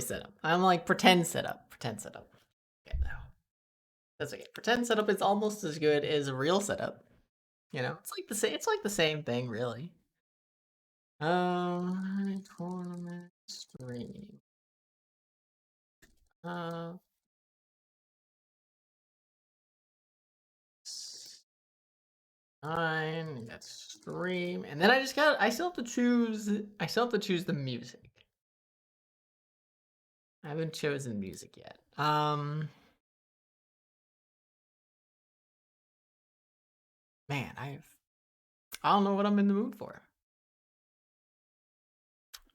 setup. I'm like pretend setup. Pretend setup. Okay, no. That's okay. Pretend setup is almost as good as a real setup. You know, it's like the same. It's like the same thing, really. Tournament stream. Fine. That's stream, and then I still have to choose. I still have to choose the music. I haven't chosen music yet. Man, I don't know what I'm in the mood for.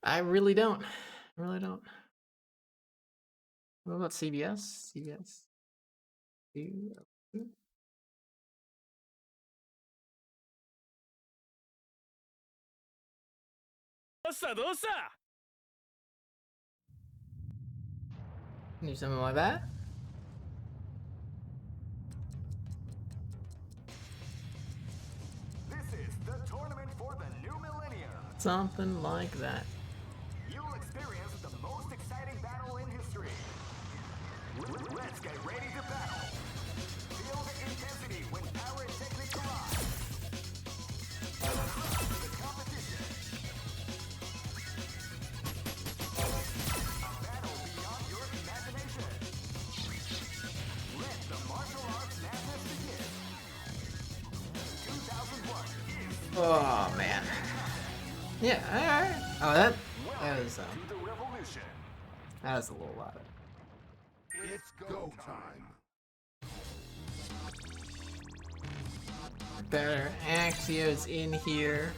I really don't. I really don't. What about CBS? CBS. Do something like that? This is the tournament for the new millennium. Something like that. You'll experience the most exciting battle in history. Let's get ready to battle. Feel the intensity when power and technique collide. The competition. A battle beyond your imagination. Let the martial arts madness begin. 2001 is... Oh man. Yeah, alright. Oh, that was to the revolution. that was a little loud. It's go time. Better. Axio's in here.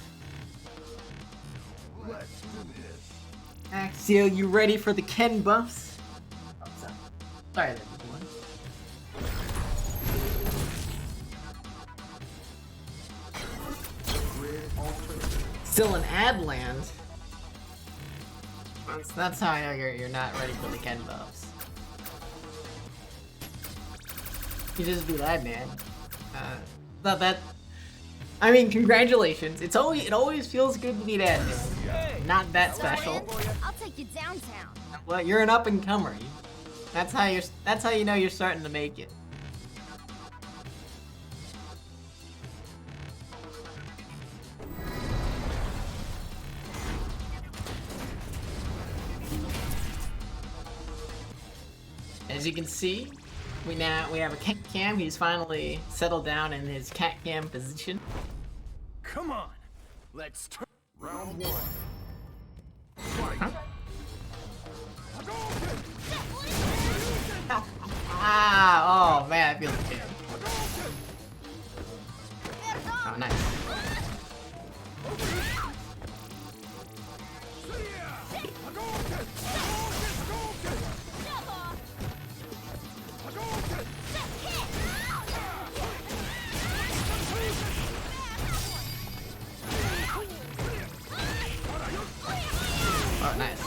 Let's do this. Axio, you ready for the Ken buffs? Oh, sorry, everyone. Still in Adland. That's how I know you're not ready for the Ken buffs. You just beat Adman. Not that. I mean, congratulations. It always feels good to beat Adman. Not that special. I'll take you downtown. Well, you're an up and comer. That's how you know you're starting to make it. As you can see, we have a cat cam. He's finally settled down in his cat cam position. Come on. Let's turn. Round one. Fight. Huh? Ah, oh man, that feels good. Oh, nice. Oh, nice.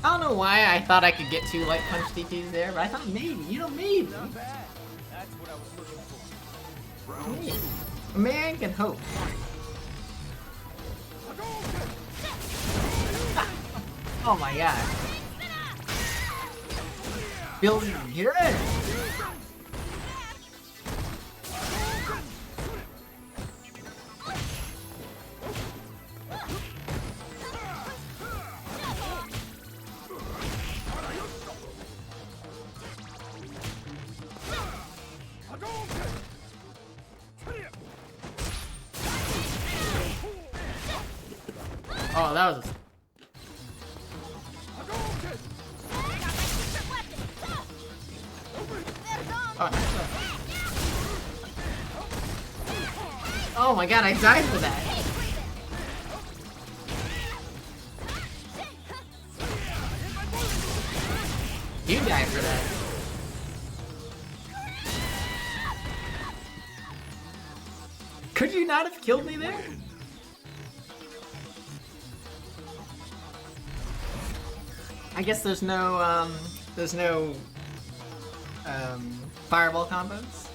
I don't know why I thought I could get 2 light punch DPs there, but I thought maybe, maybe. That's what I was looking for. Hey, a man can hope. Oh my god. Feels good. Oh, that was. Oh my god, I died for that. You died for that. Could you not have killed me there? I guess there's no fireball combos.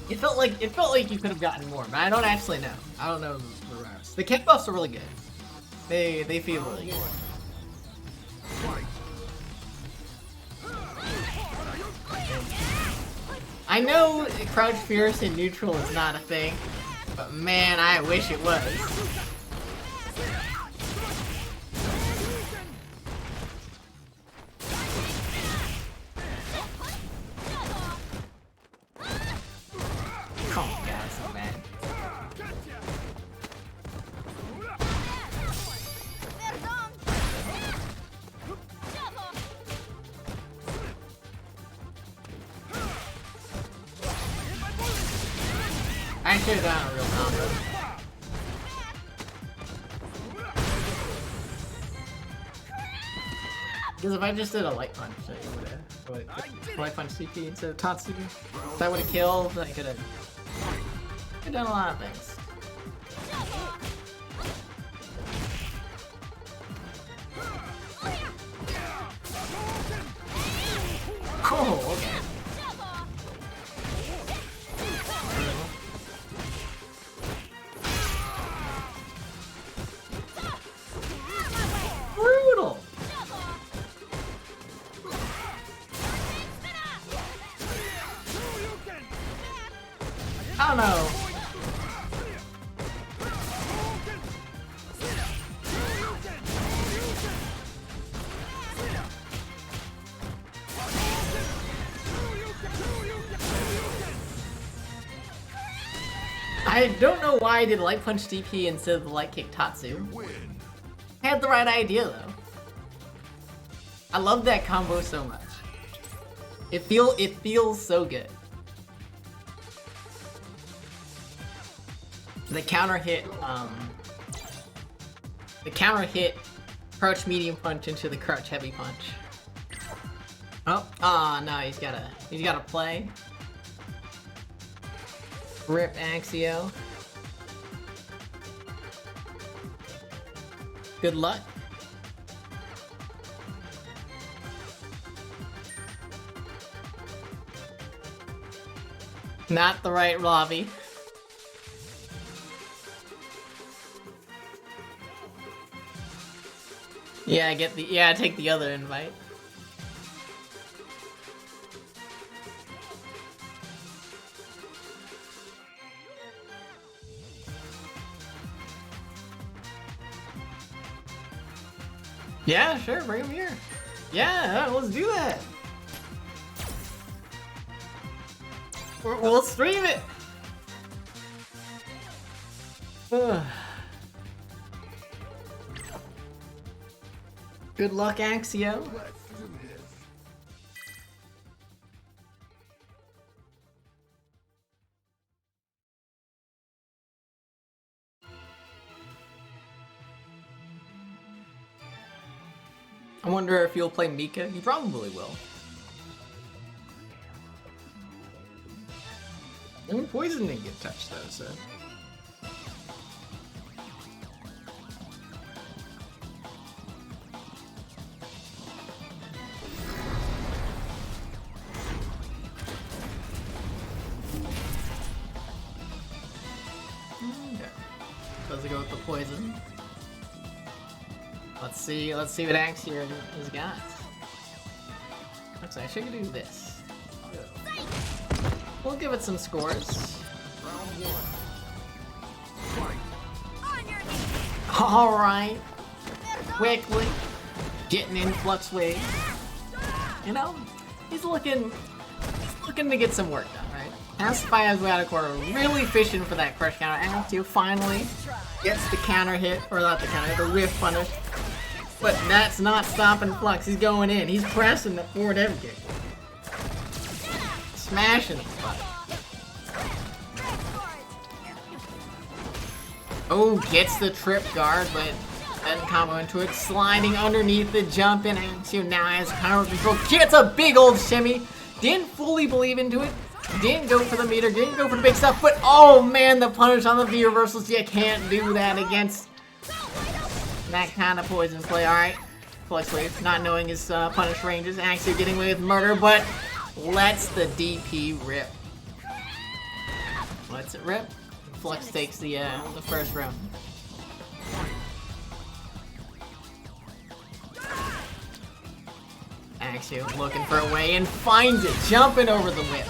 It felt like you could have gotten more, but I don't actually know. I don't know the rest. The kick buffs are really good. They feel really good. I know crouch fierce in neutral is not a thing, but man, I wish it was. Come on, guys, so bad. I should have done a real combo. Because if I just did a light punch, I would have light punch CP instead of Tatsu. If I would have killed, I could have done a lot of things. Oh, okay. Brutal! I don't know. I don't know why I did light punch DP instead of the light kick Tatsu. I had the right idea though. I love that combo so much. It feels so good. The counter hit crouch medium punch into the crouch heavy punch. Oh, no, he's gotta play. Rip Axio. Good luck. Not the right lobby. Yeah, take the other invite. Yeah, sure, bring him here. Yeah, let's do that. We'll stream it. Ugh. Good luck, Axio. I wonder if he'll play Mika. He probably will. I mean, Poison didn't get touched though, so. Okay. Does it go with the poison? Let's see what Axio has got. Looks like I should do this. We'll give it some scores. Alright. Quickly. Getting influx wave. You know, he's looking to get some work done, right? Pacify has out of quarter, really fishing for that crush counter. Axio finally gets the counter hit, or not the counter, the whiff punish. But that's not stopping Flux. He's going in. He's pressing the forward heavy kick. Smashing him. Oh, gets the trip guard, but doesn't combo into it. Sliding underneath the jump in. Axio now has power control. Gets a big old shimmy. Didn't fully believe into it. Didn't go for the meter, didn't go for the big stuff, but oh man, the punish on the V reversals. You can't do that against that kind of poison play. Alright, Flex Wave, not knowing his punish ranges, actually getting away with murder, but lets the DP rip. Lets it rip. Flux takes the first round. Axio looking for a way and finds it, jumping over the whip.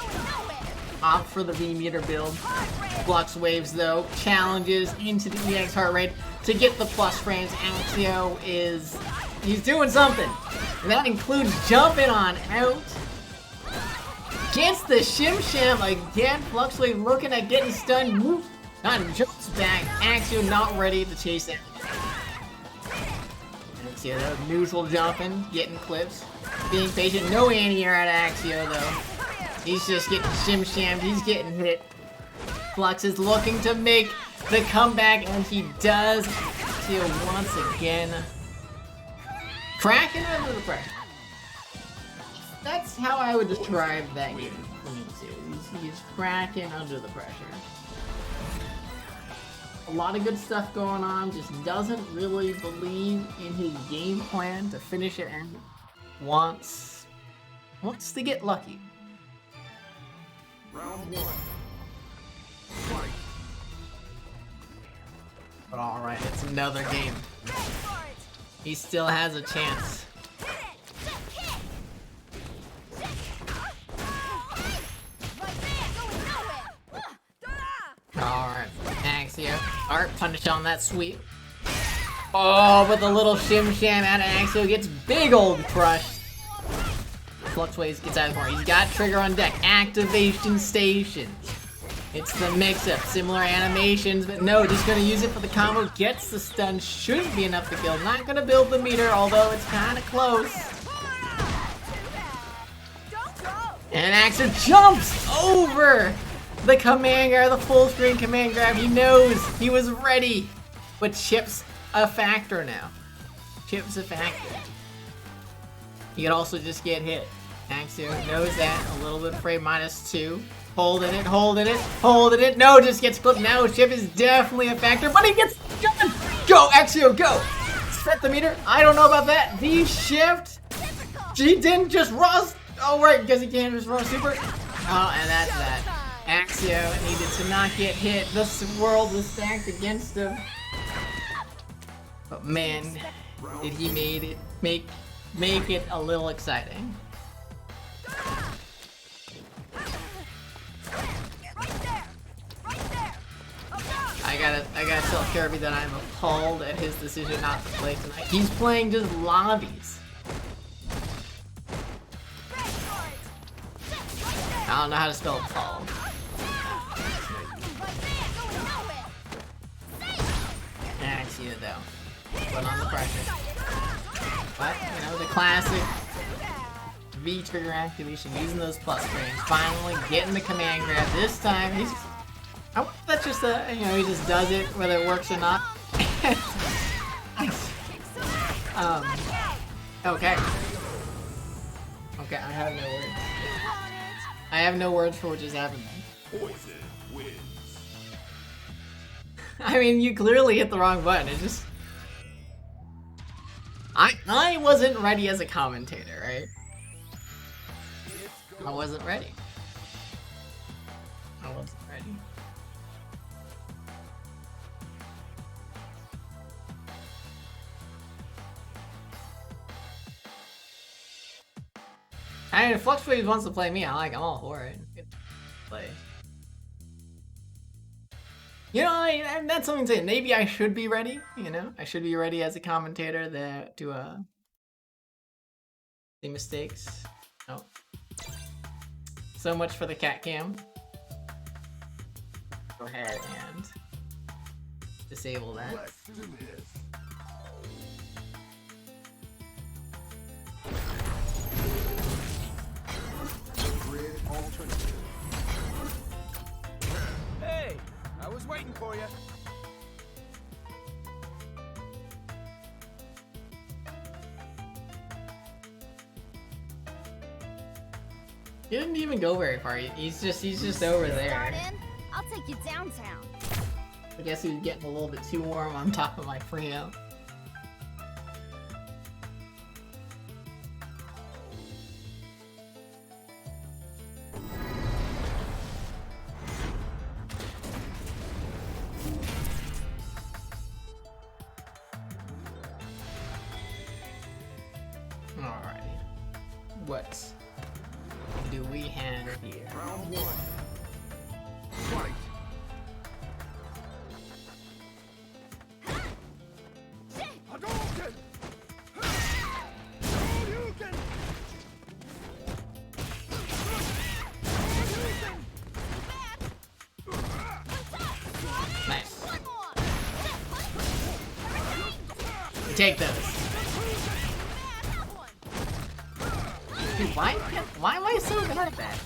Opt for the V-meter build. Flux Waves though, challenges into the EX heart rate to get the plus frames. Axio he's doing something. And that includes jumping on out. Gets the Shim Sham again. Flux Wave looking at getting stunned. Whoop. Not jumps back. Axio not ready to chase that. Axio though, neutral jumping, getting clips. Being patient. No anti-air out of Axio though. He's just getting Shim Shammed. He's getting hit. Flux is looking to make the comeback, and he does. Axio once again. Cracking under the pressure. That's how I would describe that game for me too. He's cracking under the pressure. A lot of good stuff going on, just doesn't really believe in his game plan to finish it and wants to get lucky. Round one. Fight. But alright, it's another game. He still has a chance. Alright, Axio. Art punish on that sweep. Oh, but the little Shim Sham out of Axio gets big old crushed. Flux Waves gets out of the corner. He's got trigger on deck. Activation station. It's the mix-up. Similar animations, but no, just gonna use it for the combo. Gets the stun. Shouldn't be enough to kill. Not gonna build the meter, although it's kind of close. And Axio jumps over the command grab, the full screen command grab. He knows he was ready, but Chip's a factor now. Chip's a factor. He could also just get hit. Axio knows that. A little bit frame -2. Holding it, holding it, holding it. No, just gets clipped. Now Chip is definitely a factor, but he gets jumping. Go, Axio, go. Set the meter. I don't know about that. The shift. He didn't just rust. Oh, right, because he can't just run super. Oh, and that's that. Axio needed to not get hit. This world was stacked against him. But man, did he make it a little exciting. I gotta tell Kirby that I'm appalled at his decision not to play tonight. He's playing just lobbies. I don't know how to spell appalled. Axio though, put on the pressure. But, you know, the classic V trigger activation, using those plus frames, finally getting the command grab. This time, I wonder if that's just you know, he just does it, whether it works or not. Okay. Okay, I have no words. I have no words for what just happened. Poison wins. I mean, you clearly hit the wrong button. It just... I wasn't ready as a commentator, right? I wasn't ready. I wasn't ready. I mean, if Flux Waves wants to play me, I'm all for it. Good play. You know, and that's something to say. Maybe I should be ready, you know? I should be ready as a commentator to see mistakes. Oh. So much for the cat cam. Go ahead and disable that. Let's do this. Grid alternative. Hey, I was waiting for you. He didn't even go very far. He's just over Start there. in. I'll take you downtown. I guess he's getting a little bit too warm on top of my Freno. Alrighty. What do we have here? Round one. Fight. Hadouken! Hadouken! Nice. Take those. Dude, why am I so good at that?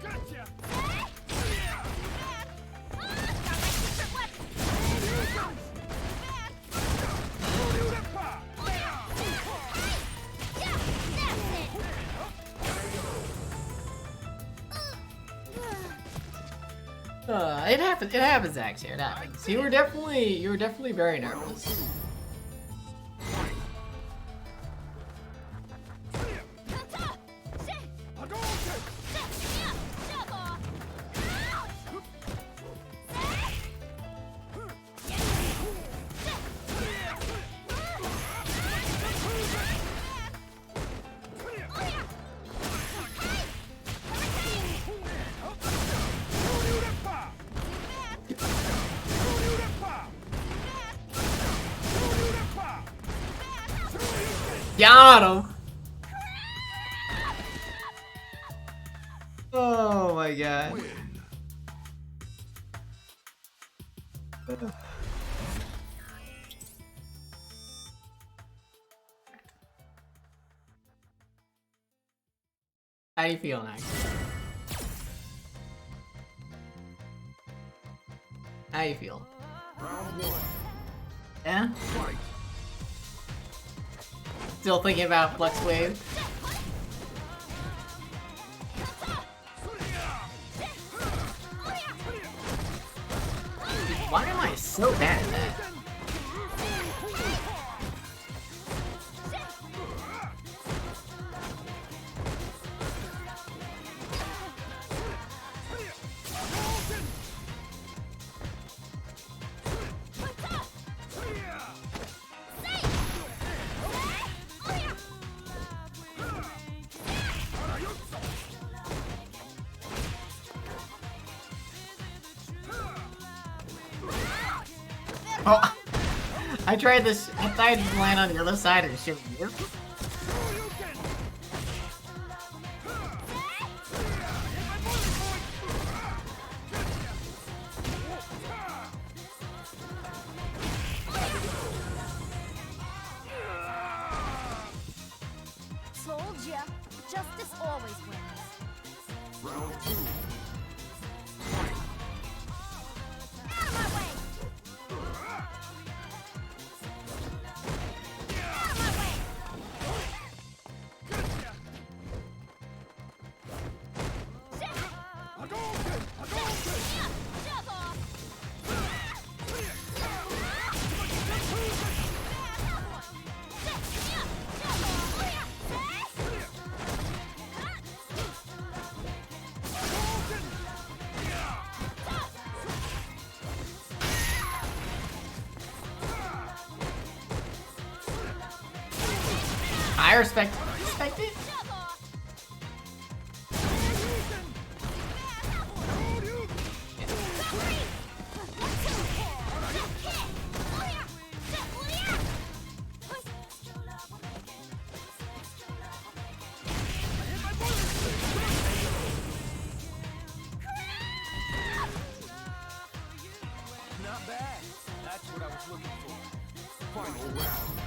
Gotcha! It happens. It happens, actually. It happens. You were definitely very nervous. Got him! Oh my god. How do you feel now? How do you feel? Round one. Yeah? Fight. Still thinking about Flex Wave? Why am I so bad at that? Oh, I tried this. I thought I'd land on the other side and shoot you. Told ya. Justice always wins. Round two. Out of my way! Out of my way! Hadouken! Hadouken! Shove off! I respect it. Not bad. That's what I was looking for. Final round.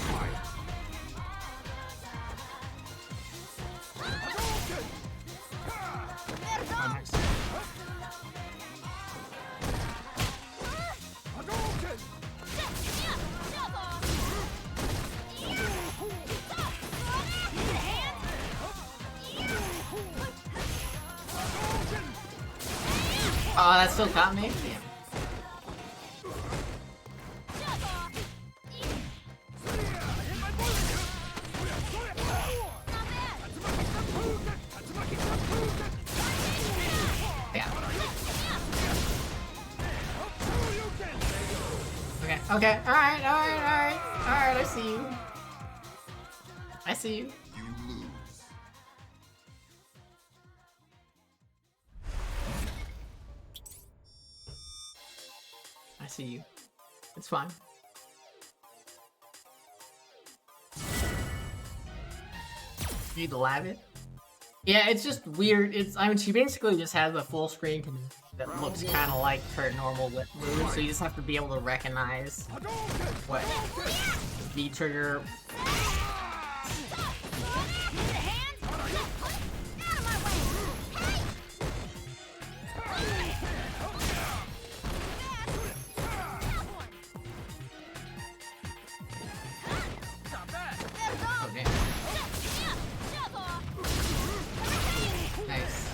Fight. Hadouken! Oh, nice. Oh, that still caught me? Damn. Yeah. Okay, okay, alright, I see you. I see you. I see you. It's fine. You need to lab it? Yeah, it's just weird. I mean, she basically just has a full screen that looks kind of like her normal move, so you just have to be able to recognize what V trigger. Oh damn! Nice.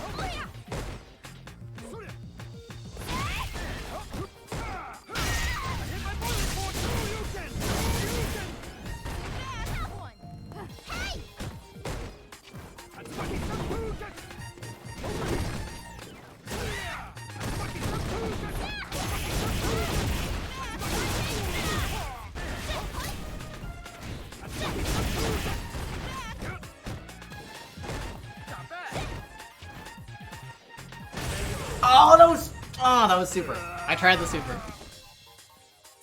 Oh, that was super. I tried the super.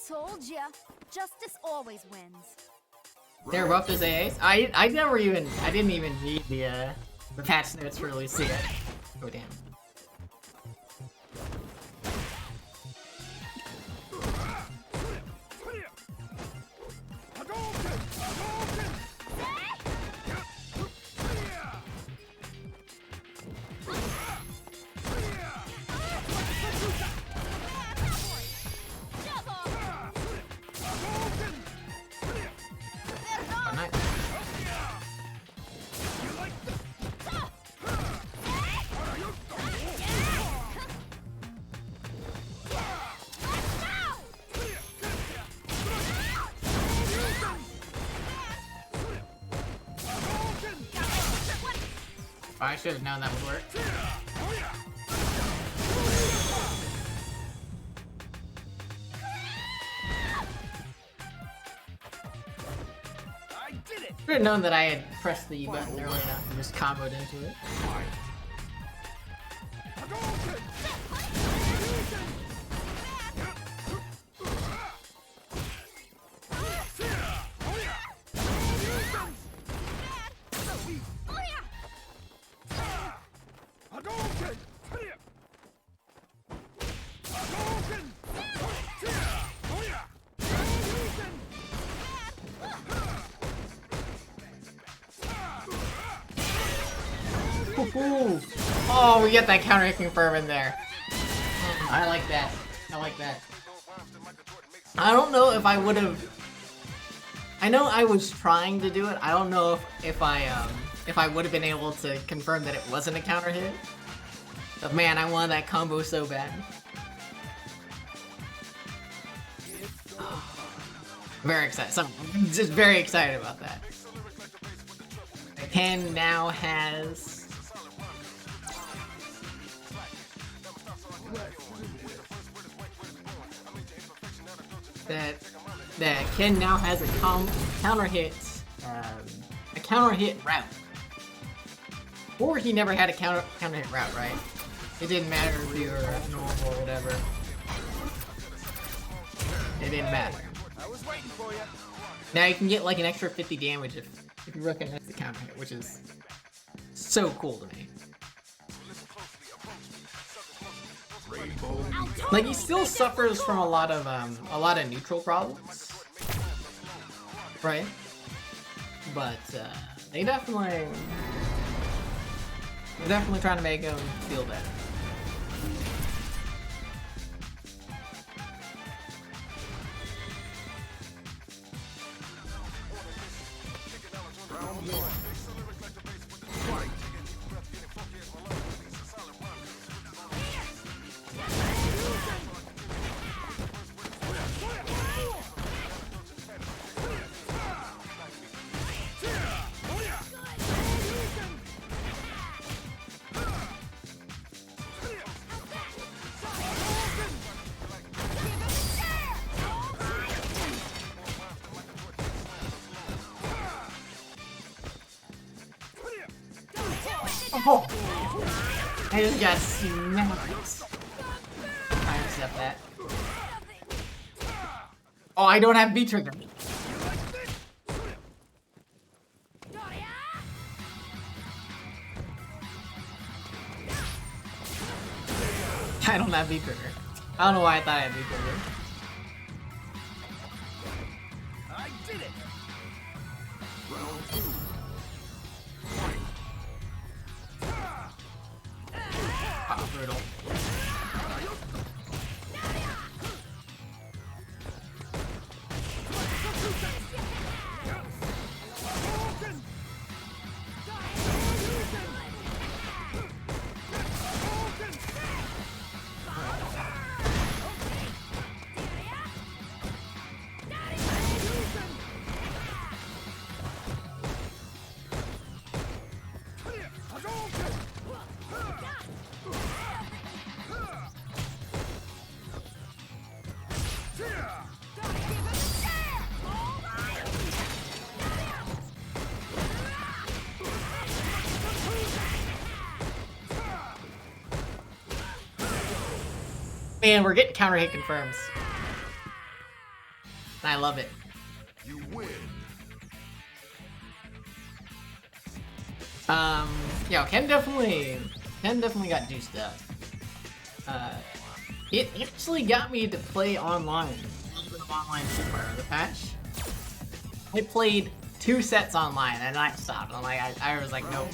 Told ya. Justice always wins. They're buffed as AAs? I didn't even read the patch notes to really see it. Oh damn. Oh, nice. I should have known that would work. I did it! Should have known that I had pressed the E button early enough and just comboed into it. Ooh. Oh, we get that counter confirm in there. I like that. I like that. I don't know if I would have. I know I was trying to do it. I don't know if I would have been able to confirm that it wasn't a counter hit. But man, I wanted that combo so bad. Very excited. So I'm just very excited about that. Ken now has that Ken now has a counter hit route. Or he never had a counter hit route, right? It didn't matter if you were normal or whatever. It didn't matter. I was waiting for you. Now you can get like an extra 50 damage if you recognize the counter hit, which is so cool to me. Like he still suffers from a lot of neutral problems, right? But they're definitely trying to make him feel better. Oh! I just got smacked. I accept that. Oh, I don't have B-trigger. I don't have B-trigger. I don't know why I thought I had B-trigger. I did it! Round 2. Ah, brutal. Man, we're getting counter hit confirms. And I love it. You win. Yeah, Ken definitely got juiced up. It actually got me to play online. A little bit of online Super Mario the patch. I played 2 sets online and I stopped. I'm like, I was like, no.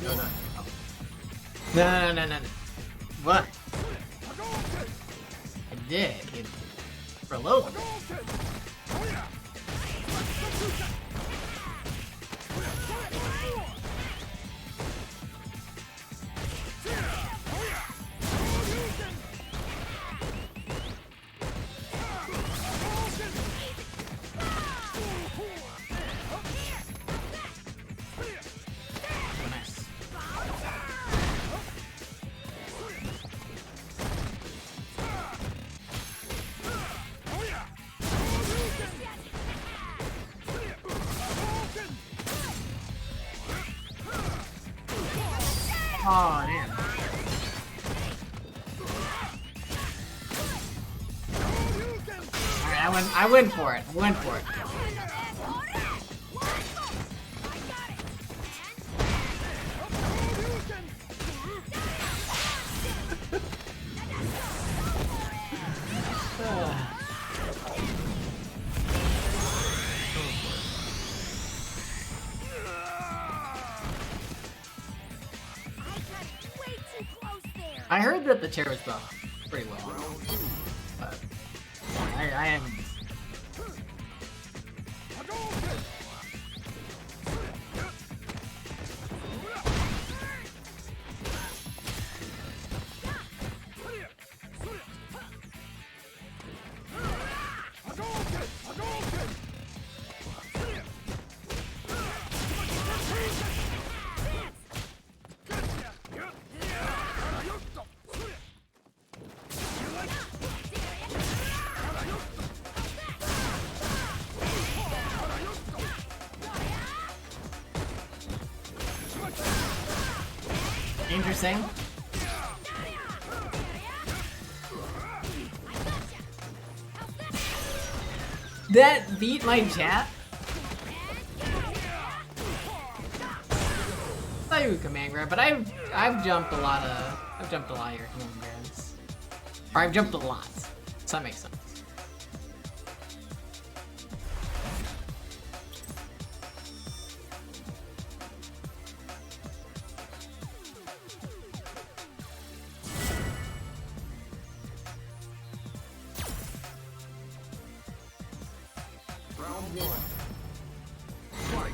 What? I did. Reload. Oh, damn. Alright, I went for it. I heard that the chair was buffed pretty well, but I am. Interesting. That beat my chat. I thought you would command grab, but I've jumped a lot of your command grabs. Or I've jumped a lot. So that makes sense. Round 1. Fight.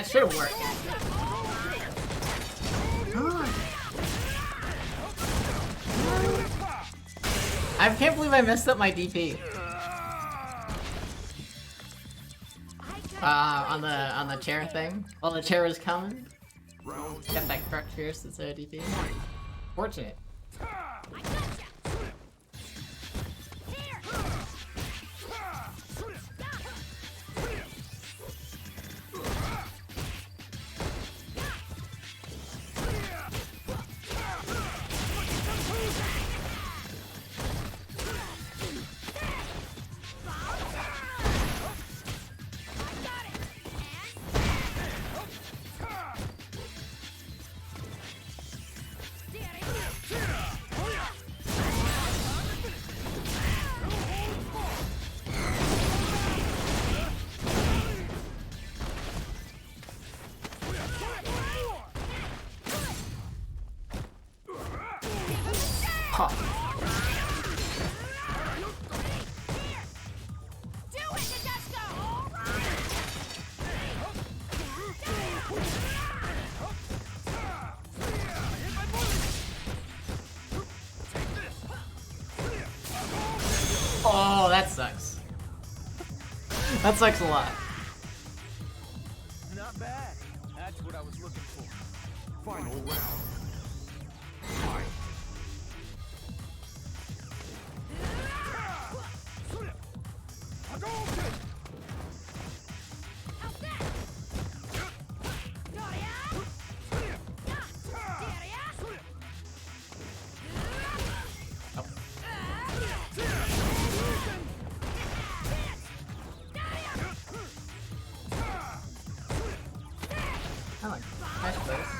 That should work. I can't believe I messed up my DP. On the chair thing. While the chair was coming. Got that correct fierce instead of DP. Fortunate. Huh. Oh, that sucks. That sucks a lot. Not bad. That's what I was looking for. Final round. I like nice place.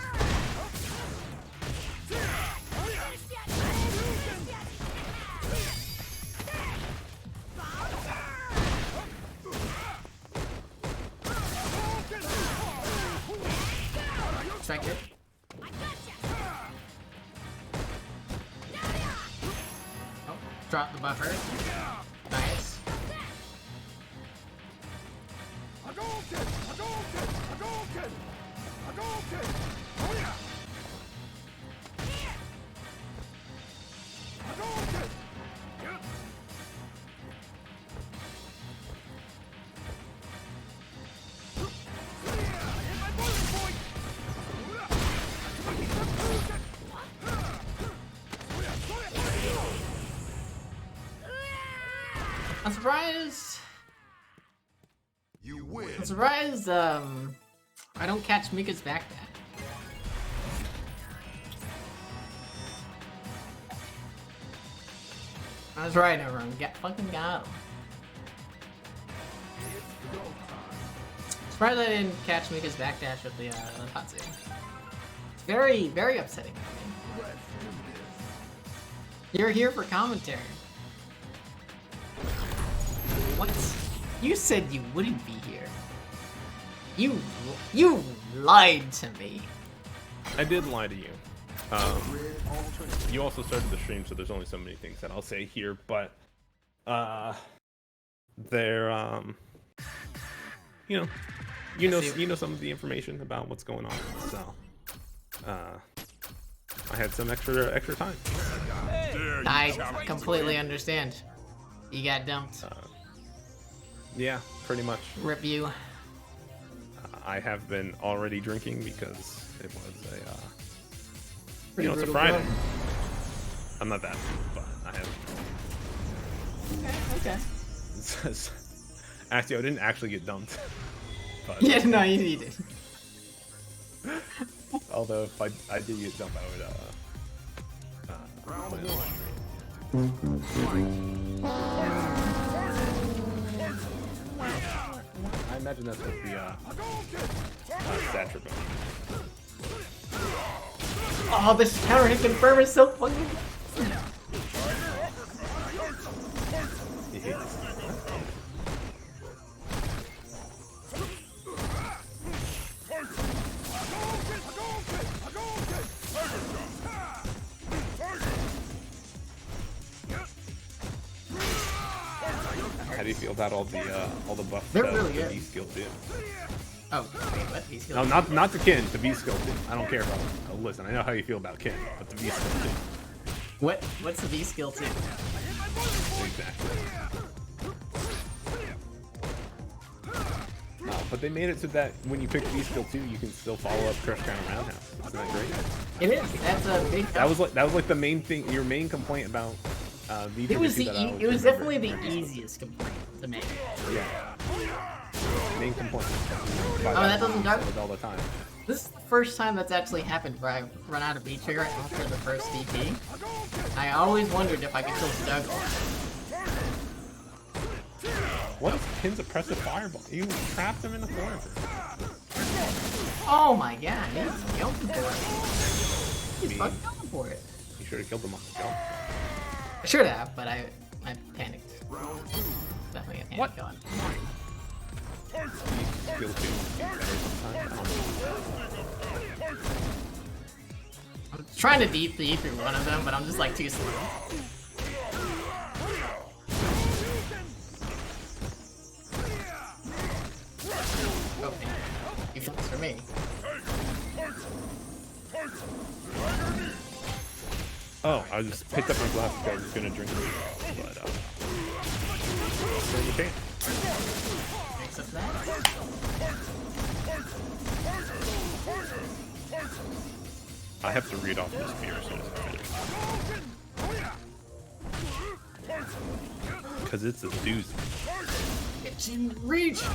Strike it. Oh, drop the buffer. Nice. I'm surprised. You win. I'm surprised. I don't catch Mika's backdash. I was right, everyone. Fucking got him. Surprised I didn't catch Mika's backdash with the Tatsu. It's very, very upsetting for me. You're here for commentary. What? You said you wouldn't be here. You lied to me. I did lie to you. You also started the stream, so there's only so many things that I'll say here, but they're you know some of the information about what's going on, so I had some extra time. I completely understand. You got dumped. Yeah, pretty much. Rip you. I have been already drinking because it was a Pretty it's a brutal Friday. blow. I'm not that, but I have. Okay. Actually, I didn't actually get dumped. But, Yeah, no, you did. although if I did get dumped, I would put it on stream. I imagine that's what the stature bonus. Oh, this counter hit confirm is so fucking. He hates it. How do you feel about all the buffs They're that really the good. D skill did? Oh, wait, what? V skill No, 2? not the Kin, the V skill 2. I don't care about it. Oh, listen, I know how you feel about Kin, but the V skill 2. What's the V skill 2? Exactly. But they made it so that when you pick V skill 2, you can still follow up Crush Counter Roundhouse. Isn't that great? It is. That's a big. That was like the main thing. Your main complaint about VTuber It was 2 that I it was remember. definitely the easiest complaint to make. Yeah. Main complaint. Oh, that doesn't go? all the time. This is the first time that's actually happened where I run out of V trigger after the first DP. I always wondered if I could kill Juggle. What is Kin's oppressive fireball? You trapped him in the corner. Oh my god, he's going for it. He's Me. fucking going for it. You should have killed him on the jump. I should have, but I panicked. Definitely a panic What? going. Skill 2 would be better sometimes. I don't know. I'm trying to DP through one of them, but I'm just like too slow. Okay. You focus for me. Oh, I just picked up my glass because I was gonna drink it, but you can't. Accept that. I have to read off this beer as soon as I finish. Because it's a doozy. It's in reach. So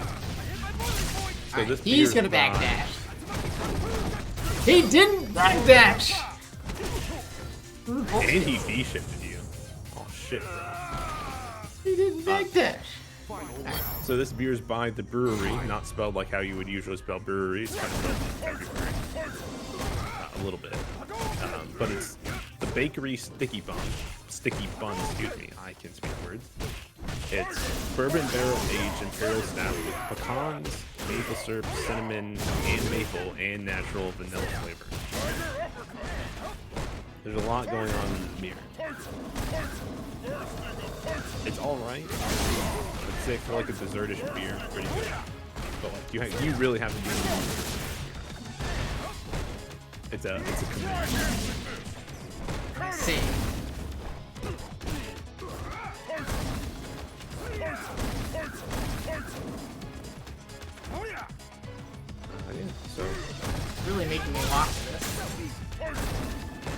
this He's beer's gonna not- backdash. He didn't backdash. And he V-shifted you. Oh shit, bro. He didn't backdash. So this beer is by the brewery, not spelled like how you would usually spell brewery. It's kind of spelled like February. A little bit. But it's the Bakery Sticky Bun. Sticky Bun, excuse me. I can speak words. It's bourbon barrel aged imperial stout with pecans, maple syrup, cinnamon, and maple, and natural vanilla flavor. There's a lot going on in the beer. It's alright. I'd say for like a dessertish beer, it's pretty good. But like you really have to do it. It's a command. I see. Yeah, so Really making me walk for this.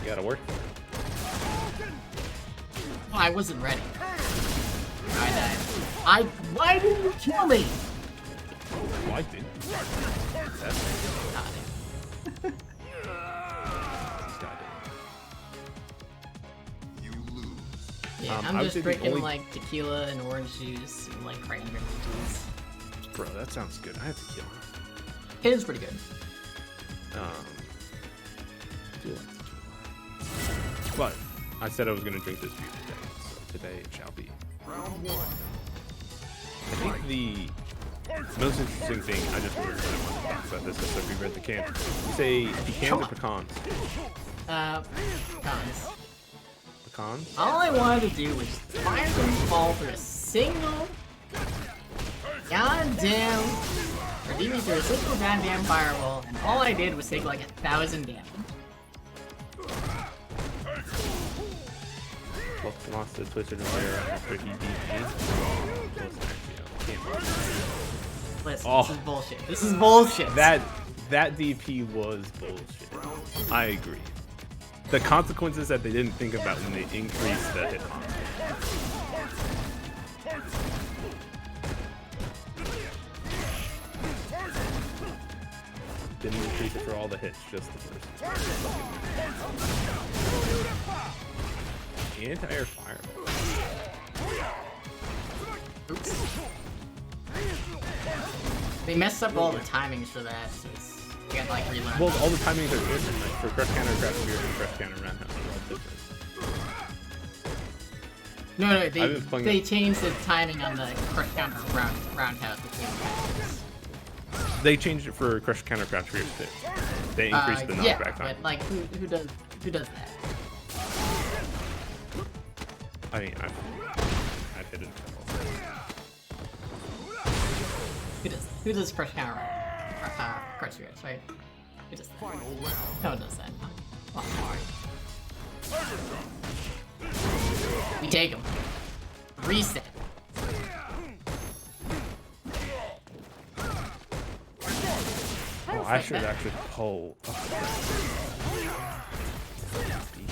you gotta work for it. Oh, I wasn't ready. I died. Why didn't you kill me? Oh, I did. That's God damn. Yeah, I I'm would just say the drinking only- like tequila and orange juice and like cranberry juice. Bro, that sounds good. I have to kill him. It is pretty good. I do like tequila. But I said I was gonna drink this beer today, so today it shall be. I think the most interesting thing I just remembered when I wanted to talk about this is that we read the can. You say pecans or pecans? Guys. Pecans? All I wanted to do was fire them fall through a single goddamn or lead me through a single goddamn firewall, and all I did was take like 1,000 damage. Book lost to Twisted and Rare after he beat me. Listen, Oh. this is bullshit. This is bullshit. That DP was bullshit. I agree. The consequences that they didn't think about when they increased the hit points. Didn't increase it for all the hits, just the first. Anti-air fire. Oops. They messed up all the timings for that, so it's, you gotta like relearn. Well, all the timings are different. Like for Crush Counter, Craft Beer, and Crush Counter Roundhouse are all different. No, I've been playing they it- changed the timing on the crush counter roundhouse between matches. They changed it for Crush Counter, Craft Beer too. They increased the Yeah, knockback time. but like who does that? I mean, I've hit it. Who does crush counter round? crush your right? It does that. No, it does that. Oh, we take him. Reset. Oh, I should actually pull.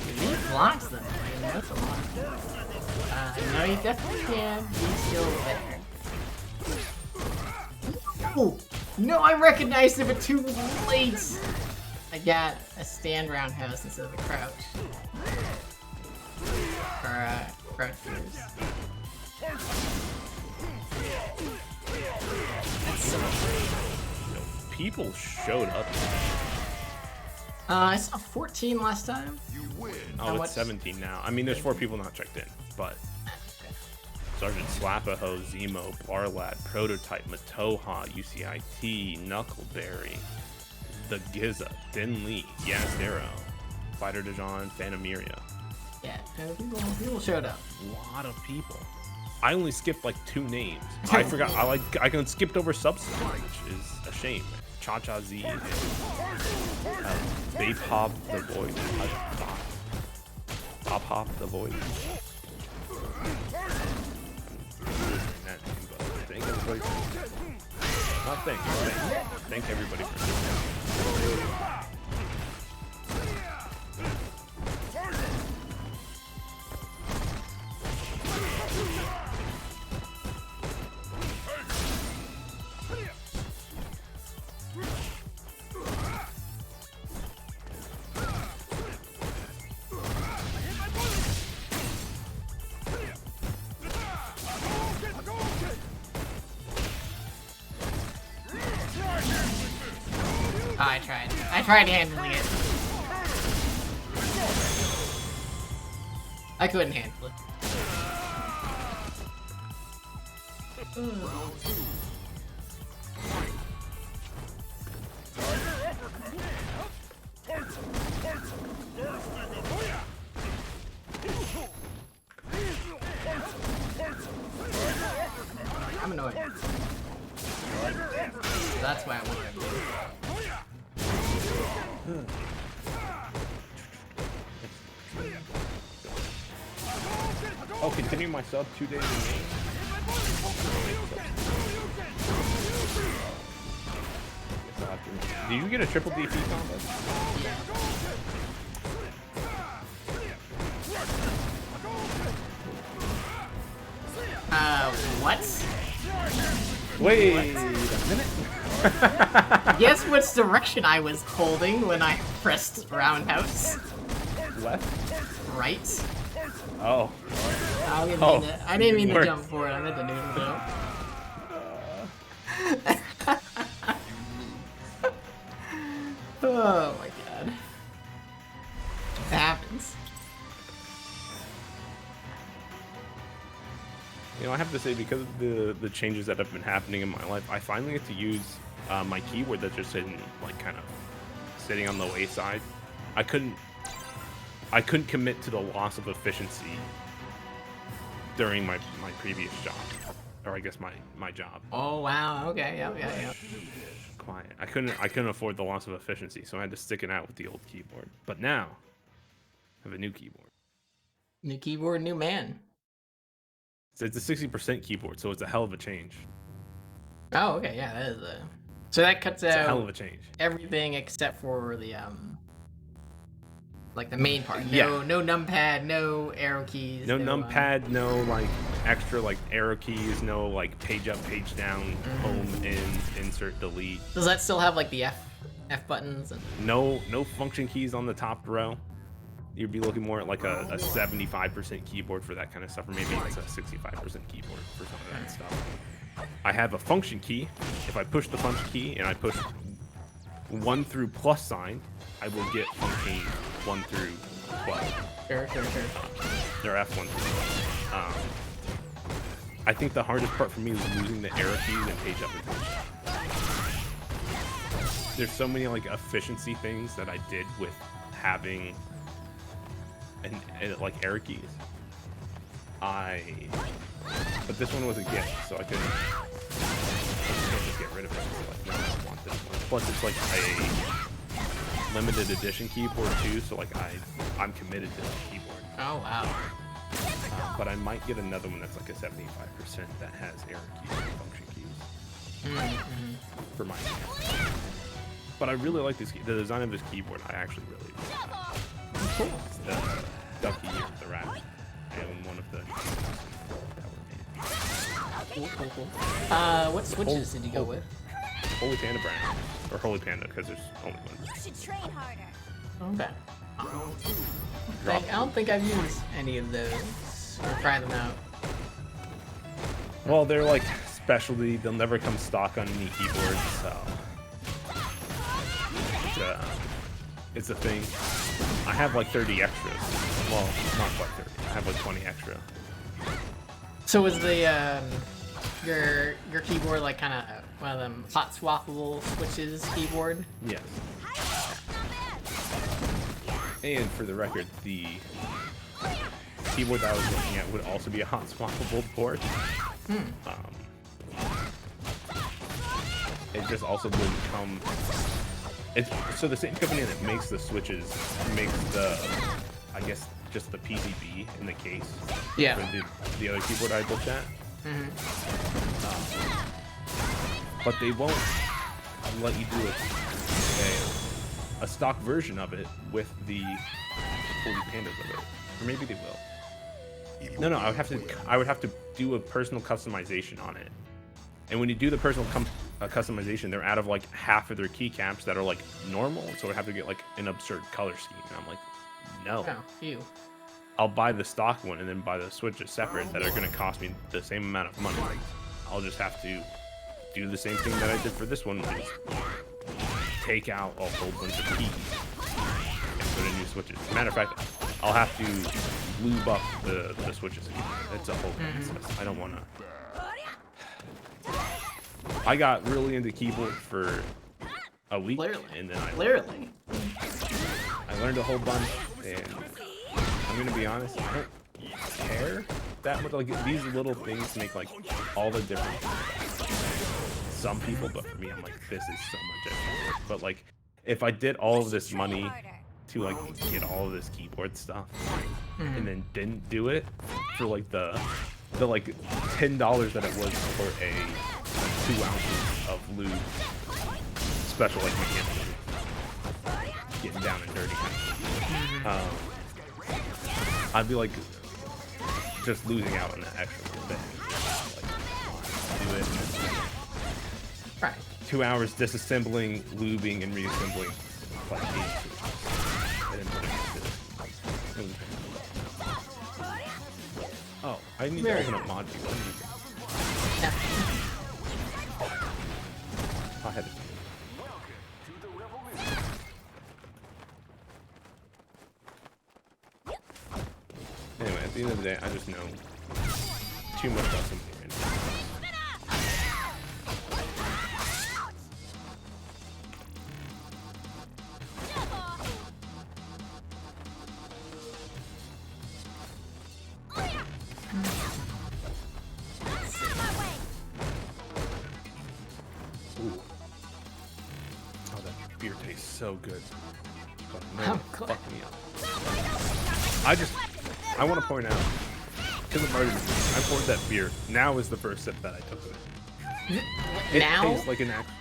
He blocks them. I mean, that's a lot. No, you definitely can. He's still there. Oh! No, I recognized it, but too late! I got a stand roundhouse instead of a crouch. For, crouchers. That's so No, people showed up. I saw 14 last time. Oh, it's 17 now. I mean, there's 4 people not checked in, but Sergeant Slapaho, Zemo, Blarrlad, Prototype, Mataoja, UCIT, Knuckleberry, The Giza, Din Lee, Yazdero, Fighter Dijon, Phantom-Miria. Yeah, people showed up. A lot of people. I only skipped like 2 names. I forgot. I skipped over Substance, which is a shame. Cha Cha Z, Babe Hop the Void, Bob Hop the Void. Thank everybody. Not thank everybody for I tried handling it. I couldn't handle it. I'm annoyed. That's why I want to do. Oh, continue my sub 2 days in May. Did you get a triple DP combo? What? Wait a minute. Guess which direction I was holding when I pressed roundhouse? Left? Right? Oh. I didn't mean to jump forward. I meant to jump. Oh my god. It happens. You know, I have to say, because of the changes that have been happening in my life, I finally get to use my keyboard that's just sitting, like, kind of sitting on the wayside. I couldn't commit to the loss of efficiency during my previous job, or I guess my job. Oh wow. Okay. Yeah. Quiet. I couldn't afford the loss of efficiency, so I had to stick it out with the old keyboard. But now, I have a new keyboard. New keyboard, new man. So it's a 60% keyboard, so it's a hell of a change. Oh, okay. Yeah, that is a. So that cuts It's out a hell of a change. everything except for the like the main part. No, Yeah. no numpad, no arrow keys. No numpad, no like extra like arrow keys, no like page up, page down, home, in, insert, delete. Does that still have like the F buttons? And... No function keys on the top row. You'd be looking more at like a 75% keyboard for that kind of stuff, or maybe it's a 65% keyboard for some of that stuff. I have a function key. If I push the function key and I push 1 through plus sign, I will get function 1 through 12. Sure. Or F1 through 12. I think the hardest part for me is losing the arrow keys and page up and page down. There's so many like efficiency things that I did with having and like arrow keys. But this one was a gift, so I couldn't just get rid of it. So like, no, I don't want this one. Plus, it's like a limited edition keyboard too, so like I'm committed to the keyboard. Oh wow. But I might get another one that's like a 75% that has error keys and function keys for my hand. But I really like this. The design of this keyboard, I actually really like. Cool. It's the ducky ear with the rabbit, and one of the that were made. Cool. What switches did you go with? Holy Panda brand, or Holy Panda, because there's only one. You should train harder. Okay. I don't think I've used any of those or tried them out. Well, they're like specialty. They'll never come stock on any keyboards, so it's a thing. I have like 30 extras. Well, not quite 30. I have like 20 extra. So was the your keyboard like kind of one of them hot swappable switches keyboard? Yes. And for the record, the keyboard that I was looking at would also be a hot swappable board. It just also wouldn't come. It's so the same company that makes the switches makes the, I guess, just the PCB in the case. Yeah. For the other keyboard I looked at. But they won't let you do a stock version of it with the Holy Pandas of it, or maybe they will. No, I would have to do a personal customization on it. And when you do the personal customization, they're out of like half of their keycaps that are like normal, so I have to get like an absurd color scheme. And I'm like, no. Oh, phew. I'll buy the stock one and then buy the switches separate that are going to cost me the same amount of money. I'll just have to do the same thing that I did for this one, which is take out a whole bunch of keys and put in new switches. Matter of fact, I'll have to lube up the switches again. It's a whole process. I don't want to. I got really into keyboard for a week, and then I learned a whole bunch, and I'm gonna be honest, I don't care that much. Like these little things make like all the difference. Some people, but for me, I'm like, this is so much extra work. But like, if I did all of this money to like get all of this keyboard stuff, and then didn't do it for like the like $10 that it was for a 2 ounces of lube, special like mechanical, getting down and dirty kind of I'd be like just losing out on that extra thing. Like, do it. Right. 2 hours disassembling, lubing, and reassembling. Like, and then putting it. Oh, I need to open up mod view. Yeah. I had to. Anyway, at the end of the day, I just know too much about something right now. Ooh. Oh, that beer tastes so good. Oh, no, fuck me up. I want to point out, because I've already I poured that beer. Now is the first sip that I took of it. It Now? tastes like an actual.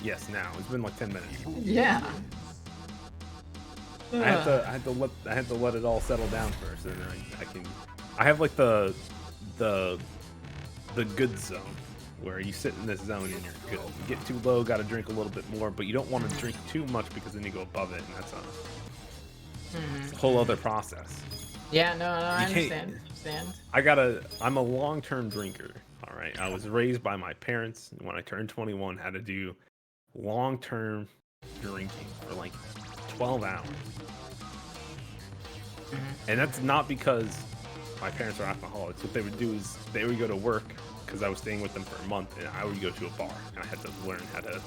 Yes, now. It's been like 10 minutes. Yeah. I had to let it all settle down first, and then I can. I have like the good zone, where you sit in this zone and you're good. You get too low, got to drink a little bit more, but you don't want to drink too much because then you go above it, and that's a whole other process. Yeah, no, I understand. I'm a long-term drinker. All right, I was raised by my parents. When I turned 21, had to do long-term drinking for like 12 hours. And that's not because my parents are alcoholics. What they would do is they would go to work, because I was staying with them for a month, and I would go to a bar, and I had to learn how to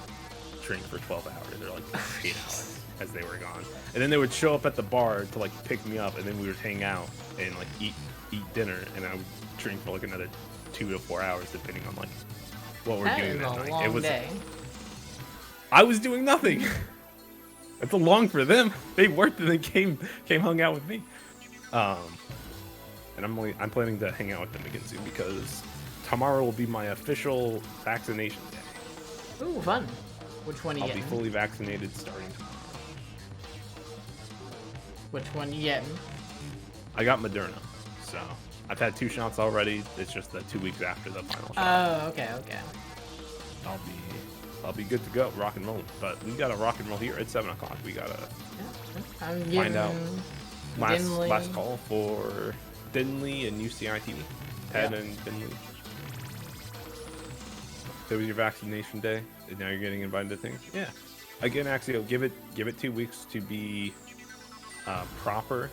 drink for 12 hours, or like 8 hours as they were gone. And then they would show up at the bar to like pick me up, and then we would hang out and like eat dinner, and I would drink for like another 2 to 4 hours, depending on like what we're That doing is that a night. long It was. day. I was doing nothing. It's a long for them. They worked and then came hung out with me. And I'm planning to hang out with them again soon because tomorrow will be my official vaccination day. Ooh, fun. Which one are you I'll be getting? fully vaccinated starting tomorrow. Which one you getting? I got Moderna, so I've had 2 shots already. It's just that 2 weeks after the final shot. Oh, okay. I'll be good to go, rock and roll. But we gotta rock and roll here at 7 o'clock. We gotta I'm find giving out Dinley- last call for Dinley and UCI TV. Ted Yeah. and Dinley. That was your vaccination day, and now you're getting invited to things. Yeah. Again, Axio, give it 2 weeks to be proper,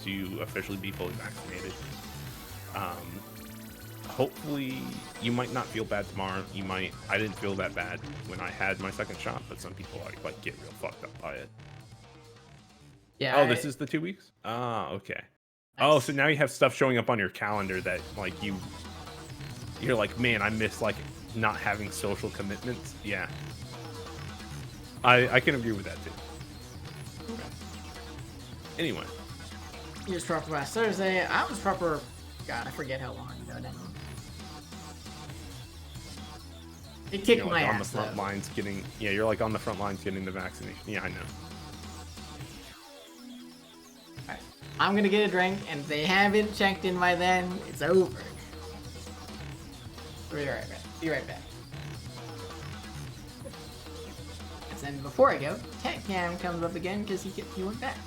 to officially be fully vaccinated. Hopefully, you might not feel bad tomorrow. You might. I didn't feel that bad when I had my second shot, but some people like get real fucked up by it. Yeah. Oh, this is the 2 weeks? Ah, okay. Oh, so now you have stuff showing up on your calendar that like you're like, man, I miss like not having social commitments. Yeah. I can agree with that too. Okay. Anyway, You was proper last Thursday. I was proper. God, I forget how long ago now. It kicked you're my like on the ass front though. lines getting. Yeah, you're like on the front lines getting the vaccination. Yeah, I know. Alright. I'm gonna get a drink, and if they haven't checked in by then, it's over. Be right back. Be right back. And then before I go, Tech Cam comes up again because he went back.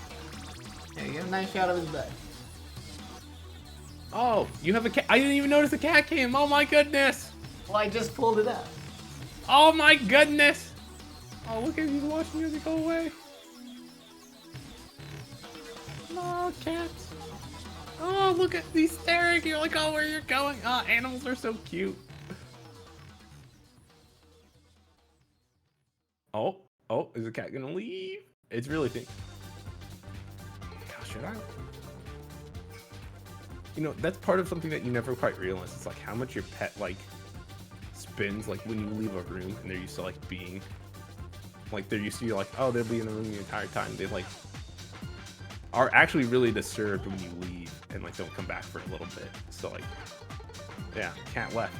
There you go, nice shot of his butt. Oh, you have a cat. I didn't even notice the cat cam. Oh my goodness. Well, I just pulled it up. Oh my goodness. Oh, look at he's watching as he go away. Oh, cats. Oh, look at these staring. You're like, oh, where you're going. Oh, animals are so cute. Oh, is the cat gonna leave? It's really thinking. Gosh, should I? You know, that's part of something that you never quite realize. It's like how much your pet like spins like when you leave a room and they're used to like being like they're used to you like, oh, they'll be in the room the entire time. They like are actually really disturbed when you leave and like don't come back for a little bit. So like, yeah, cat left.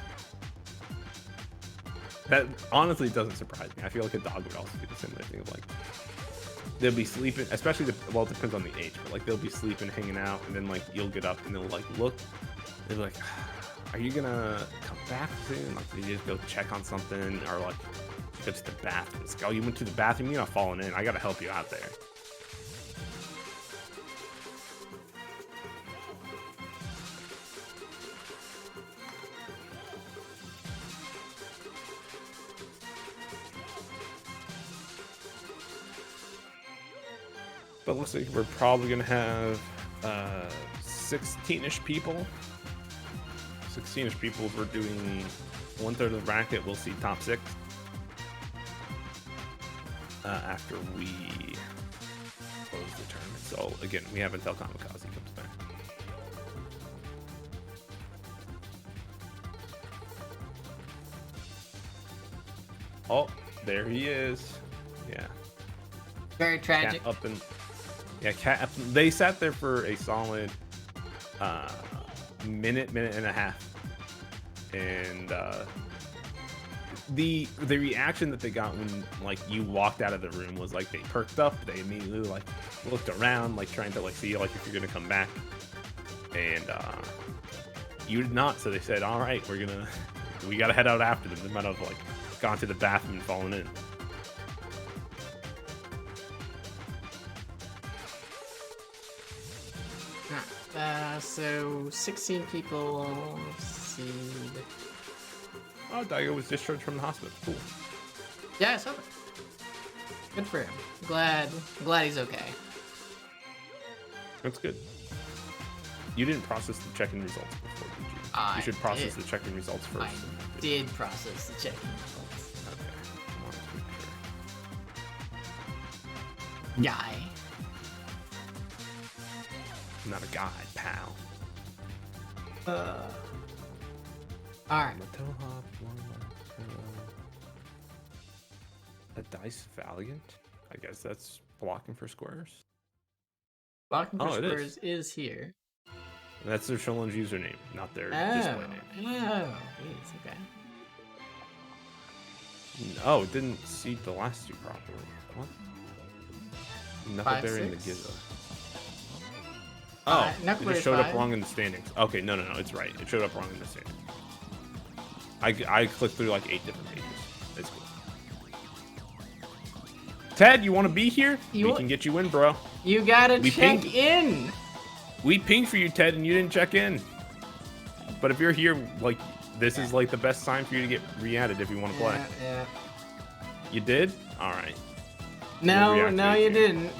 That honestly doesn't surprise me. I feel like a dog would also do the similar thing of like they'll be sleeping, especially well, it depends on the age, but like they'll be sleeping, hanging out, and then like you'll get up and they'll like look, they'll be like, are you gonna come back soon? Like they just go check on something or like go to the bathroom. It's like, oh, you went to the bathroom, you're not falling in. I gotta help you out there. But looks like we're probably gonna have 16-ish people. 16-ish people. We're doing 1/3 of the bracket. We'll see top 6 after we close the tournament. So again, we have until Kamikaze comes back. Oh, there he is. Yeah. Very tragic. Cat up and yeah, cat up. They sat there for a solid minute and a half, and the reaction that they got when like you walked out of the room was like they perked up. They immediately like looked around, like trying to like see like if you're gonna come back, and you did not. So they said, "All right, we gotta head out after them." They might have like gone to the bathroom and fallen in. So 16 people seed. Oh, Daigo was discharged from the hospital. Cool. Yeah, I saw that. Good for him. Glad he's okay. That's good. You didn't process the check-in results before, did you? I You should process did. the check-in results first. I did process the check-in results. Okay. I wanted to make sure. Guy. I'm not a guy, pal. Alright. Mataoja, A Dice Valiant? I guess that's blocking for squares. Blocking for Oh, it squares is here. That's their challenge username, not their Oh, display name. oh, geez, okay. Oh, it didn't seed the last two properly. What? Knuckleberry and the 5-6. Gizzo. Oh, it Knuckleberry just showed up 5. wrong in the standings. Okay, no, it's right. It showed up wrong in the standings. I clicked through like 8 different pages. It's cool. Ted, you want to be here? We can get you in, bro. You gotta We check pinged- in. We pinged for you, Ted, and you didn't check in. But if you're here, like, this is like the best time for you to get re-added if you want to play. Yeah. You did? All right. No, We'll no, reactivate you you. didn't.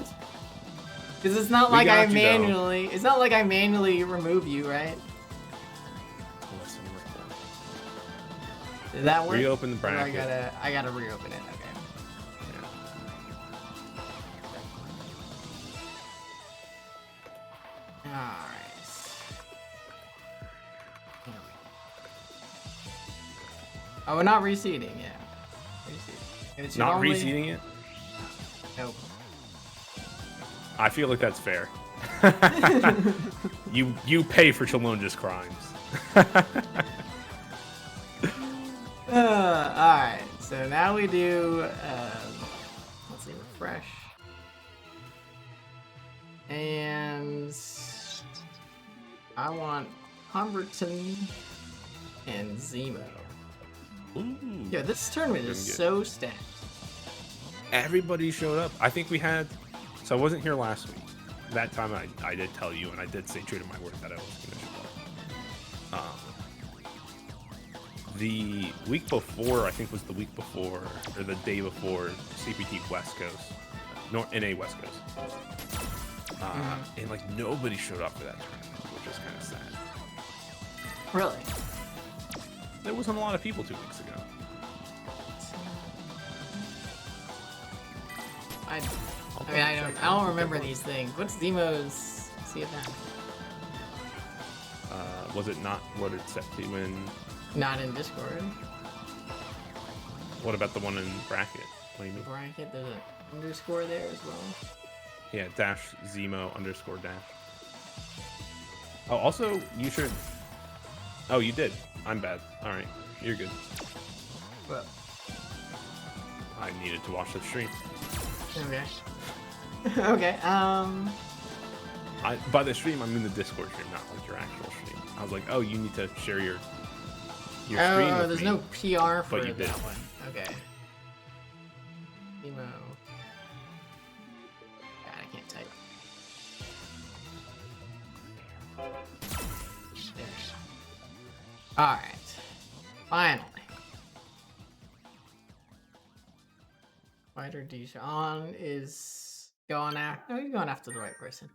Because it's not We like I got you, though. manually. It's not like I manually remove you, right? Listen, Did that work? reopen the Or bracket. I gotta reopen it. Okay. Yeah. Alright. Oh, we're not reseeding, yeah. Reseeding. It should Not only- reseeding it? Nope. I feel like that's fair. you pay for Chalonja's crimes. Alright, so now we do, let's see, refresh. And I want Pumberton and Zemo. Ooh. Yeah, this tournament is Doing good. so stacked. Everybody showed up. I think we had... So I wasn't here last week. That time I did tell you, and I did say true to my word that I was going to show up. The week before, I think was the week before, or the day before CPT West Coast. NA West Coast. And like nobody showed up for that tournament, which is kind of sad. Really? There wasn't a lot of people 2 weeks ago. I don't remember these things. What's Zemo's CFM? Was it not what it set to in? Not in Discord. What about the one in bracket? What do you mean? Bracket, there's an underscore there as well. Yeah, dash Zemo underscore dash. Oh, also, you should... Oh, you did. I'm bad. Alright, you're good. Well, I needed to watch the stream. okay. Okay, By the stream, I mean the Discord stream, not like your actual stream. I was like, oh, you need to share your screen with there's me. no PR for but you that did. one. Okay. Zemo. God, I can't type. There. Alright. Finally. Fighter Dijon is going after. No, you're going after the right person.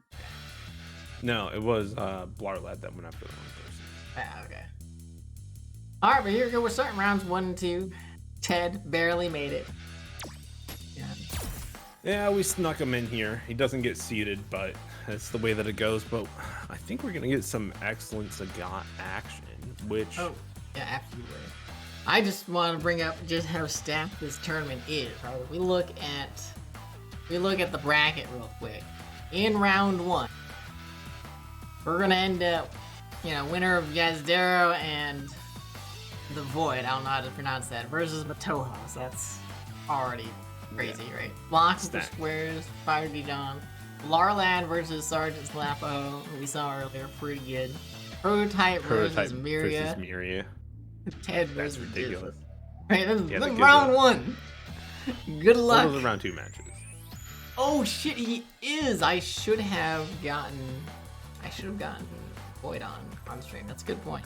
No, it was Blarrlad that went after the wrong person. Ah, okay. Alright, but here we go. We're starting rounds 1 and 2. Ted barely made it. Yeah. Yeah, we snuck him in here. He doesn't get seated, but that's the way that it goes. But I think we're going to get some excellent Sagat action, which... Oh, yeah, after you were. I just want to bring up just how stacked this tournament is. Right? We look at the bracket real quick. In round 1, we're gonna end up, winner of Yazdero and the Void. I don't know how to pronounce that. Versus Mataoja. So that's already crazy, right? Blocks with the Stacked. squares. Fire Dijon. Blarrlad versus Sergeant Slapo. We saw earlier. Pretty good. Prototype versus Miria. versus Miria. Ted That's versus ridiculous. Gizmo. Right, this is Yeah, the round Gizmo. 1. Good luck. Those are round 2 matches. Oh shit, he is. I should have gotten Void on stream. That's a good point.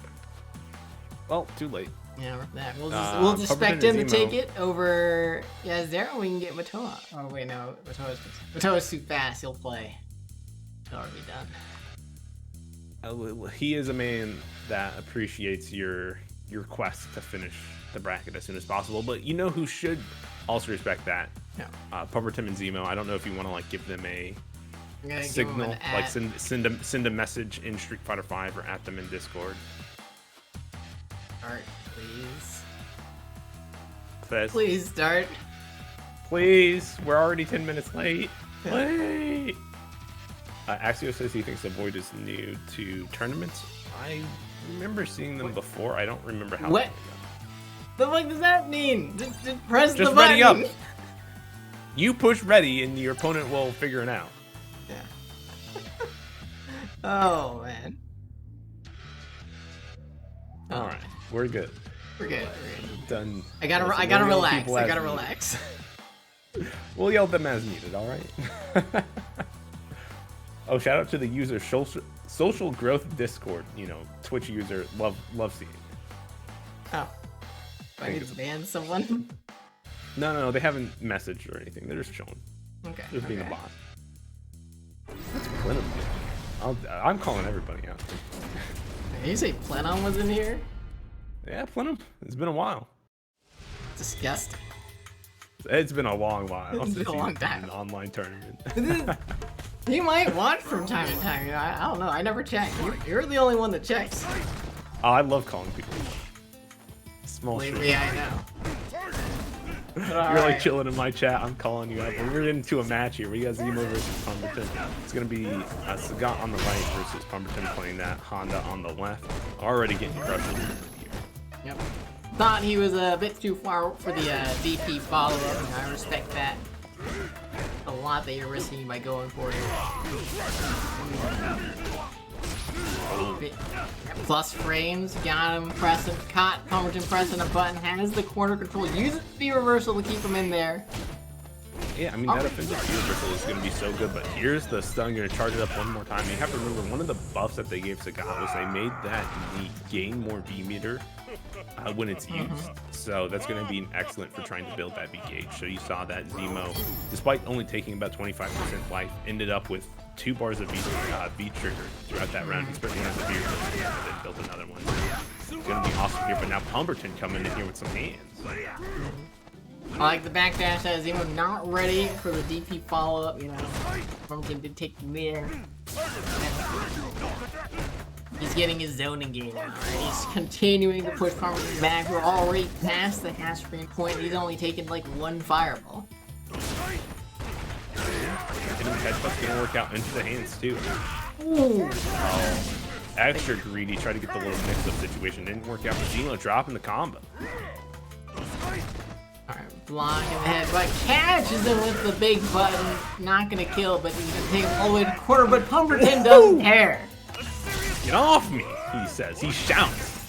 Well, too late. Yeah, that. We'll just expect Pumberton him and to Zemo. take it over. Yeah, is there? We can get Mataoja. Oh wait, no, Matoa's too fast. He'll play. It'll already be done. He is a man that appreciates your quest to finish the bracket as soon as possible. But you know who should also respect that? No, Pumberton and Zemo. I don't know if you want to like give them a I'm gonna give him signal, an like at. send a message in Street Fighter 5 or at them in Discord. Start, please. Says, Please start. Please, we're already 10 minutes late. Wait. Axio says he thinks the Void is new to tournaments. I remember seeing them before. I don't remember how. What? The fuck does that mean? Just press Just the button. ready up. You push ready, and your opponent will figure it out. Yeah. Oh man. All right, we're good. We're good. We're good. Done. I gotta We'll relax. people I as gotta needed. relax. We'll yell at them as needed. All right. Oh, shout out to the user social growth Discord. You know, Twitch user. Love seeing it. Oh. Do I need to ban someone? No, they haven't messaged or anything. They're just chilling. Okay. Just being a okay. bot. What's Plenum doing? I'm calling everybody out. Did you say Plenum was in here? Yeah, Plenum. It's been a while. Disgusting. It's been a long while. It's been since a long you've been time. in an online tournament. He might watch from time to time. You know, I don't know. I never check. You're the only one that checks. Oh, I love calling people. Small Believe shit. me, I know. You're like chilling in my chat. I'm calling you up. We're into a match here. We got Zemo versus Pumberton. It's gonna be Sagat on the right versus Pumberton playing that Honda on the left. Already getting crushed here. Yep. Thought he was a bit too far for the DP follow-up, and I respect that a lot that you're risking by going for it. Plus frames, got him pressing, caught Pumberton pressing a button, has the corner control, uses the reversal to keep him in there. Yeah, I mean, that offensive view reversal is going to be so good, but here's the stun. Going to charge it up one more time. You have to remember, one of the buffs that they gave Sagat was they made that knee gain more V meter when it's used. So that's going to be excellent for trying to build that V gauge. So you saw that Zemo, despite only taking about 25% life, ended up with 2 bars of V trigger throughout that round. He spent one of the V reversals and then built another one. It's going to be awesome here, but now Pumberton coming in here with some hands. I like the backdash as Zemo not ready for the DP follow-up, you know. Pumberton did take him there. He's getting his zoning game now, right? He's continuing to push Pumberton back. We're already past the half screen point. He's only taken like 1 fireball. Hitting the headbutt's going to work out into the hands too. Ooh. Oh, extra greedy. Tried to get the little mix-up situation. Didn't work out, but Zemo dropping the combo. Alright, blocking the head, but catches him with the big button. Not gonna kill, but he's gonna take him all the way to corner, but Pumberton doesn't care. Get off me, he says. He shouts.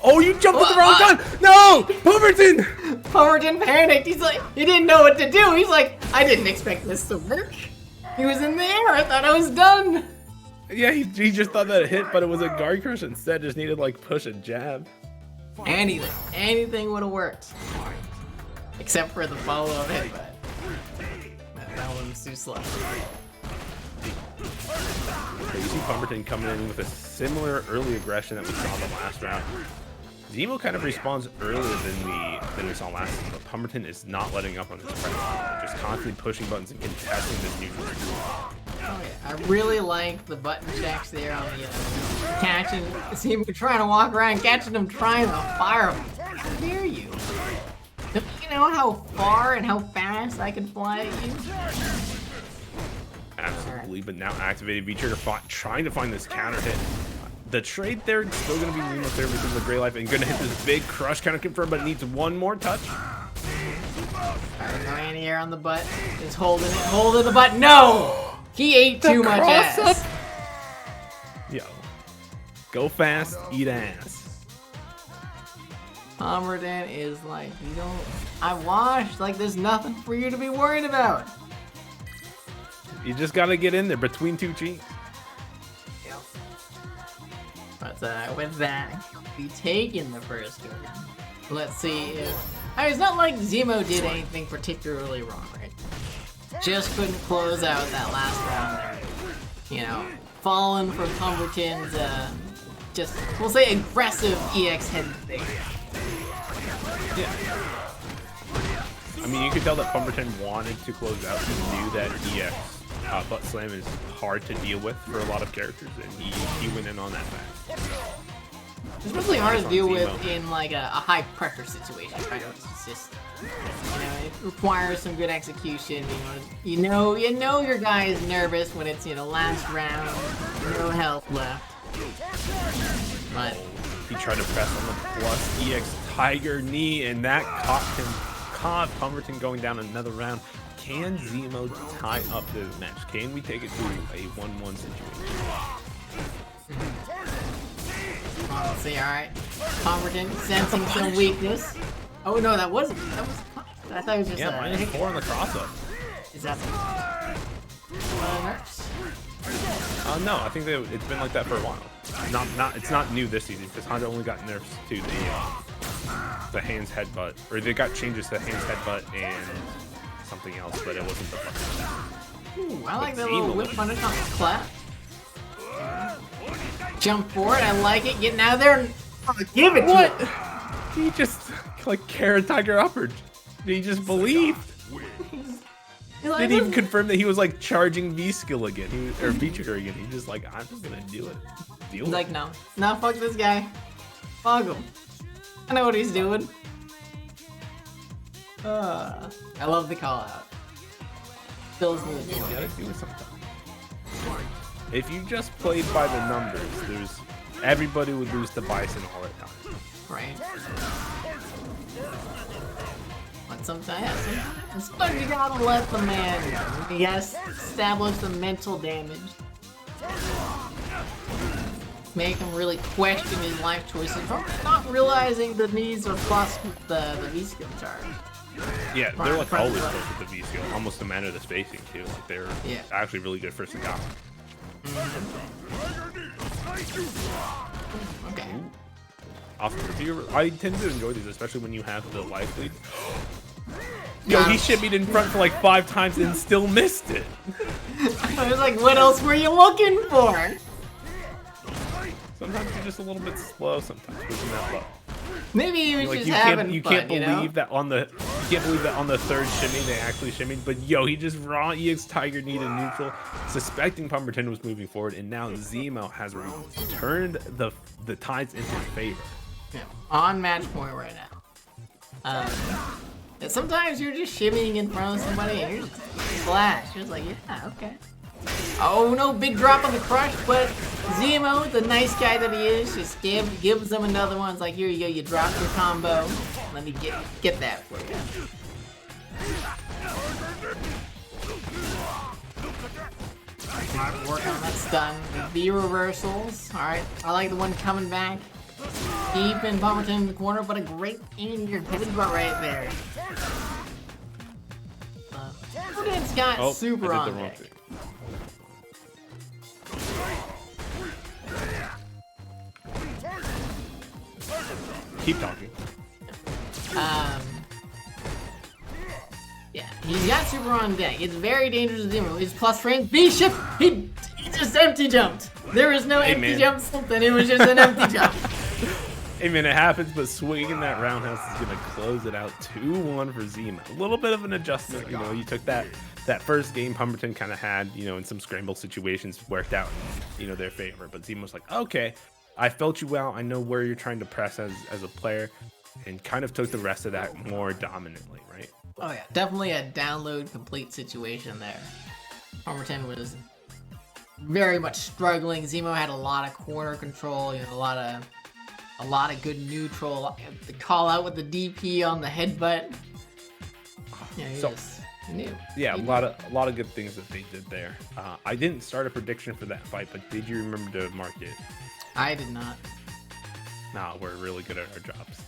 Oh, you jumped at the wrong time! No! Pumberton! Pumberton panicked. He's like, he didn't know what to do. He's like, I didn't expect this to work. He was in the air. I thought I was done. Yeah, he just thought that it hit, but it was a guard crush instead. Just needed like push and jab. Anything would have worked. Except for the follow-up hit, but that one's too slow. So you see Pumberton coming in with a similar early aggression that we saw the last round. Zemo kind of responds earlier than we saw last time, but Pumberton is not letting up on this pressure. Just constantly pushing buttons and contesting this neutral. Oh yeah, I really like the button checks there on the catching. See him trying to walk around, catching him trying to fire him. How dare you? Don't you know how far and how fast I can fly at you? Absolutely, but now activated V-Trigger trying to find this counter hit. The trade there is still going to be Zemo there because of the Grey Life and going to hit this big crush counter confirm, but needs one more touch. Alright, no anti-air on the butt. Just holding the butt. No! He ate too much ass. Yo. Go fast, eat ass. Pumberton is like, you don't. I watched. Like, there's nothing for you to be worried about. You just got to get in there between 2 cheeks. But with that, we taking the first game. Let's see if. I mean, it's not like Zemo did anything particularly wrong, right? Just couldn't close out that last round there. You know, falling from Pumberton's, just, we'll say aggressive EX head thing. Yeah. I mean, you could tell that Pumberton wanted to close out. He knew that EX butt slam is hard to deal with for a lot of characters, and he went in on that fact. It's really hard to on deal with Zemo. in like a high pressure situation. Right? It's just, it requires some good execution. You know your guy is nervous when it's last round, no health left. But He tried to press on the plus EX Tiger knee, and that caught Pumberton going down another round. Can Zemo tie up the match? Can we take it to a 1-1 situation? let's see. All right, Pumberton sensing some weakness. Oh no, that wasn't. I thought it was just Yeah, -4 on the crossover. Is that nerfs? No, I think it's been like that for a while. It's not new this season because Honda only got nerfs to the hands headbutt, or they got changes to hands headbutt and something else, but it wasn't the fucking. Ooh, I like that little whip punish on the clap. Jump forward, I like it. Getting out of there and give it to it. He just like Carrot Tiger uppered. He just believed. Didn't even confirm that he was like charging V skill again, or V trigger again. He's just like, I'm just gonna do it. Deal He's with like, it. no, fuck this guy. Fuck him. I know what he's doing. I love the call out. Fills me with You joy. gotta do it sometimes. If you just played by the numbers, everybody would lose to Bison all the time. Right? But sometimes you gotta let the man go. He has established the mental damage. Make him really question his life choices, probably not realizing the needs are plus the V-skill charge. Yeah, they're like always close with the V skill, almost no matter the spacing too. Like they're Yeah. actually really good for Sagat. Okay. Off the review, I tend to enjoy these, especially when you have the life lead. Yo, Got he him. shimmied in front for like 5 times and still missed it. I was like, what else were you looking for? Sometimes you're just a little bit slow. Sometimes pushing that low. Maybe he was Like just you having can't fun, believe that on the third shimmy they actually shimmied. But yo, he just raw EX Tiger knee to neutral, suspecting Pumberton was moving forward, and now Zemo has turned the tides into his favor. Yeah, on match point right now. And sometimes you're just shimmying in front of somebody and you're just flash. You're just like, yeah, okay. Oh no, big drop on the crush, but Zemo, the nice guy that he is, just gives them another one. It's like, here you go, you drop your combo. Let me get that for you. Alright, work on that stun. The reversals. Alright, I like the one coming back. Deep in Pumberton in the corner, but a great in your headbutt right there. Pumberton's got super I did on the wrong deck. thing. Keep talking. Yeah, he's got super on deck. It's very dangerous to Zemo. His plus range B shift. He just empty jumped. There was no empty man. jump something. It was just an empty jump. Hey man, it happens, but swinging that roundhouse is gonna close it out 2-1 for Zemo. A little bit of an adjustment, you know. You took that first game Pumberton kind of had, you know, in some scramble situations worked out, you know, their favor. But Zemo's like, okay, I felt you out. I know where you're trying to press as a player, and kind of took the rest of that more dominantly, right? Oh yeah, definitely a download complete situation there. Pumberton was very much struggling. Zemo had a lot of corner control, you know, a lot of good neutral. The call out with the DP on the headbutt. Yeah, he knew. Yeah, a lot of good things that they did there. I didn't start a prediction for that fight, but did you remember to mark it? I did not. Nah, we're really good at our jobs.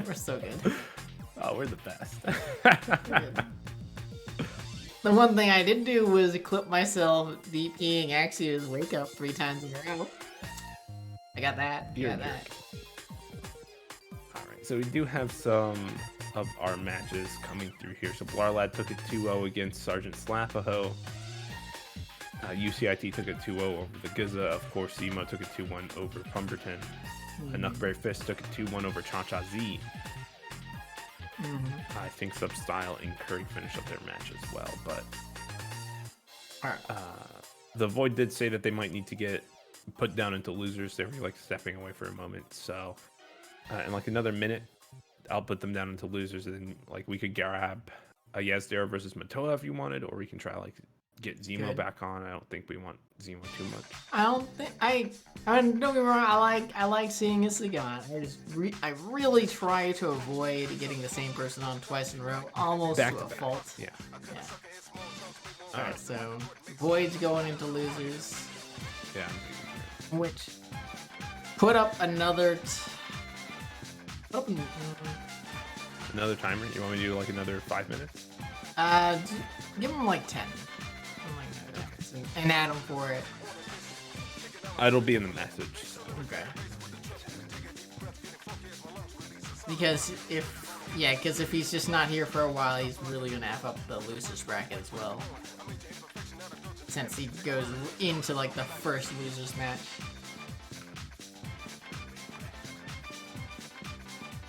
We're so good. Oh, we're the best. The one thing I did do was equip myself DPing Axia's wake up 3 times in a row. I got that. You're got a that. All right, so we do have some of our matches coming through here. So Blarrlad took it 2-0 against Sergeant Slapaho. UCIT took it 2-0 over the Giza. Of course, Zemo took it 2-1 over Pumberton. Enough Brave Fist took it 2-1 over Cha-Cha Z. I think Substyle and Curry finished up their match as well, but Alright. the Void did say that they might need to get put down into losers. They were like stepping away for a moment. So in like another minute, I'll put them down into losers, and then like we could grab a Yazdera versus Mataoja if you wanted, or we can try like get Zemo Good. back on. I don't think we want Zemo too much. I don't think I mean, don't get me wrong. I like seeing Isagan. I really try to avoid getting the same person on twice in a row, almost Back to to a back. fault. Yeah. All right, so Void's going into losers, Yeah. which put up another. Another timer. You want me to do like another 5 minutes? Give him like 10. Something like that. And add him for it. It'll be in the message. So. Okay. Because if he's just not here for a while, he's really gonna F up the losers bracket as well. Since he goes into like the first losers match.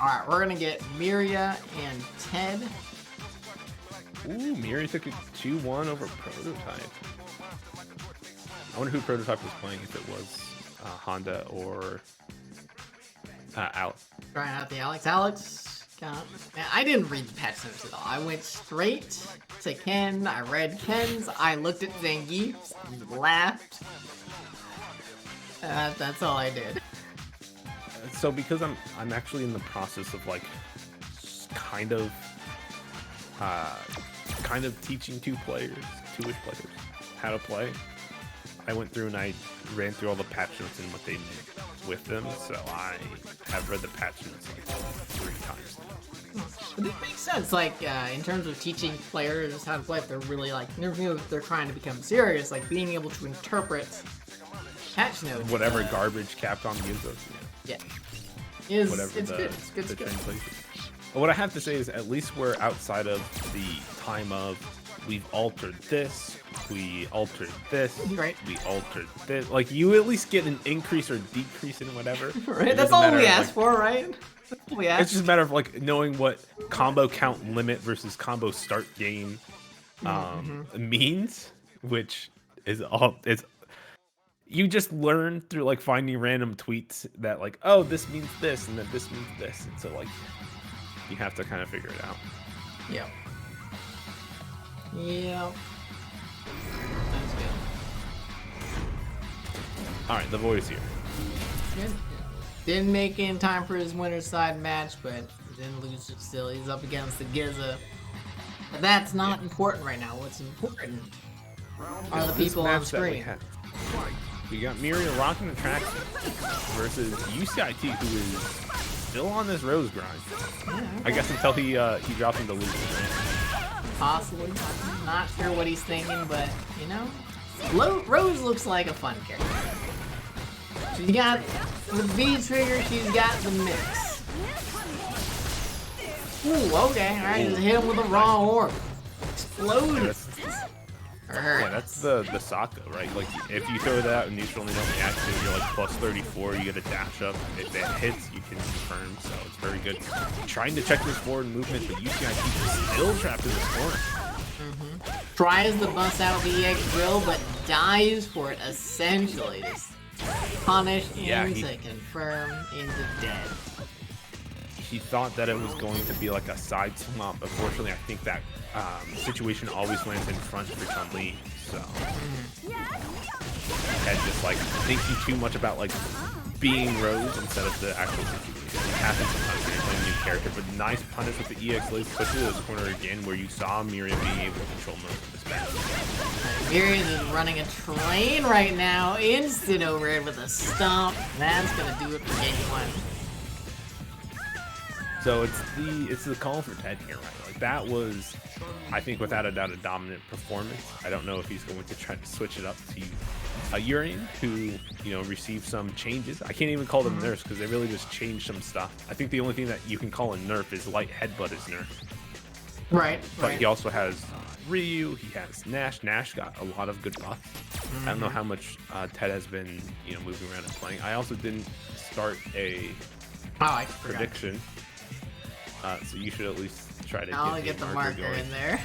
Alright, we're gonna get Miria and Ted. Ooh, Miria took a 2-1 over Prototype. I wonder who Prototype was playing, if it was Honda or Alex. Trying out the Alex. Man, I didn't read the patch notes at all. I went straight to Ken. I read Ken's. I looked at Zangief's, laughed. That's all I did. So because I'm actually in the process of like kind of teaching two-ish players how to play. I went through and I ran through all the patch notes and what they meant with them, so I have read the patch notes like 3 times now. But it makes sense, like, in terms of teaching players how to play, if they're really, like, if they're trying to become serious, like, being able to interpret patch notes. Whatever garbage Capcom gives us. Yeah. It's Good. It's good. translation. But what I have to say is at least we're outside of the time of we've altered this, we altered this, Right. we altered this. Like, you at least get an increase or decrease in whatever. Right? It That's doesn't all matter we of, asked like, for, right? That's all we asked. It's just a matter of like knowing what combo count limit versus combo start game means, which is all it's. You just learn through like finding random tweets that like, oh, this means this, and then this means this, and so like you have to kind of figure it out. Yep. That's good. All right, the voice here. Good. Didn't make it in time for his winner's side match, but didn't lose it still. He's up against the Giza. But that's not important right now. What's important are the This people on match that we screen. had. We got Miria rocking the track versus UCIT, who is still on this Rose grind. I guess until he drops into losing. Possibly. Not sure what he's thinking, but, you know, Rose looks like a fun character. She's got the V trigger, she's got the mix. Ooh, okay. Alright, just hit him with a raw orb. Explode. Yeah, that's the Sokka, right? Like, if you throw that out in neutral and they don't react to it, you're like plus 34, you get a dash up. If it hits, you can confirm, so it's very good. Trying to check this forward movement, but UCIT is still trapped in this corner. Tries to bust out the EX drill, but dies for it, essentially. Just punished into confirm into dead. He thought that it was going to be like a side swap. Unfortunately, I think that situation always lands in front for Chun-Li, so had just like thinking too much about like being Rose instead of the actual situation. It happens sometimes when you're playing a new character, but nice punish with the EX lace, especially this corner again where you saw Miria being able to control most of this match. Miria is running a train right now. Instant overhead with a stomp. That's gonna do it for game 1. So it's the call for Ted here, right? Like that was, I think, without a doubt, a dominant performance. I don't know if he's going to try to switch it up to Urian, who received some changes. I can't even call them nerfs because they really just changed some stuff. I think the only thing that you can call a nerf is light headbutt is nerf. Right. But he also has Ryu. He has Nash. Nash got a lot of good buffs. I don't know how much Ted has been moving around and playing. I also didn't start a prediction. So you should at least try to get the marker going. in there.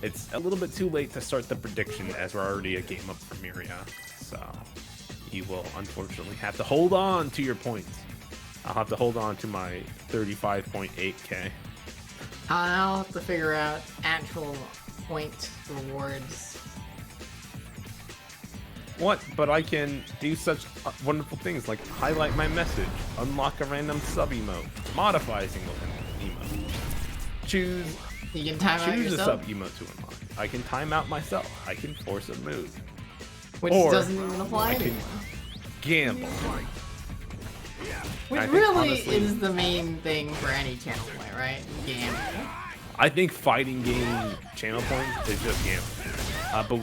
It's a little bit too late to start the prediction as we're already a game up for Miria. So you will unfortunately have to hold on to your points. I'll have to hold on to my 35.8k. I'll have to figure out actual point rewards. What? But I can do such wonderful things like highlight my message, unlock a random sub emote, modify a single emote, choose You can time out a yourself, sub emote to unlock. I can time out myself. I can force a move. which or doesn't even apply I can anymore. gamble. Which I think, really honestly, is the main thing for any channel play, right? Gamble. I think fighting game channel points is just gambling. But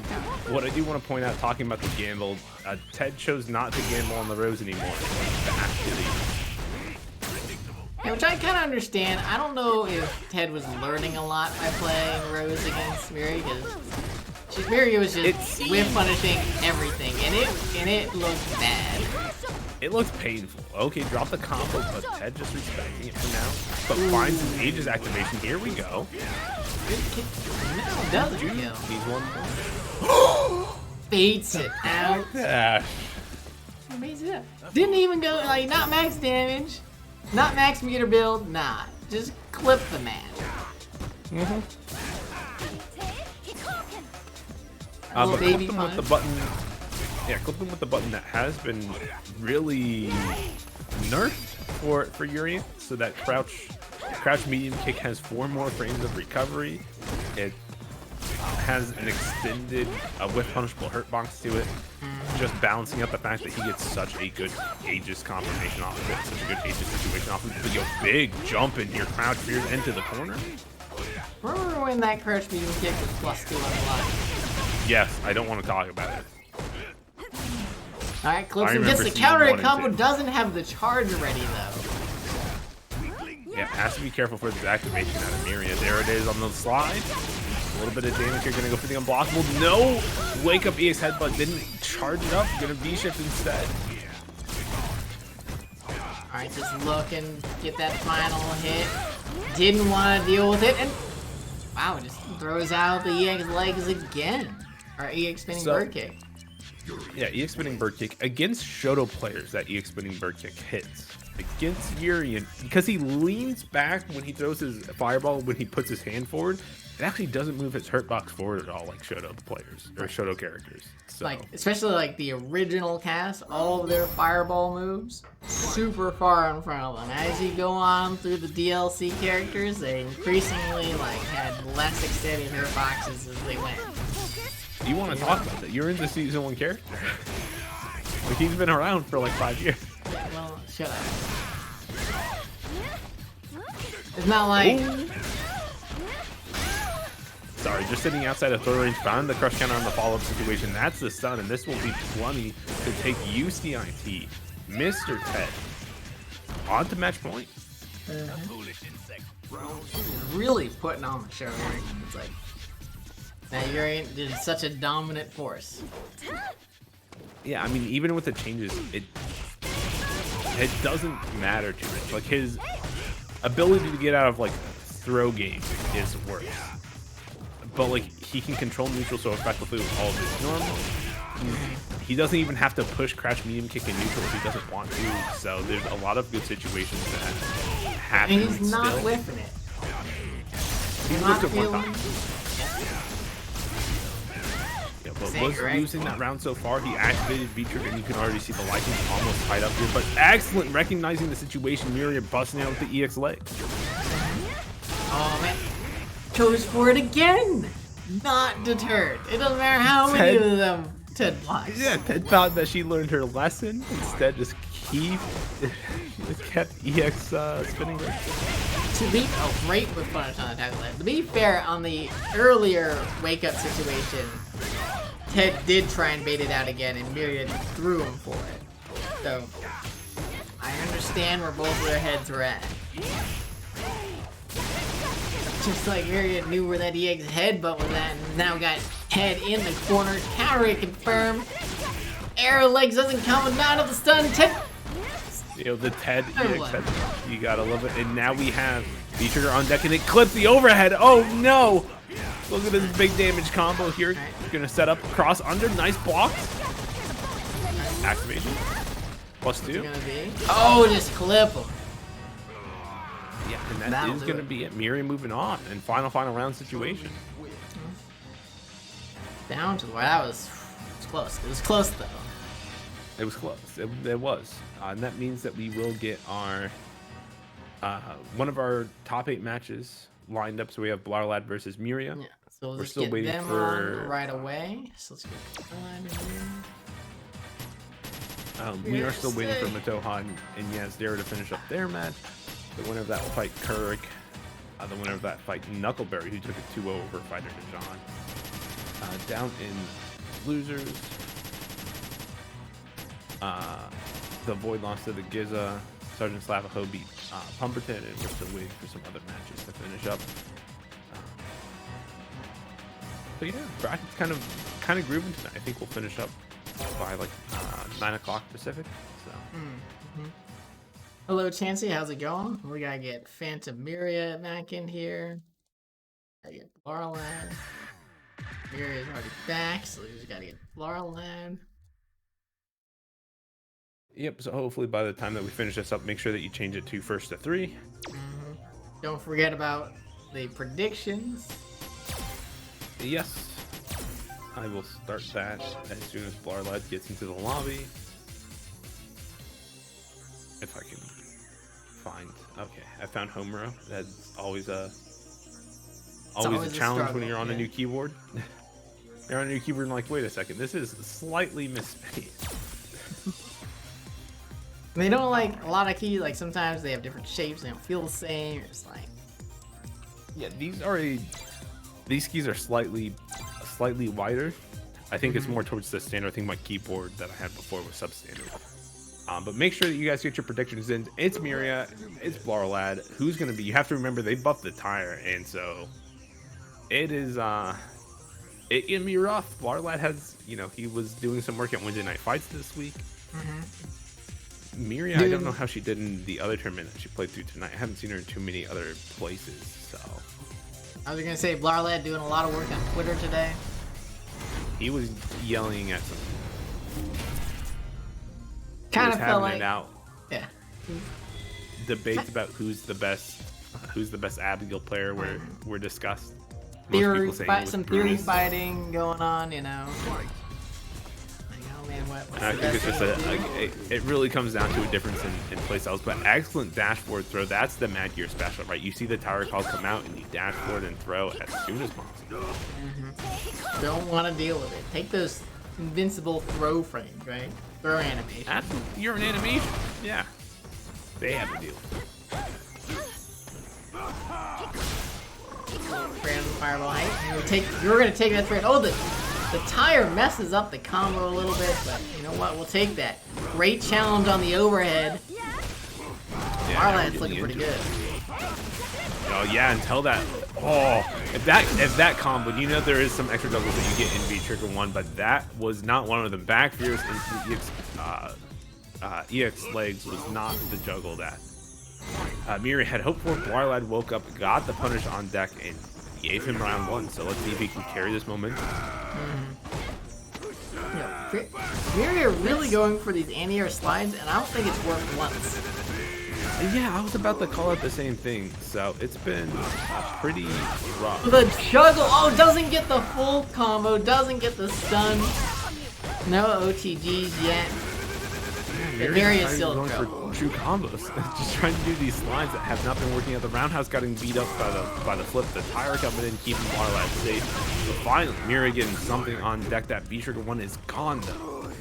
what I do want to point out, talking about the gamble, Ted chose not to gamble on the Rose anymore. Back to the Yeah, which I kind of understand. I don't know if Ted was learning a lot by playing Rose against Miria, because Miria was just whiff punishing everything, and it looked bad. It looks painful. Okay, drop the combo, but Ted just respecting it for now. But finds his Aegis activation. Here we go. No, doesn't kill. Needs one more. Baits it out. Yeah. Baits it out. Didn't even go, like, not max damage, not max meter build, nah. Just clip the man. But clip baby them with the punch. button. Yeah, clip them with the button that has been really nerfed for Urian, so that crouch medium kick has 4 more frames of recovery. It has an extended whiff punishable hurt box to it, just balancing out the fact that he gets such a good Aegis confirmation off of it, such a good Aegis situation off of it. But yo, big jump in here, crouch fears into the corner. Remember when that crouch medium kick was +2 on the line? Yes, I don't want to talk about it. Alright, clips I him, gets remember the season counter 1 hit and combo, 2. doesn't have the charge ready though. Yeah, has to be careful for this activation out of Miria. There it is on the slide. A little bit of damage here, gonna go for the unblockable. No! Wake up EX headbutt, didn't charge it up, gonna V-shift instead. Alright, just look and get that final hit. Didn't want to deal with it, and wow, just throws out the EX legs again. Or EX spinning bird kick. Yeah, EX spinning bird kick against Shoto players. That EX spinning bird kick hits against Urian because he leans back when he throws his fireball. When he puts his hand forward, it actually doesn't move his hurt box forward at all, like Shoto players or Shoto characters. So Like, especially like the original cast, all of their fireball moves super far in front of them. As you go on through the DLC characters, they increasingly like had less extended hurt boxes as they went. you want to talk about that? You're into season 1 character. Like he's been around for like 5 years. Yeah, well, shut up. It's not like Sorry, just sitting outside of throw range, found the crush counter on the follow-up situation. That's the stun, and this will be plenty to take UCIT, Mr. Ted, on to match point. really putting on the show here. It's like now Urian did such a dominant force. Yeah, I mean, even with the changes, it doesn't matter too much. Like his ability to get out of like throw game is worse, but like he can control neutral so effectively with all of his normal. He doesn't even have to push crouch medium kick in neutral if he doesn't want to. So there's a lot of good situations that happen. And he's not still. whiffing it. He Not whiffed it one feeling. time. Yeah, but Same, was correct? losing that round so far. He activated V-trigger, and you can already see the license almost tied up here. But excellent recognizing the situation. Miria busting out with the EX leg. Oh man, goes for it again. Not deterred. It doesn't matter how many Ted- of them Ted blocks. Yeah, Ted thought that she learned her lesson. Instead, just kept EX spinning. To be great with punish on the tackle land. To be fair, on the earlier wake up situation, Ted did try and bait it out again, and Miria threw him for it. So I understand where both of their heads were at. Just like Miria knew where that EX headbutt was at, and now got head in the corner. Counter hit confirmed. Air legs doesn't come, and out of the stun. Ted. You know, the Ted EX head. You gotta love it. And now we have V-trigger on deck, and it clipped the overhead. Oh no! Look at this big damage combo here. Gonna set up cross under. Nice block. activation. What's +2. it gonna be? Oh, just clip him. Yeah, and that That'll is do going to it. be it. Miria moving on in final round situation. Down to where that was close. It was close though. It was close. It was. And that means that we will get our one of our top 8 matches lined up. So we have Blarrlad versus Miria. Yeah. So We're let's still get waiting them for- on right away. So let's get Blarrlad in here. We are still waiting for Mataoja and Yazdera to finish up their match. The winner of that will fight Kurg. The winner of that fight Knuckleberry, who took a 2-0 over Fighter Dijon. Down in losers, the Void lost to the Giza. Sergeant Slavaho beat Pumberton, and we're still waiting for some other matches to finish up. So yeah, bracket's kind of grooving tonight. I think we'll finish up by like 9 o'clock Pacific. So. Hello, Chansey. How's it going? We gotta get Phantom-Miria back in here. Gotta get Blarrlad. Miria's already back, so we just gotta get Blarrlad. Yep. So hopefully by the time that we finish this up, make sure that you change it to 1st to 3. Don't forget about the predictions. Yes. I will start that as soon as Blarrlad gets into the lobby. If I can find. Okay, I found Homero. That's always a always a challenge struggle, when you're on yeah. a new keyboard. You're on a new keyboard and like, wait a second, this is slightly misspaced. They don't like a lot of keys. Like sometimes they have different shapes. They don't feel the same. It's like Yeah, these keys are slightly wider. I think it's more towards the standard. I think my keyboard that I had before was substandard. But make sure that you guys get your predictions in. It's Miria, it's Blarrlad. Who's gonna be? You have to remember they buffed the tire, and so it is. It can be rough. Blarrlad has, he was doing some work at Wednesday Night Fights this week. Miria, I don't know how she did in the other tournament that she played through tonight. I haven't seen her in too many other places, so. I was gonna say, Blarrlad doing a lot of work on Twitter today. He was yelling at some. Kind of felt having like it out. Yeah. Debates about who's the best Abigail player were discussed. Theory, some theory fighting going on, Like, oh man, what's I the think it's best just thing to do? it really comes down to a difference in playstyles. But excellent dashboard throw. That's the Mad Gear special, right? You see the tower calls come out and you dashboard and throw as soon as possible. Don't want to deal with it. Take those invincible throw frames, right? Throw animation. You're an animation. Yeah. They have to deal. Random fireball height. You're gonna take that thread. Oh, the tire messes up the combo a little bit, but you know what? We'll take that. Great challenge on the overhead. Blarrlad's looking pretty good. Oh yeah, until that. Oh, if that combo, there is some extra juggles that you get in V Trigger 1, but that was not one of them. Back Fierce and EX legs was not the juggle that Miria had hoped for. Blarrlad woke up, got the punish on deck, and gave him round 1. So let's see if he can carry this momentum. Miria really going for these anti-air slides, and I don't think it's worked once. Yeah, I was about to call it the same thing. So it's been pretty rough. The juggle, doesn't get the full combo, doesn't get the stun. No OTGs yet. Miria is still in going trouble. for true combos. Just trying to do these slides that have not been working out. The roundhouse getting beat up by the flip. The tire coming in, keeping Blarrlad safe. But finally, Miria getting something on deck. That V Trigger 1 is gone though.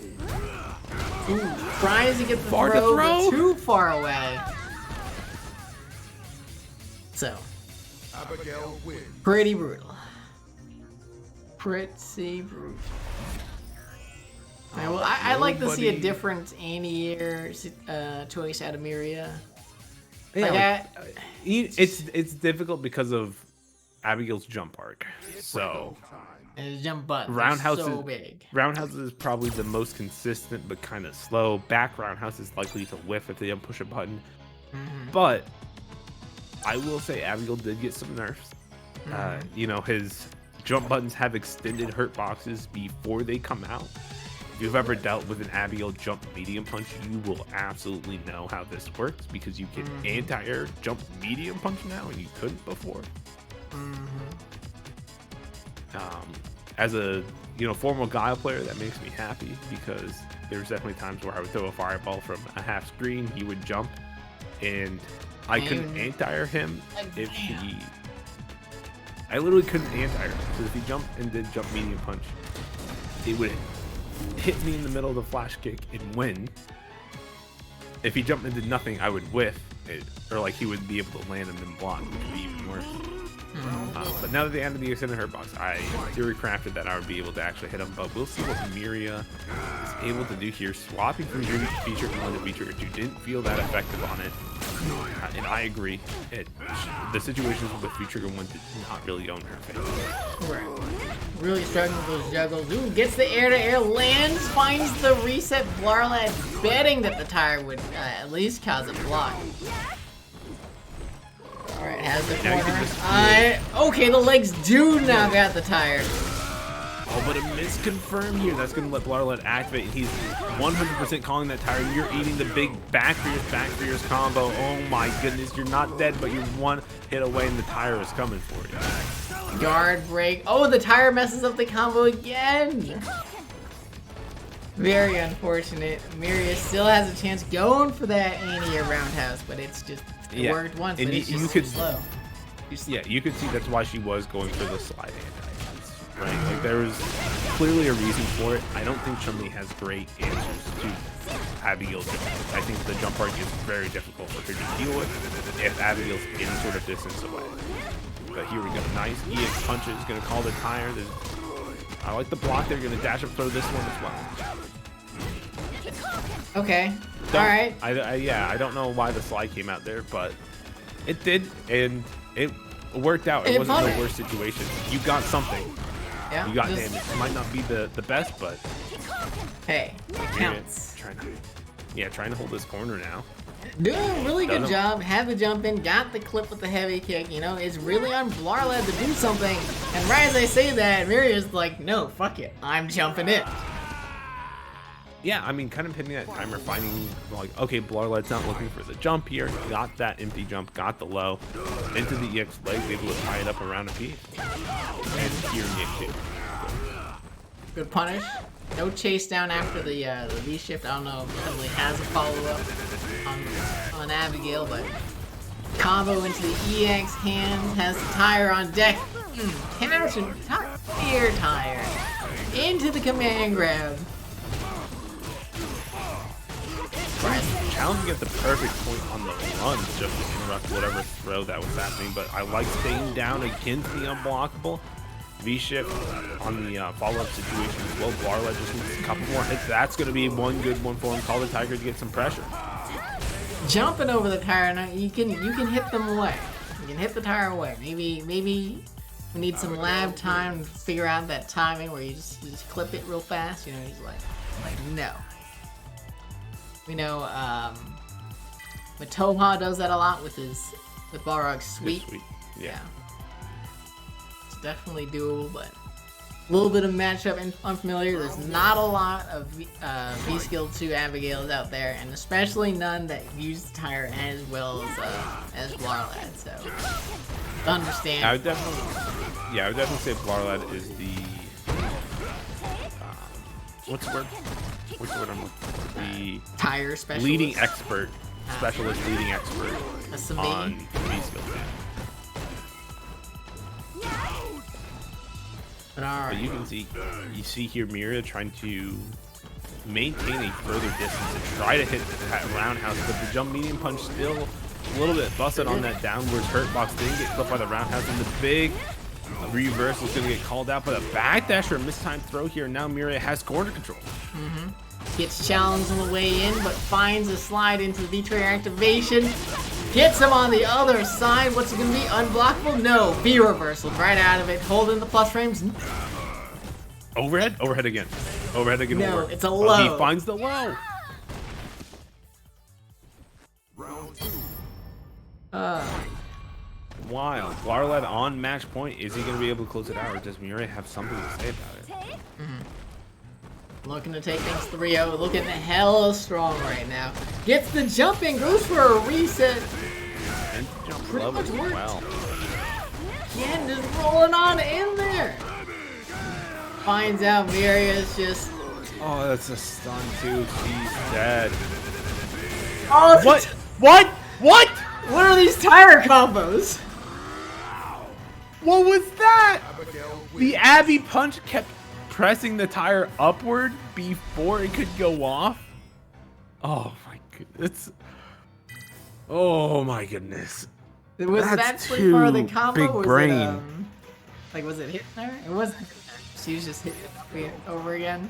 Ooh, tries to get the Far to throw, throw? but too far away. So, Abigail wins. pretty brutal. Pretty brutal. Well, I'd like to see a different anti-air choice out of Miria. It's difficult because of Abigail's jump arc. So And his jump button roundhouse so is big. Roundhouse is probably the most consistent but kind of slow. Back roundhouse is likely to whiff if they don't push a button. But I will say Abigail did get some nerfs. His jump buttons have extended hurt boxes before they come out. if you've ever dealt with an Abigail jump medium punch, you will absolutely know how this works because you can anti-air jump medium punch now and you couldn't before. As a former Guile player, that makes me happy because there's definitely times where I would throw a fireball from a half screen, he would jump, and I couldn't anti-air him if he. I literally couldn't anti-air him. So if he jumped and did jump medium punch, it would hit me in the middle of the flash kick and win. If he jumped and did nothing, I would whiff it, or like he would be able to land and then block, which would be even worse. But now that they added the extended hurt box, I theory crafted that I would be able to actually hit him. But we'll see what Miria is able to do here. Swapping from feature 1 to feature 2 didn't feel that effective on it. And I agree. The situations with feature 1 did not really own her face. Right. Really struggling with those juggles. Ooh, gets the air-to-air, lands, finds the reset. Blarrlad betting that the tire would at least cause a block. Alright, has the corner. Okay, the legs do knock out the tire. Oh, but a misconfirm here. That's going to let Blarrlad activate. He's 100% calling that tire. You're eating the big back fierce combo. Oh my goodness, you're not dead, but you're one hit away and the tire is coming for you. Guard break. Oh, the tire messes up the combo again. Very unfortunate. Miria still has a chance going for that anti-air roundhouse, but it's just worked once, and it's just too slow. Yeah, you could see that's why she was going for the slide anti, right? Like there was clearly a reason for it. I don't think Chun-Li has great answers to Abigail's jump. I think the jump part is very difficult for her to deal with if Abigail's any sort of distance away. But here we go, nice EX punches, gonna call the tire. I like the block. They're gonna dash up throw this one as well. Okay. All right. I don't know why the slide came out there, but it did, and it worked out. It wasn't the worst situation. You got something. Yeah. You got damage. It might not be the best, but hey, it counts. Trying to hold this corner now. Doing a really good job. Had the jump in, got the clip with the heavy kick. You know, it's really on Blarrlad to do something. And right as I say that, Miria's like, no, fuck it, I'm jumping in. Yeah, I mean, kind of hitting that timer, finding, like, okay, Blarrlad's not looking for the jump here. Got that empty jump, got the low. Into the EX legs, able to tie it up around a piece. And here Nick too. Good punish. No chase down after the V-shift. I don't know if Chun-Li has a follow-up on Abigail, but combo into the EX hands, has the tire on deck. Air tire. Into the command grab. Challenging at the perfect point on the run just to interrupt whatever throw that was happening, but I like staying down against the unblockable. V-shift on the follow-up situation as well. Blarrlad just needs a couple more hits. That's going to be one good one for him. Call the Tiger to get some pressure. Jumping over the tire, now you can hit them away. You can hit the tire away. Maybe we need some lab time to figure out that timing where you just clip it real fast. You know, he's like no. We know Mataoja does that a lot with Balrog's sweep. Yeah. It's definitely doable, but a little bit of matchup unfamiliar. There's not a lot of V-skill 2 Abigails out there, and especially none that use the tire as well as Blarrlad. So understand. I would definitely say Blarrlad is the what's the word I'm looking for? The tire specialist. Leading expert on V-skill 2. But you can see here Miria trying to maintain a further distance and try to hit that roundhouse, but the jump medium punch still a little bit busted on that downwards hurt box. Didn't get clipped by the roundhouse, and the big reverse is going to get called out, but a backdash or a mistimed throw here. Now Miria has corner control. Gets challenged on the way in, but finds a slide into the V-tray activation. Gets him on the other side. What's it going to be? Unblockable? No. V-reversal right out of it. Holding the plus frames. Overhead? Overhead again. Overhead again. No, it's a low. He finds the low. Wild. Blarrlad on match point. Is he going to be able to close it out, or does Miria have something to say about it? Looking to take things 3-0. Looking hella strong right now. Gets the jump in, goes for a reset. And jump Pretty level much as worked. well. Again, just rolling on in there. Finds out Miria's just. Oh, that's a stun too. He's dead. Oh, What? What? What? What are these tire combos? What was that? The Abby punch kept pressing the tire upward before it could go off. Oh my goodness. Oh my goodness. Was That's that actually part of the too combo? big Was brain. It, like, was it hitting her? It wasn't. She was just hitting it over again.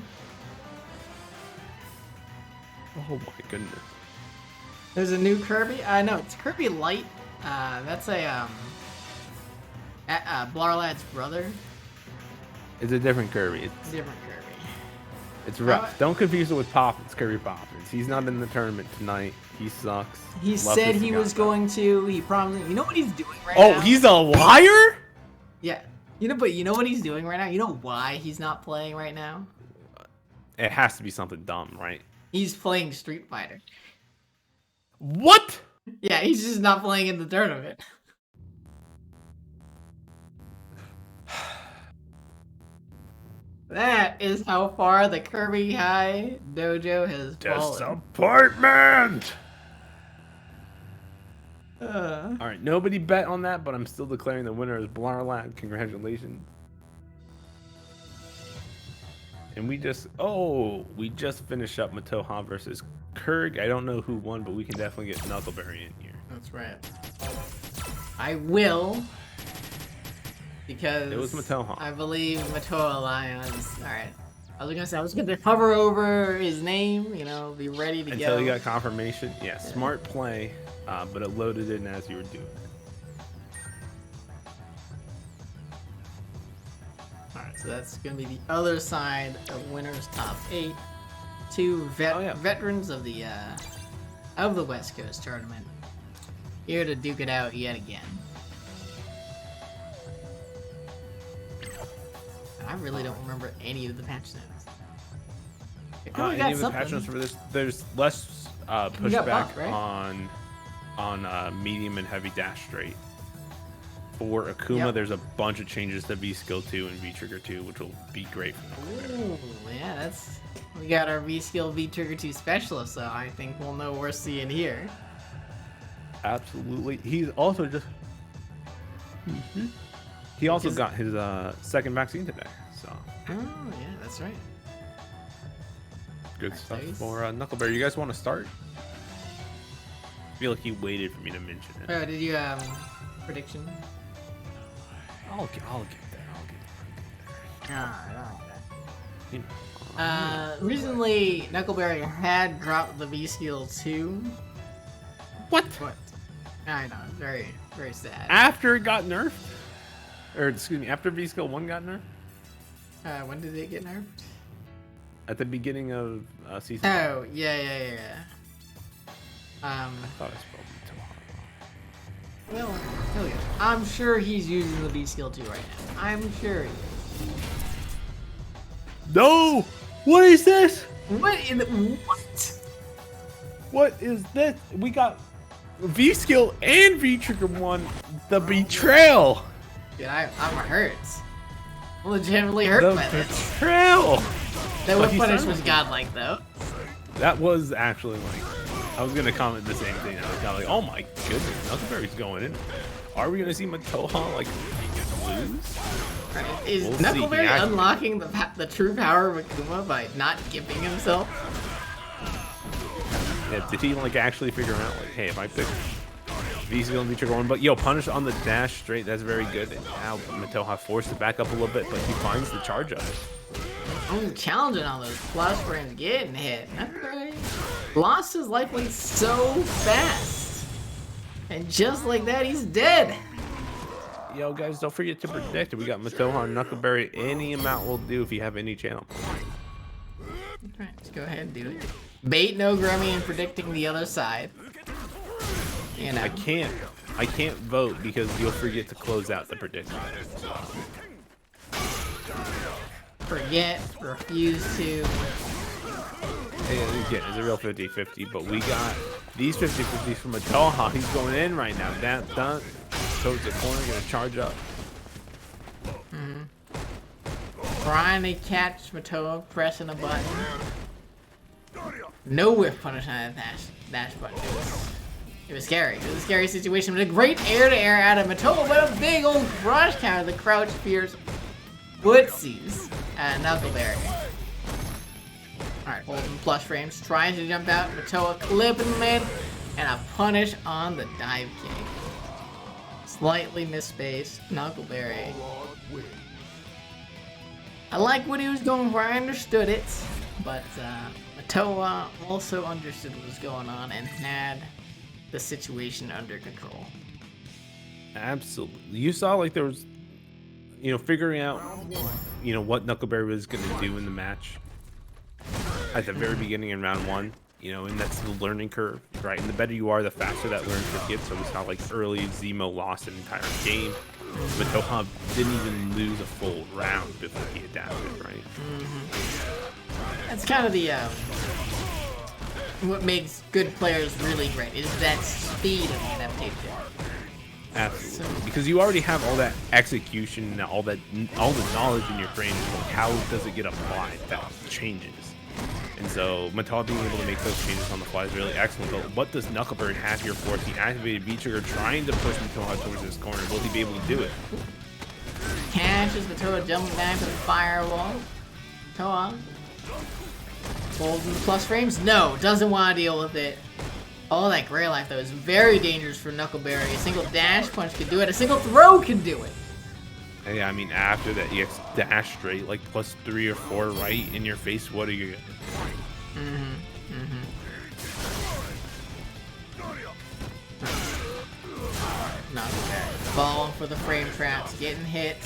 Oh my goodness. There's a new Kirby. No, it's Kirby Light. That's a Blarrlad's brother. It's a different Kirby. It's Different Kirby. It's rough. Don't confuse it with Poppins, Kirby Poppins. He's not in the tournament tonight. He sucks. He Love said this he guy, was though. going to. He promised. You know what he's doing right now? Oh, he's a liar? Yeah. But you know what he's doing right now? You know why he's not playing right now? It has to be something dumb, right? He's playing Street Fighter. What? Yeah, he's just not playing in the tournament. That is how far the Kirby High Dojo has fallen. Disappointment! Uh, All right, nobody bet on that, but I'm still declaring the winner as Blarrlad. Congratulations. And we just finished up Mataoja versus Kurg. I don't know who won, but we can definitely get Knuckleberry in here. that's right. I will. Because It was Mataoja. I believe Mataoja Lions. Alright. I was gonna hover over his name, be ready to Until go. you got confirmation. Yeah, smart play, but it loaded in as you were doing it. Alright, so that's gonna be the other side of winners top 8. Two veterans of the West Coast tournament. Here to duke it out yet again. I really don't remember any of the patch notes. Any of the patch notes for this, there's less pushback buff, right? on medium and heavy dash straight. For Akuma, Yep. there's a bunch of changes to V Skill 2 and V Trigger 2, which will be great for Knuckleberry. Ooh, yeah, we got our V-Skill V-Trigger 2 specialist, so I think we'll know what we're seeing here. Absolutely. He's also just... He also got his second vaccine today, so... Oh, yeah, that's right. Good Alright, stuff nice. for Knuckleberry. You guys want to start? I feel like he waited for me to mention it. Oh, did you, prediction? I'll get there. You know. Recently, Knuckleberry had dropped the V-Skill 2. What? What? I know, very, very sad. After it got nerfed? Or, excuse me, after V-Skill 1 got nerfed? When did it get nerfed? At the beginning of season. Oh, yeah. I thought I spelled Mataoja. Well, he'll get it. I'm sure he's using the V-Skill 2 right now. I'm sure he is. No! What is this? What in the... What? What is this? We got V-Skill and V-Trigger 1. The betrayal! Dude, I'm hurt. I'm legitimately hurt The by this. betrayal! That But whip he punish started- was godlike, though. That was actually like... I was gonna comment the same thing. I was kind of like, oh my goodness, Knuckleberry's going in. Are we gonna see Mataoja like lose? Right. Is We'll see. Knuckleberry He unlocking the true power of Akuma by not giving himself? Yeah, did he like actually figure out like, hey, if I pick V-Skill and V-Trigger 1, but yo, punish on the dash straight, that's very good. And now Mataoja forced to back up a little bit, but he finds the charge of it. I'm challenging all those plus frames getting hit. Knuckleberry lost his life weight so fast. And just like that, he's dead. Yo, guys, don't forget to predict. We got Mataoja and Knuckleberry. Any amount will do if you have any channel. Alright, let's go ahead and do it. Bait no Grummy and predicting the other side. You know. I can't vote because you'll forget to close out the prediction. forget, refuse to. Again, it's a real 50-50, but we got these 50-50s from Mataoja. He's going in right now. Dun, towards the corner, gonna charge up. Trying to catch Mataoja, pressing a button. No whiff punish on that dash button. It was scary. It was a scary situation, but a great air-to-air out of Mataoja, but a big old crush counter. The crouch fierce footsies at Knuckleberry. Alright, holding plus frames, trying to jump out. Mataoja clipping the mid, and a punish on the dive kick. Slightly misspaced. Knuckleberry. I like what he was going for. I understood it, but Mataoja also understood what was going on and had the situation under control. Absolutely. You saw like there was, figuring out, what Knuckleberry was going to do in the match at the very beginning in round 1, and that's the learning curve, right? And the better you are, the faster that learning curve gets. So we saw like early Zemo lost an entire game. Mataoja didn't even lose a full round before he adapted, right? That's kind of the what makes good players really great is that speed of adaptation. Absolutely, because you already have all that execution and all the knowledge in your brain. Like how does it get applied? That changes. And so Mataoja being able to make those changes on the fly is really excellent. But what does Knuckleberry have here for us? He activated V-Trigger trying to push Mataoja towards this corner. Will he be able to do it? Catches Mataoja jumping back to the firewall. Mataoja holding the plus frames. No, doesn't want to deal with it. Oh, that gray life though is very dangerous for Knuckleberry. A single dash punch can do it. A single throw can do it. Yeah, I mean, after that EX dash straight, like plus 3 or 4 right in your face, what are you gonna do? Knuckleberry falling for the frame traps, getting hit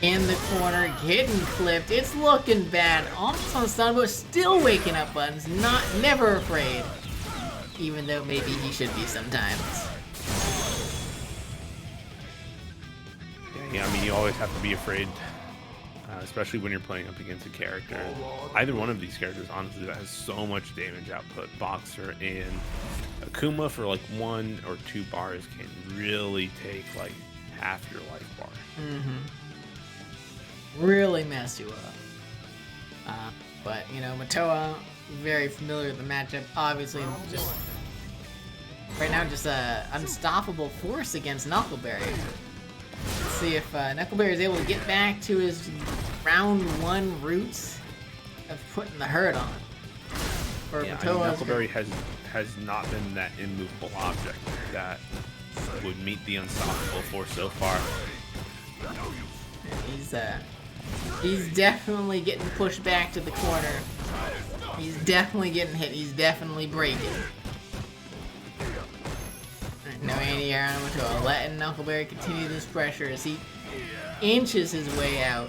in the corner, getting clipped. It's looking bad. Almost on stun, but still waking up buttons. Never afraid. Even though maybe he should be sometimes. Yeah, I mean, you always have to be afraid, especially when you're playing up against a character. Either one of these characters, honestly, that has so much damage output. Boxer and Akuma for like 1 or 2 bars can really take like half your life bar. Really mess you up. But, Mataoja, very familiar with the matchup. Obviously, just right now, just a unstoppable force against Knuckleberry. Let's see if Knuckleberry is able to get back to his round 1 roots of putting the hurt on. Yeah, Knuckleberry has not been that immovable object that would meet the unstoppable force so far. He's definitely getting pushed back to the corner. He's definitely getting hit. He's definitely breaking. No anti-air on Mataoja, letting Knuckleberry continue this pressure as he inches his way out.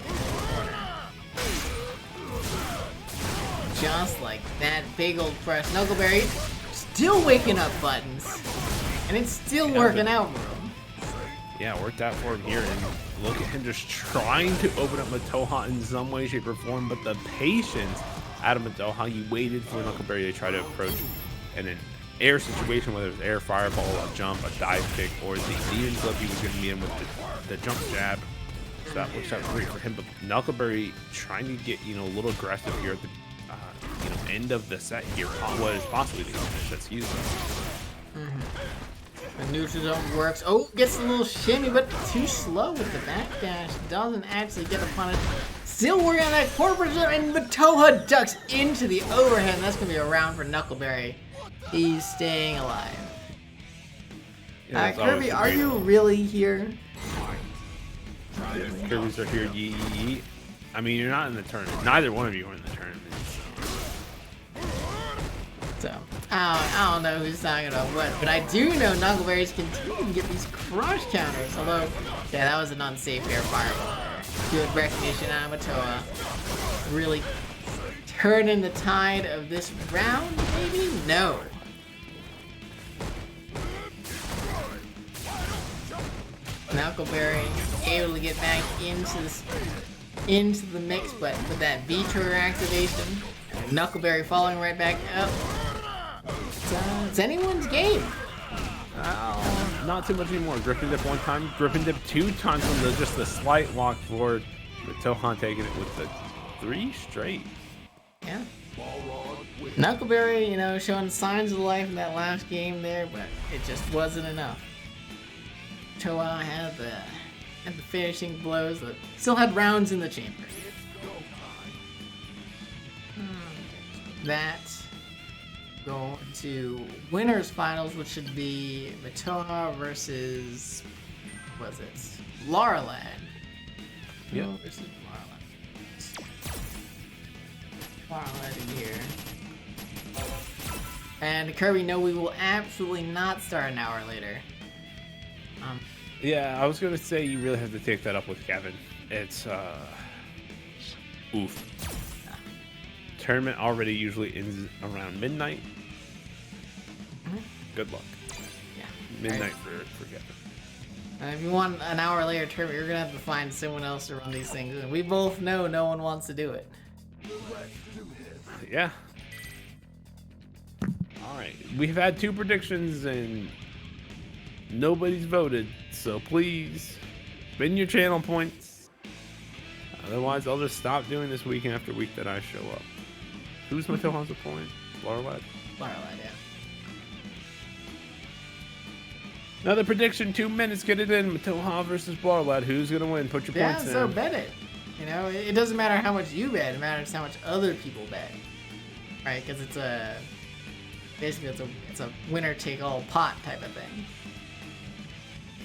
Just like that big old press. Knuckleberry still waking up buttons. And it's still working out for him. Yeah, it worked out for him here. And look at him just trying to open up Mataoja in some way, shape, or form. But the patience out of Mataoja, he waited for Knuckleberry to try to approach. And then air situation, whether it's air, fireball, a jump, a dive kick, or the demon flip, he was going to meet him with the jump jab. So that works out great for him. But Knuckleberry trying to get a little aggressive here at the end of the set here. What is possibly the finish that's used. The neutral zone works. Oh, gets a little shimmy, but too slow with the backdash. Doesn't actually get a punish. Still working on that corporate zone, and Mataoja ducks into the overhead. And that's going to be a round for Knuckleberry. He's staying alive. Yeah, Kirby, are you really here? Kirby's are here. Yee. I mean, you're not in the tournament. Neither one of you are in the tournament. So, I don't know who's talking about what, but I do know Knuckleberry's continuing to get these crush counters. Although, yeah, that was an unsafe air fireball there. Good recognition on Mataoja. Really turning the tide of this round, maybe? No. Knuckleberry able to get back into this into the mix, but with that V-trigger activation, and Knuckleberry following right back up. It's anyone's game. Not too much anymore. Griffin dip one time, Griffin dip two times from just the slight walk forward. With Tohan taking it with the 3 straight. Yeah. Knuckleberry, you know, showing signs of life in that last game there, but it just wasn't enough. Toa had the finishing blows, but still had rounds in the chamber. That go to winners finals, which should be Mataoja versus was it Blarrlad? Yep. Versus Blarrlad in here. And Kirby, no, we will absolutely not start an hour later. Yeah, I was gonna say you really have to take that up with Kevin. It's oof. Tournament already usually ends around midnight. Good luck. Yeah. Midnight for Kevin. And if you want an hour later tournament, you're gonna have to find someone else to run these things. And we both know no one wants to do it. Yeah. Alright. We've had 2 predictions and nobody's voted. So please spend your channel points. Otherwise I'll just stop doing this week after week that I show up. Who's Mataoja's opponent? Blarrlad? Blarrlad, yeah. Another prediction, 2 minutes, get it in. Mataoja versus Blarrlad. Who's gonna win? Put your points in. Yeah, so bet it. You know, it doesn't matter how much you bet, it matters how much other people bet. Right? Because it's basically it's a winner take all pot type of thing.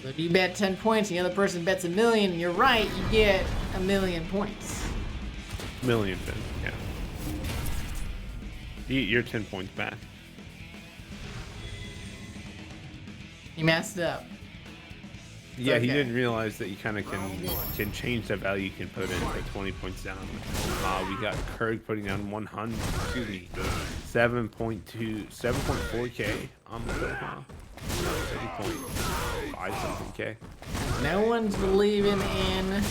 So if you bet 10 points and the other person bets $1 million, and you're right, you get 1,000,000 points. Million pin, yeah. You get your 10 points back. You messed up. Yeah, he okay. didn't realize that you kind of can change the value you can put in, put 20 points down. We got Kirk putting down 7.4k on the Mataoja. 7.5 something k. No one's believing in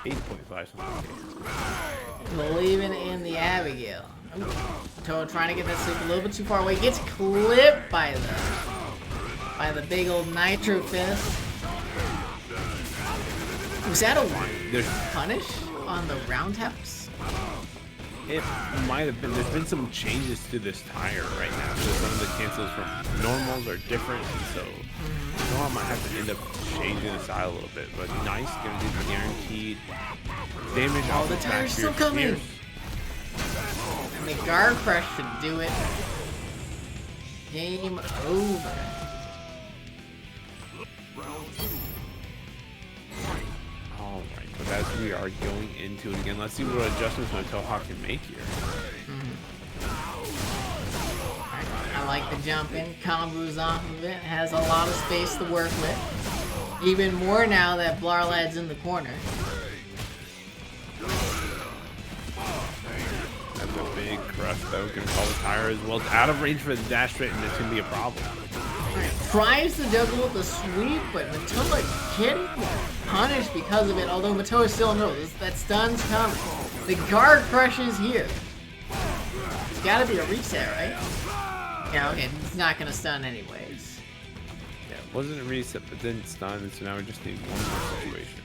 8.5 something k. believing in the Abigail. Mataoja trying to get that stick a little bit too far away. Gets clipped by the big old Nitro Fist. Was that a punish on the roundhouse? It might have been. There's been some changes to this tire right now. So some of the cancels from normals are different, and so I might have to end up changing the style a little bit. But nice, gonna do the guaranteed damage. Oh, the tire's still coming. And the guard crush should do it. Game over. Alright, but as we are going into it again, let's see what adjustments Mataoja can make here. I like the jump in, combos off of it, has a lot of space to work with. Even more now that Blarrlad's in the corner. That's a big crush though, gonna call the tire as well. It's out of range for the dash straight, and it's gonna be a problem. Tries to juggle with the sweep, but Mataoja getting punished because of it, although Mataoja still knows that stun's coming. The guard crush is here. It's gotta be a reset, right? Yeah, okay, it's not gonna stun anyways. Yeah, it wasn't a reset, but didn't stun, and so now we just need one more situation.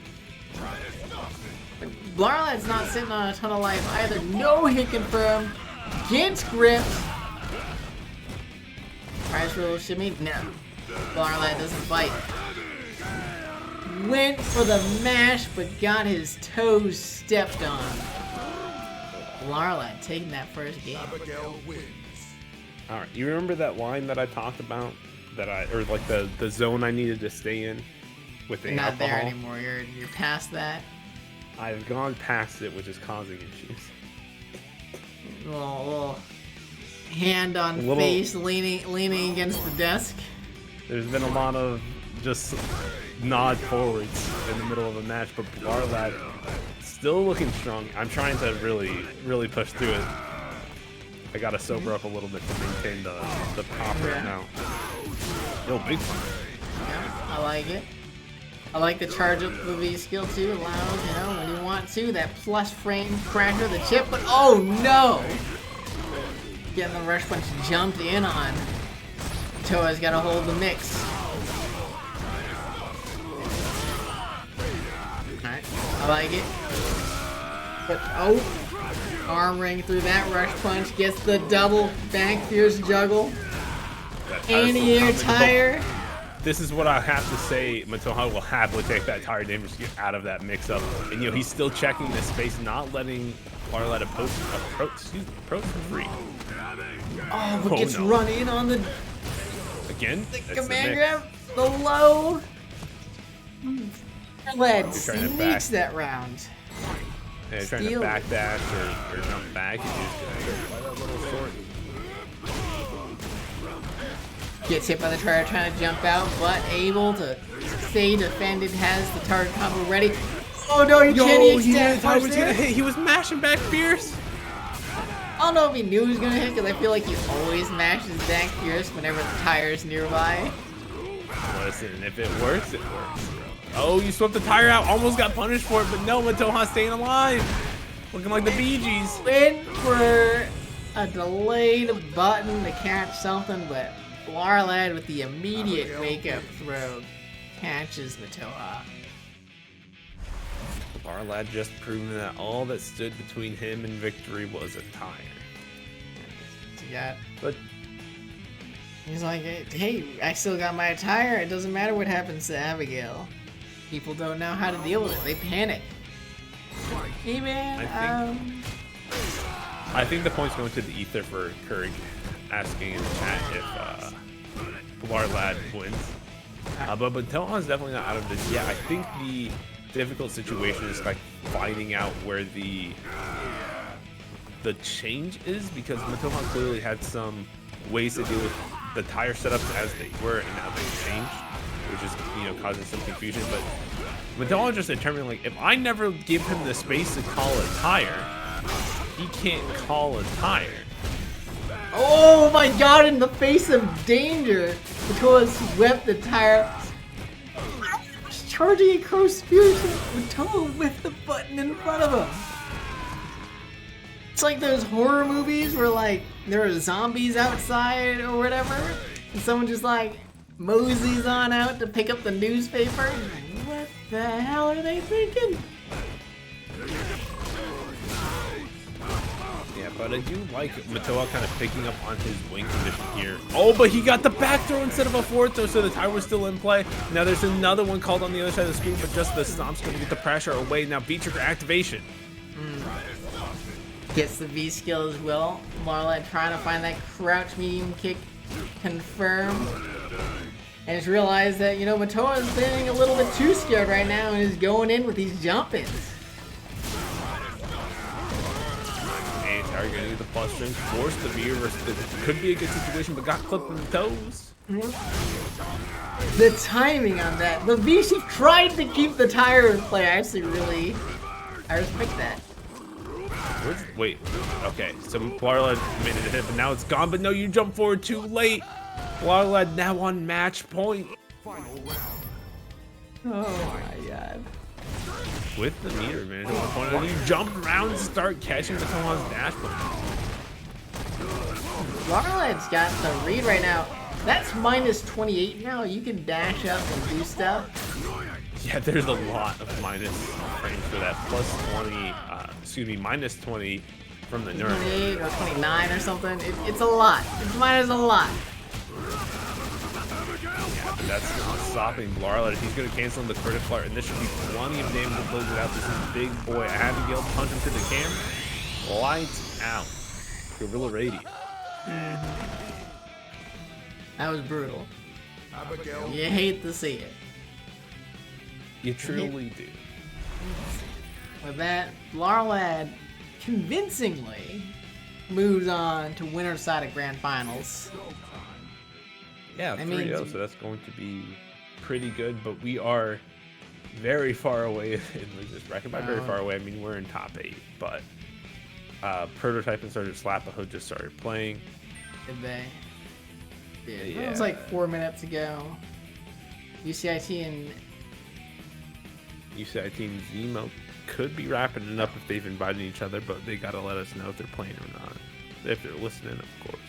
Blarrlad's not sitting on a ton of life either. No hit confirmed. Gets gripped. Tries for a little shimmy. No. Blarrlad doesn't fight. Went for the mash, but got his toes stepped on. Blarrlad taking that first game. Alright, you remember that line that I talked about? Or like the zone I needed to stay in with the You're not alcohol? there anymore. You're past that. I've gone past it, which is causing issues. Little hand on face, leaning against the desk. There's been a lot of just nod forwards in the middle of a match, but Blarrlad still looking strong. I'm trying to really push through it. I gotta sober up a little bit to maintain the pop right now. Yo, big fun. Yeah, I like it. I like the charge up the V skill too. Allows, you know, when you want to, that plus frame crasher the chip, but oh no! Getting the rush punch jumped in on. Toa's gotta hold the mix. Alright, I like it. But oh, arm ring through that rush punch, gets the double back fierce juggle. Anti-air tire. This is what I have to say. Mataoja will happily take that tire damage to get out of that mix-up. And, you know, he's still checking this space, not letting Blarrlad approach for free. Oh, but gets run in on the Again, command grab, the low. Blarrlad sneaks that round. Yeah, trying to backdash or jump back, and just go that little short. Gets hit by the tire trying to jump out, but able to stay defended, has the target combo ready. Oh no, you can't extend. He was mashing back fierce. I don't know if he knew he was gonna hit, because I feel like he always mashes back fierce whenever the tire's nearby. Listen, if it works, it works. Oh, you swept the tire out, almost got punished for it, but no, Mataoja staying alive. Looking like the Bee Gees. Went for a delayed button to catch something, but Blarrlad with the immediate wake-up throw catches Mataoja. Blarrlad just proven that all that stood between him and victory was a tire. But he's like, hey, I still got my tire. It doesn't matter what happens to Abigail. People don't know how to deal with it. They panic. Hey man, I think the point's going to the ether for Courage asking in the chat if Blarrlad wins. But Mataoja's definitely not out of this yet. I think the difficult situation is like finding out where the change is, because Mataoja clearly had some ways to deal with the tire setups as they were, and now they've changed, which is, you know, causing some confusion. But Mataoja just determined, like, if I never give him the space to call a tire, he can't call a tire. oh my god, in the face of danger, Mataoja swept the tire. He's charging a crow spear to Mataoja with the button in front of him. It's like those horror movies where, like, there are zombies outside or whatever, and someone just, like, moseys on out to pick up the newspaper. Like, what the hell are they thinking? Yeah, but I do like Mataoja kind of picking up on his wing condition here. Oh, but he got the back throw instead of a forward throw, so the tire was still in play. Now there's another one called on the other side of the screen, but just the stomp's going to get the pressure away. Now V-trigger activation. Gets the V skill as well. Blarrlad trying to find that crouch medium kick confirmed. And just realized that, you know, Mataoja's being a little bit too scared right now and is going in with these jump-ins. And Target gonna get the plus strength, force the veer versus could be a good situation, but got clipped in the toes. The timing on that. The V-shift tried to keep the tire in play. I respect that. Wait, okay, so Blarrlad made it a hit, but now it's gone, but no, you jump forward too late. Blarrlad now on match point. Final round. Oh my god. With the meter advantage at one point, and you jump around and start catching Mataoja's dash point. Blarrlad's got the read right now. That's minus 28 now. You can dash up and do stuff. Yeah, there's a lot of minus frames for that. Plus 20, minus 20 from the nerf. 28 or 29 or something. It's a lot. It's minus a lot. Yeah, but that's not stopping Blarrlad. He's going to cancel him the credit flare, and this should be plenty of damage to close it out. This is big boy Abigail. Punch him to the camera. Lights out. Gorilla Radio. That was brutal. Abigail. You hate to see it. You truly do. With that, Blarrlad convincingly moves on to winner's side of Grand Finals. Yeah, I mean, 3-0, so that's going to be pretty good, but we are very far away in this bracket. By very far away, I mean we're in top 8, but Prototype and Slapahood just started playing. Did they? Yeah. Yeah. It was like 4 minutes ago. UCIT and UCI Team Zemo could be wrapping it up if they've invited each other, but they gotta let us know if they're playing or not. If they're listening, of course.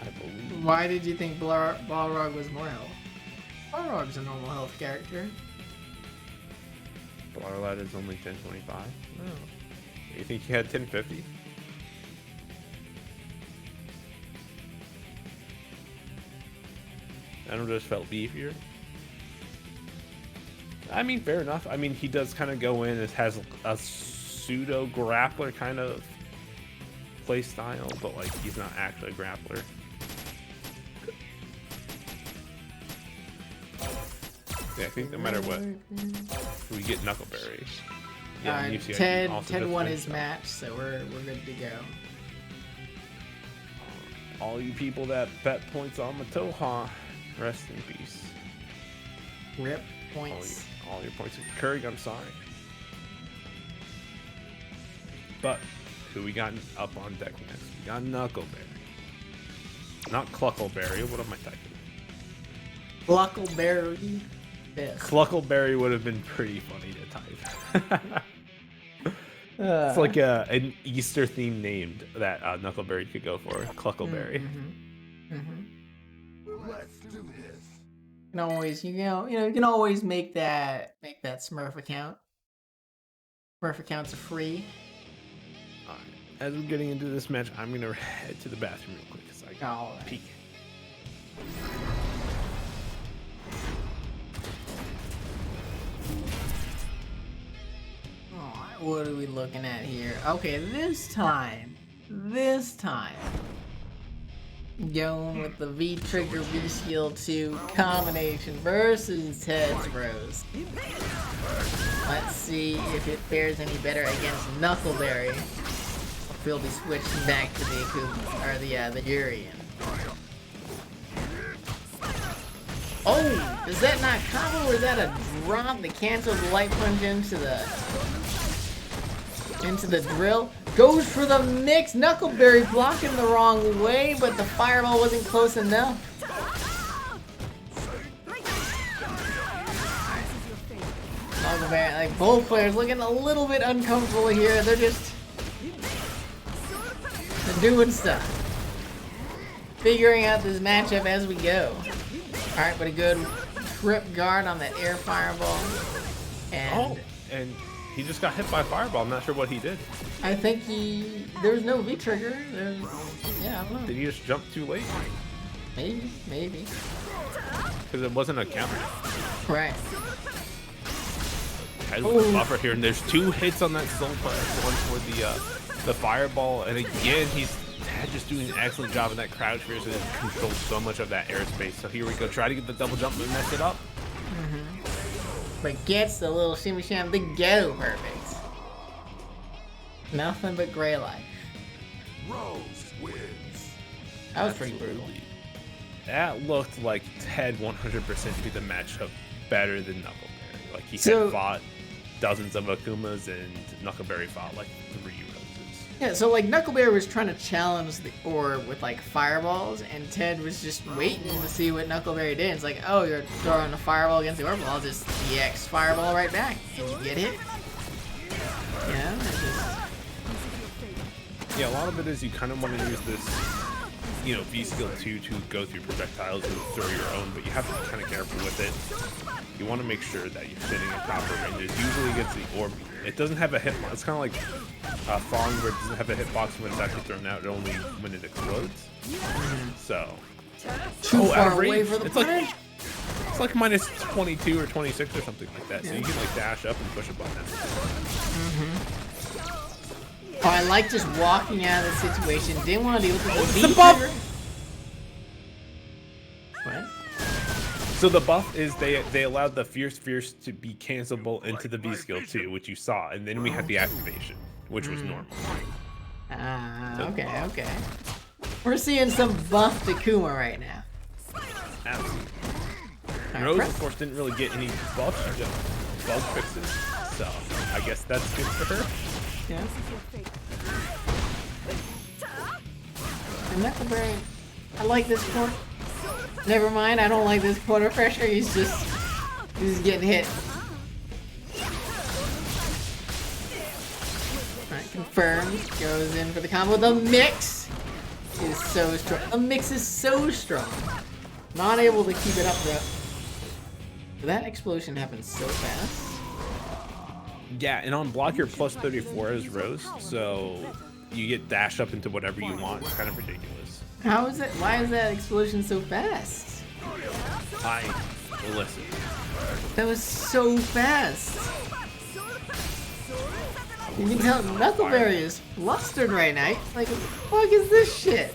I believe. Why did you think Blarrlad was more health? Blarrlad's a normal health character. Blarrlad is only 1025. No. You think he had 1050? Adam just felt beefier. I mean, fair enough. I mean, he does kind of go in as has a pseudo grappler kind of play style, but like he's not actually a grappler. Yeah, I think no matter what, we get Knuckleberry. Yeah, and UCI Ted also Ted does won finish his up. match, so we're good to go. All you people that bet points on Mataoja, rest in peace. Rip points. All your points are Curry, I'm sorry. But who we got up on deck next? We got Knuckleberry. Not Cluckleberry, what am I typing? Cluckleberry. Yes. Cluckleberry would have been pretty funny to type. It's like an Easter theme named that Knuckleberry could go for. Cluckleberry. Let's do this. You can always, you can always make that Smurf account. Smurf accounts are free. Alright. As we're getting into this match, I'm gonna head to the bathroom real quick because I got Alright. peek. Alright, what are we looking at here? Okay, this time, going with the V-Trigger V-Shield 2 combination versus Ted's Rose. Let's see if it fares any better against Knuckleberry. If we'll be switching back to the Akuma, or the Durian. Oh, does that not combo, or is that a drop that cancels the light punch into the drill? Goes for the mix. Knuckleberry blocking the wrong way, but the fireball wasn't close enough. Knuckleberry, like both players looking a little bit uncomfortable here. They're doing stuff. Figuring out this matchup as we go. Alright, but a good trip guard on that air fireball. And And he just got hit by a fireball. I'm not sure what he did. I think there was no V-Trigger. Yeah, I don't know. Did he just jump too late? Maybe. Because it wasn't a counter. Right. Has the buffer here, and there's 2 hits on that soul punch. One for the fireball, and again Ted just doing an excellent job in that crouch fierce and controls so much of that airspace. So here we go, try to get the double jump and mess it up. But gets the little shimmy sham to go perfect. Nothing but gray light. Rose wins. That was pretty brutal. That looked like Ted 100% did the matchup better than Knuckleberry. Like he So- had fought dozens of Akumas, and Knuckleberry fought like 3 Roses. Yeah, so like Knuckleberry was trying to challenge the orb with like fireballs, and Ted was just waiting to see what Knuckleberry did. It's like, oh, you're throwing a fireball against the orb, well, I'll just EX fireball right back. And you get hit. Yeah, it's just... Yeah, a lot of it is you kind of want to use this, V skill 2 to go through projectiles and throw your own, but you have to be kind of careful with it. You want to make sure that you're sitting in proper ranges. Usually against the orb, it doesn't have a hitbox. It's kind of like Fong, where it doesn't have a hitbox when it's actually thrown out, only when it explodes. So, Too out far of away range. for the It's punish. like minus 22 or 26 or something like that. So you can like dash up and push a button. Oh, I like just walking out of the situation. Didn't want to deal with the the V buff! trigger. What? So the buff is they allowed the fierce to be cancelable into the V skill 2, which you saw, and then we had the activation, which was normal. Okay. We're seeing some buff Takuma right now. Absolutely. Alright, Rose, press. of course, didn't really get any buffs, she just bug fixes. So I guess that's good for her. Yeah. And Knuckleberry, I like this corner. Never mind, I don't like this corner pressure. He's just He's getting hit. Alright, confirmed. Goes in for the combo. The mix is so strong. The mix is so strong. Not able to keep it up though. That explosion happens so fast. Yeah, and on block you're plus 34 as Rose, so you get dashed up into whatever you want. It's kind of ridiculous. How is it? Why is that explosion so fast? Listen. That was so fast. You can tell Knuckleberry is flustered right now. Like, what the fuck is this shit?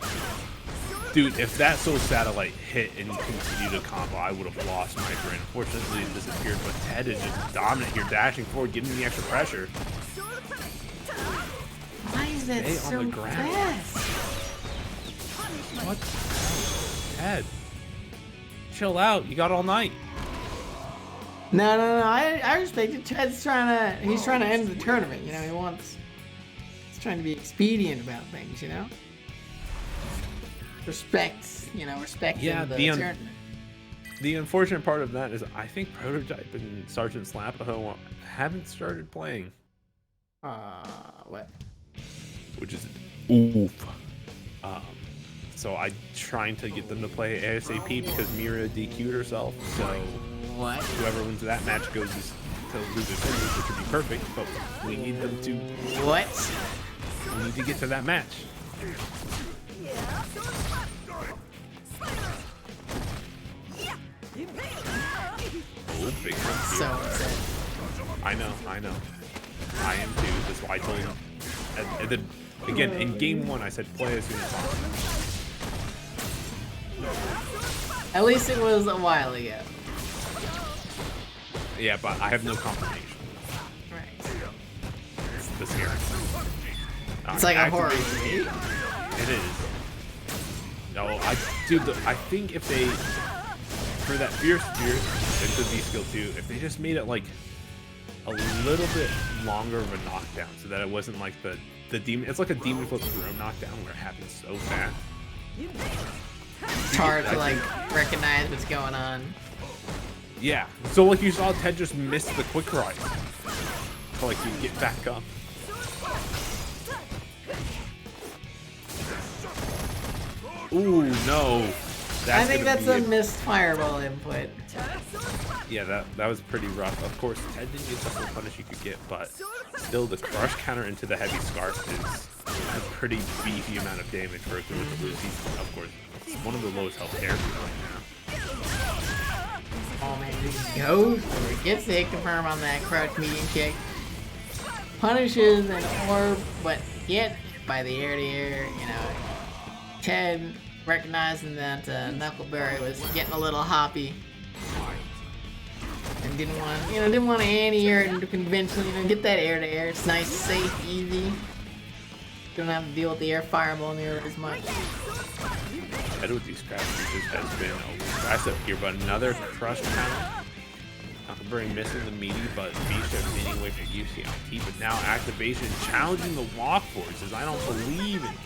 Dude, if that Soul Satellite hit and continued to combo, I would have lost my brain. Unfortunately, it disappeared, but Ted is just dominant here, dashing forward, getting the extra pressure. Why is that Stay so on the ground. fast? What? Ted, chill out. You got all night. No. I respect it. Ted's he's trying to end the tournament. You know, he's trying to be expedient about things. You know, respect the tournament. The unfortunate part of that is I think Prototype and Sergeant Slapaho haven't started playing. What? Which is oof. So I'm trying to get them to play ASAP because Mira DQ'd herself. So What? whoever wins that match goes to loser semis, which would be perfect. But we need them to. What? We need to get to that match. Oh, big one. So upset. I know. I am too. That's why I told him. And then, again, in game one, I said play as soon as possible. At least it was a while ago. Yeah, but I have no confirmation. Right. It's the scary. It's like a horror movie. It is. No, I think if they, for that Fierce into V skill 2, if they just made it like a little bit longer of a knockdown so that it wasn't like the demon, it's like a demon flip throw knockdown where it happens so fast. It's hard to like recognize what's going on. Yeah, so like you saw Ted just miss the quick rise. So like you get back up. Ooh, no. I think that's a missed fireball input. Yeah, that was pretty rough. Of course, Ted didn't get the full punish you could get, but still the crush counter into the heavy scarf is a pretty beefy amount of damage for a through with the lose. He's, of course, one of the lowest health characters right now. Oh man, he goes for it. Gets the hit confirm on that crouch medium kick. Punishes an orb, but get by the air-to-air, you know. Ted recognizing that Knuckleberry was getting a little hoppy and didn't want to anti-air it into conventional, get that air-to-air. It's nice, safe, easy. Don't have to deal with the air fireball near as much. Ted with these crash pieces has been a crash up here, but another crush counter. Knuckleberry missing the meaty, but Misha getting away from UCLT, but now activation challenging the walkboard says I don't believe in you.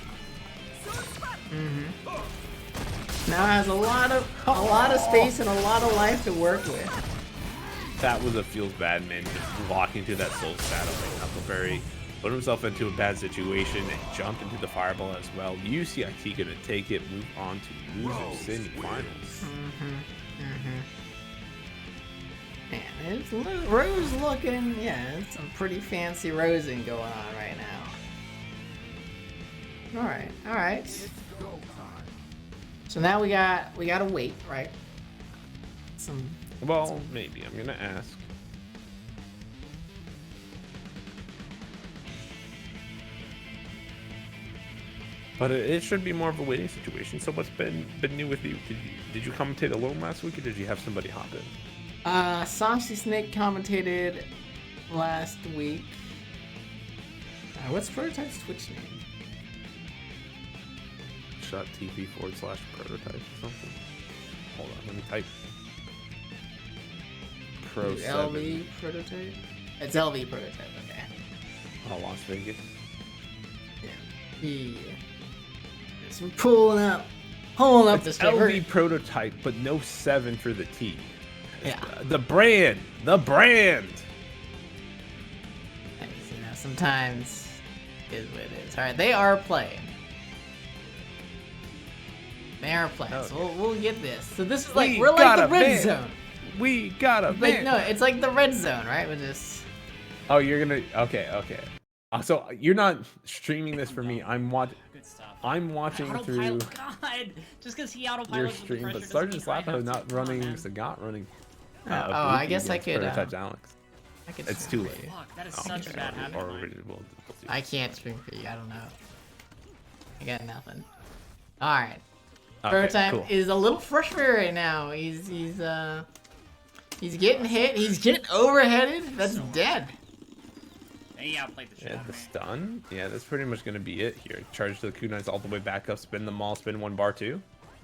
Now has a lot of space and a lot of life to work with. That was a feels bad man just walking through that soul satellite. Knuckleberry put himself into a bad situation and jumped into the fireball as well. UCIT gonna take it, move on to loser semi-finals. Man, it's Rose looking, it's some pretty fancy rosing going on right now. Alright. So now we gotta wait, right? Well, maybe. I'm gonna ask. But it should be more of a waiting situation. So what's been new with you? Did you commentate alone last week, or did you have somebody hop in? Saucy Snake commentated last week. What's Prototype's Twitch name? .tv/prototype or something. Hold on, let me type. Pro 7. LV Prototype? It's LV Prototype, okay. Oh, Las Vegas. Yeah. So we're pulling up It's this LV Prototype, but no 7 for the T. Yeah. The brand. The brand. You know, sometimes is what it is. All right, they are playing. They are playing. Okay. So we'll get this. So this is like We we're got like a the red man. zone. We got a Like man. no, it's like the red zone, right? With this. Oh, you're gonna. Okay. So you're not streaming this for me. I'm watching. Good stuff. I'm watching through God, just because he autopilots your with the stream, pressure but doesn't Sergeant mean I Slappo have not to. running, Come on, man. Sagat running. I guess I against could, Prototype's Alex. I could It's stream too for late. you. Fuck, that is Oh, such a okay. bad habit. Or of mine. we'll see. I can't stream for you. I don't know. I got nothing. All right. Okay, Prototype cool. is a little frustrated right now. He's getting hit. He's getting overheaded. That's dead. And he outplayed the shit Yeah, out the of me. stun. Yeah, that's pretty much gonna be it here. Charge the kunais all the way back up, spin them all, spin one bar two.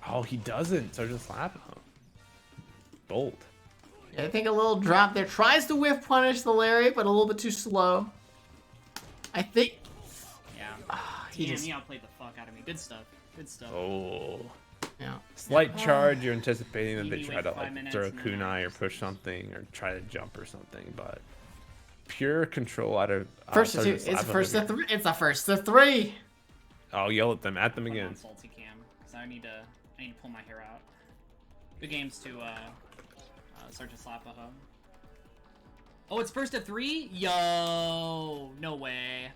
Oh, he doesn't. Sergeant Slappo. Bold. Yeah, I think a little drop there. Tries to whiff punish the Larry, but a little bit too slow. I think. Yeah. He Damn, just. he outplayed the fuck out of me. Good stuff. Good stuff. Oh. Yeah. Slight charge. You're anticipating that they Maybe try wait to 5 like minutes throw a and then kunai or push something or try to jump or something, but pure control out of First to two. Sergeant It's Slappo first to here. three. It's a first to three. I'll yell at them I'm again. on salty cam because I need to pull my hair out. Good games to Sergeant Slappo. Oh, it's first to 3? Yo, no way.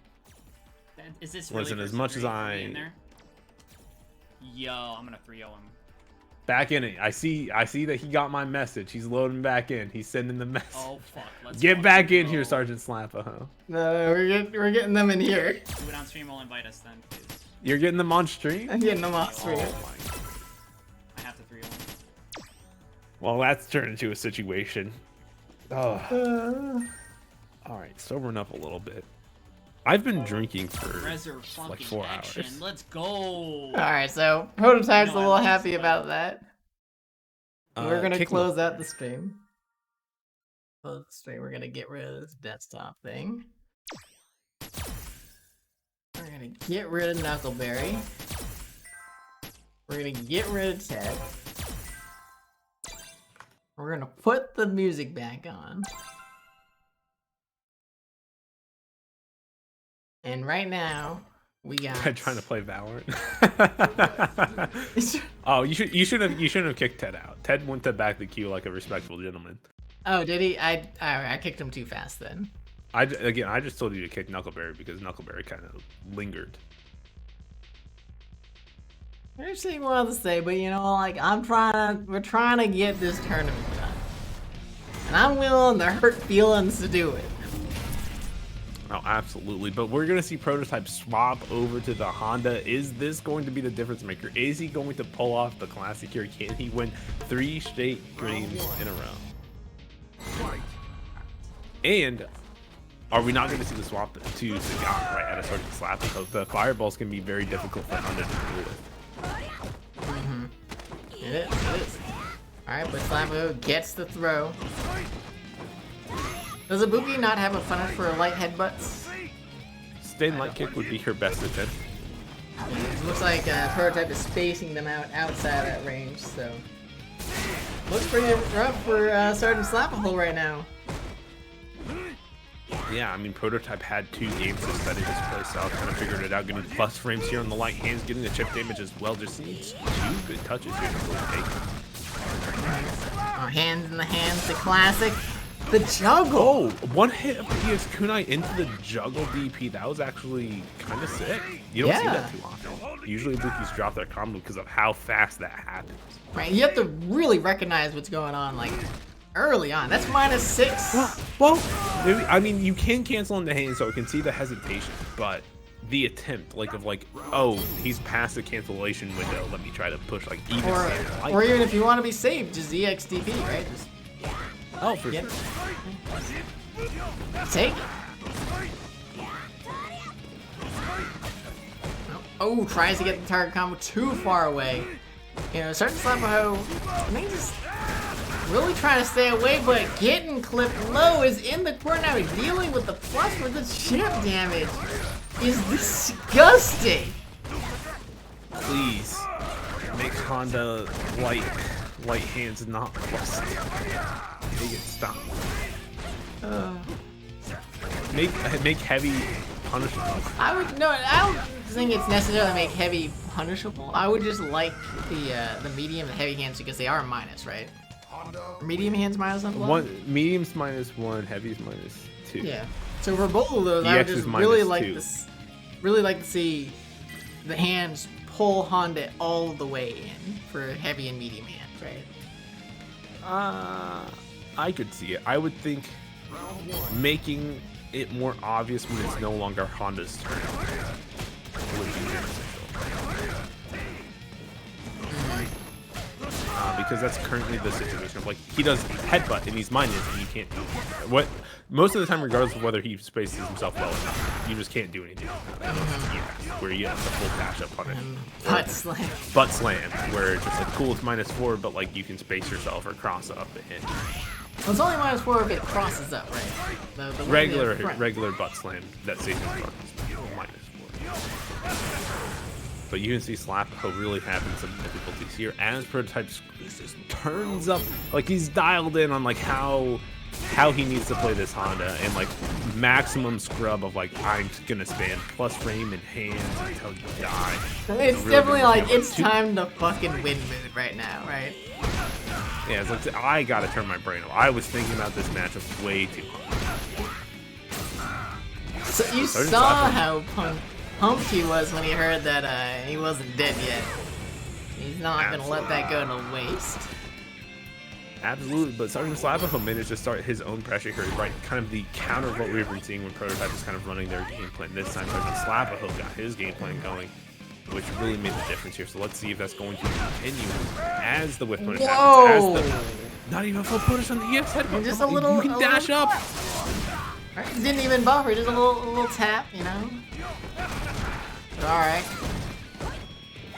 Is this really Listen, first as to much 3 as for me in I- there? Yo, I'm gonna 3-0 him. Back in it. I see that he got my message. He's loading back in. He's sending the message. Oh fuck, let's Get fucking back in go. here, Sergeant Slappo. No, we're getting them in here. Do it on stream, will invite us then, please. You're getting them on stream? I'm getting them off Oh screen. my. I have to 3-0 him. Well, that's turned into a situation. Oh. All right, sobering up a little bit. I've been drinking for Reser fucking like 4 action. hours. Let's go. All right, so Prototype's No, a I little love happy this about that. We're gonna Kick close them. out the stream. Close the stream. We're gonna get rid of this desktop thing. We're gonna get rid of Knuckleberry. We're gonna get rid of Ted. We're gonna put the music back on. And right now, we got. Trying to play Valorant. Oh, you shouldn't have kicked Ted out. Ted went to back the queue like a respectful gentleman. Oh, did he? I kicked him too fast then. I just told you to kick Knuckleberry because Knuckleberry kind of lingered. There's thing more to say, but you know, like we're trying to get this tournament done, and I'm willing to hurt feelings to do it. Oh, absolutely. But we're gonna see Prototype swap over to the Honda. Is this going to be the difference maker? Is he going to pull off the classic here? Can he win 3 straight games in a row? And are we not going to see the swap to Sagat right at a Sergeant Slap? Because the fireballs can be very difficult for Honda to deal with. It is. Alright, but Slappo gets the throw. Does Ibuki not have a punish for light headbutts? Staying light kick would be her best attempt. It looks like Prototype is spacing them out outside that range, so... Looks pretty rough for Sergeant Slappo right now. Yeah, I mean, Prototype had 2 games to study this playstyle, kind of figured it out, getting plus frames here on the light hands, getting the chip damage as well. Just needs 2 good touches here to take. Oh, hands in the hands, the classic. The juggle! Oh, 1 hit of the EX Kunai into the juggle DP. That was actually kind of sick. You don't see Yeah. that too often. Usually Ibukis drop their combo because of how fast that happens. Right, you have to really recognize what's going on, like, early on. That's -6. Well, maybe, I mean, you can cancel in the hand, so I can see the hesitation, but the attempt, oh, he's past the cancellation window. Let me try to push, even stand light. Or even if you want to be safe, just EXDP, right? Just Oh, for Yep. sure. take it. Oh, tries to get the target combo too far away. You know, Sergeant Slappo, I think just really trying to stay away, but getting clipped low is in the corner now. He's dealing with the plus with the chip damage. Is disgusting. Please make Honda light light hands not plus. They get stopped. Make heavy punishable. I don't think it's necessarily to make heavy punishable. I would just like the medium and heavy hands because they are minus, right? Medium hands minus on block? One mediums -1, heavies -2. Yeah. So for both of those, I would EX just is really -2. like to see the hands pull Honda all the way in for heavy and medium hands, right? I could see it. I would think making it more obvious when it's no longer Honda's turn would be beneficial. Because that's currently the situation of like he does headbutt and he's minus and you can't do what most of the time, regardless of whether he spaces himself well or not, you just can't do anything. Where you have the full dash up on it. Butt slam. Butt slam, where it's just like cool, it's -4, but like you can space yourself or cross up and Well, it's only -4 if it crosses up, right? The regular butt slam that stays in front is -4. But you can see Slapaho really having some difficulties here as Prototype just turns up, like he's dialed in on like how he needs to play this Honda and like maximum scrub of like I'm gonna spam plus frame and hands until you die. It's really definitely like it's time to fucking win mood right now, right? Yeah, it's like I gotta turn my brain off. I was thinking about this matchup way too hard. So you saw how pumped he was when he heard that he wasn't dead yet. He's not gonna let that go to waste. Absolutely, but Sergeant Slapaho managed to start his own pressure here, right? Kind of the counter of what we've been seeing when Prototype was kind of running their game plan. This time, Sergeant Slapaho got his game plan going, which really made the difference here. So let's see if that's going to continue as the whip punish happens. As the, not even a full punish on the EX headbutt. Just a little. You can dash up. Right, didn't even buffer, just a little tap, you know. All right.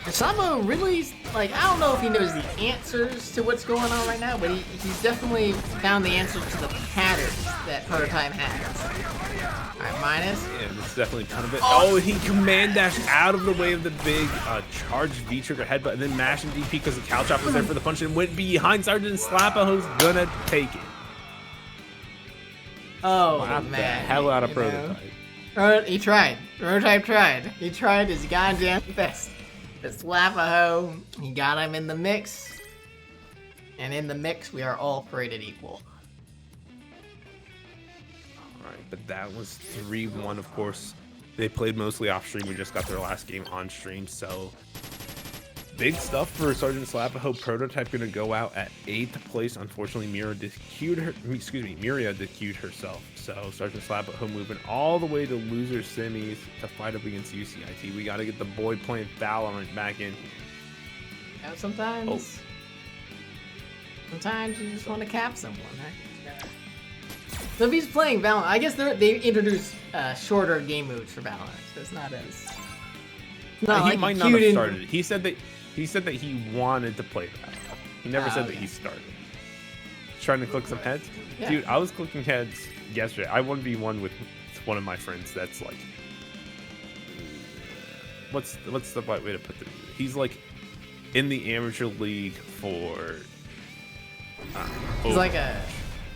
Samo really, like, I don't know if he knows the answers to what's going on right now, but he's definitely found the answers to the patterns that Prototype has. Alright, minus. Yeah, it's definitely kind of it. Oh, he command dashed out of the way of the big charged V-trigger headbutt, and then mashed and DP because the cow chop was there for the punch and went behind Sergeant Slapaho's gonna take it. Oh, Slap man. the hell out of Prototype. He tried. Prototype tried. He tried his goddamn best. But Slapaho, he got him in the mix. And in the mix, we are all created equal. Alright, but that was 3-1, of course. They played mostly off stream. We just got their last game on stream, so big stuff for Sergeant Slapaho. Prototype gonna go out at 8th place. Unfortunately, Miria DQ'd herself. So Sergeant Slapaho moving all the way to loser semis to fight up against UCIT. We gotta get the boy playing Valorant back in. And sometimes you just want to cap someone, right? So if he's playing Valorant, I guess they introduced shorter game modes for Valorant, so it's not as. He might not have started. He said that he wanted to play that. He never said that he started. He's trying to click some heads. Yeah. Dude, I was clicking heads yesterday. I 1v1 with one of my friends that's like, what's the right way to put it? He's like in the amateur league for He's like a.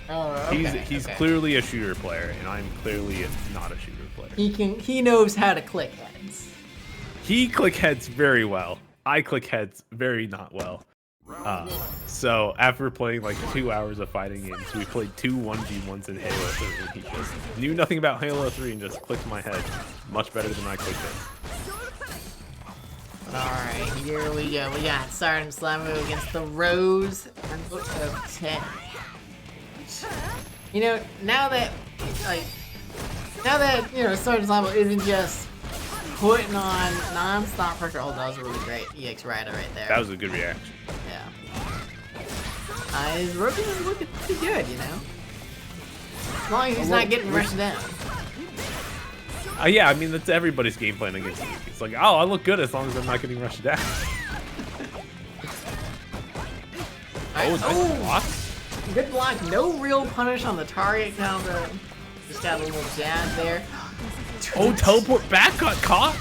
Oh, okay. He's clearly a shooter player, and I'm clearly not a shooter player. He knows how to click heads. He click heads very well. I click heads very not well. So after playing like 2 hours of fighting games, we played 2 1v1s in Halo 3. And he just knew nothing about Halo 3 and just clicked my head much better than I clicked it. Alright, here we go. We got Sergeant Slapaho against the Rose and Book of 10. You know, now that Sergeant Slapaho isn't just putting on non-stop pressure. Oh, that was a really great EX rider right there. That was a good reaction. Yeah. His rookie is looking pretty good, you know? As long as he's not getting rushed down. Yeah, I mean, that's everybody's game plan against me. It's like, oh, I look good as long as I'm not getting rushed down. Nice block. Good block. No real punish on the target. Kind of just got a little jab there. Oh, teleport back got caught.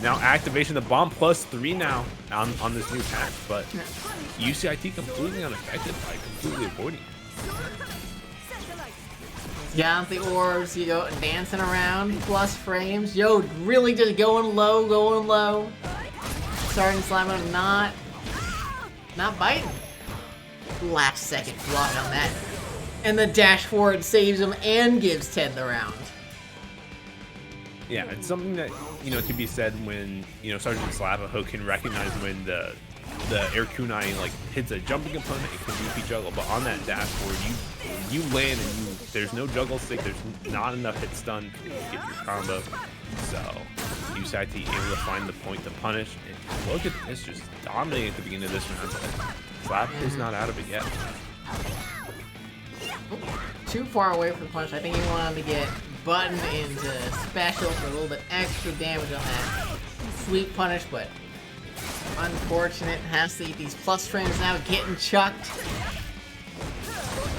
Now activation, the bomb +3 now on this new patch, but UCIT completely unaffected by completely avoiding it. Got the orbs, you go dancing around, plus frames. Yo, really just going low, going low. Starting to slam him, not biting. Last second block on that. And the dash forward saves him and gives Ted the round. Yeah, it's something that, you know, to be said when, you know, Sergeant Slapaho can recognize when the air kunai like hits a jumping opponent, it can BP juggle, but on that dash forward, you land and there's no juggle stick, there's not enough hit stun to get your combo. So UCIT able to find the point to punish. And look at this, just dominating at the beginning of this round. Slapaho's not out of it yet. Too far away from the punch. I think he wanted to get Button into special for a little bit extra damage on that sweet punish, but unfortunate. Has to eat these plus frames now, getting chucked.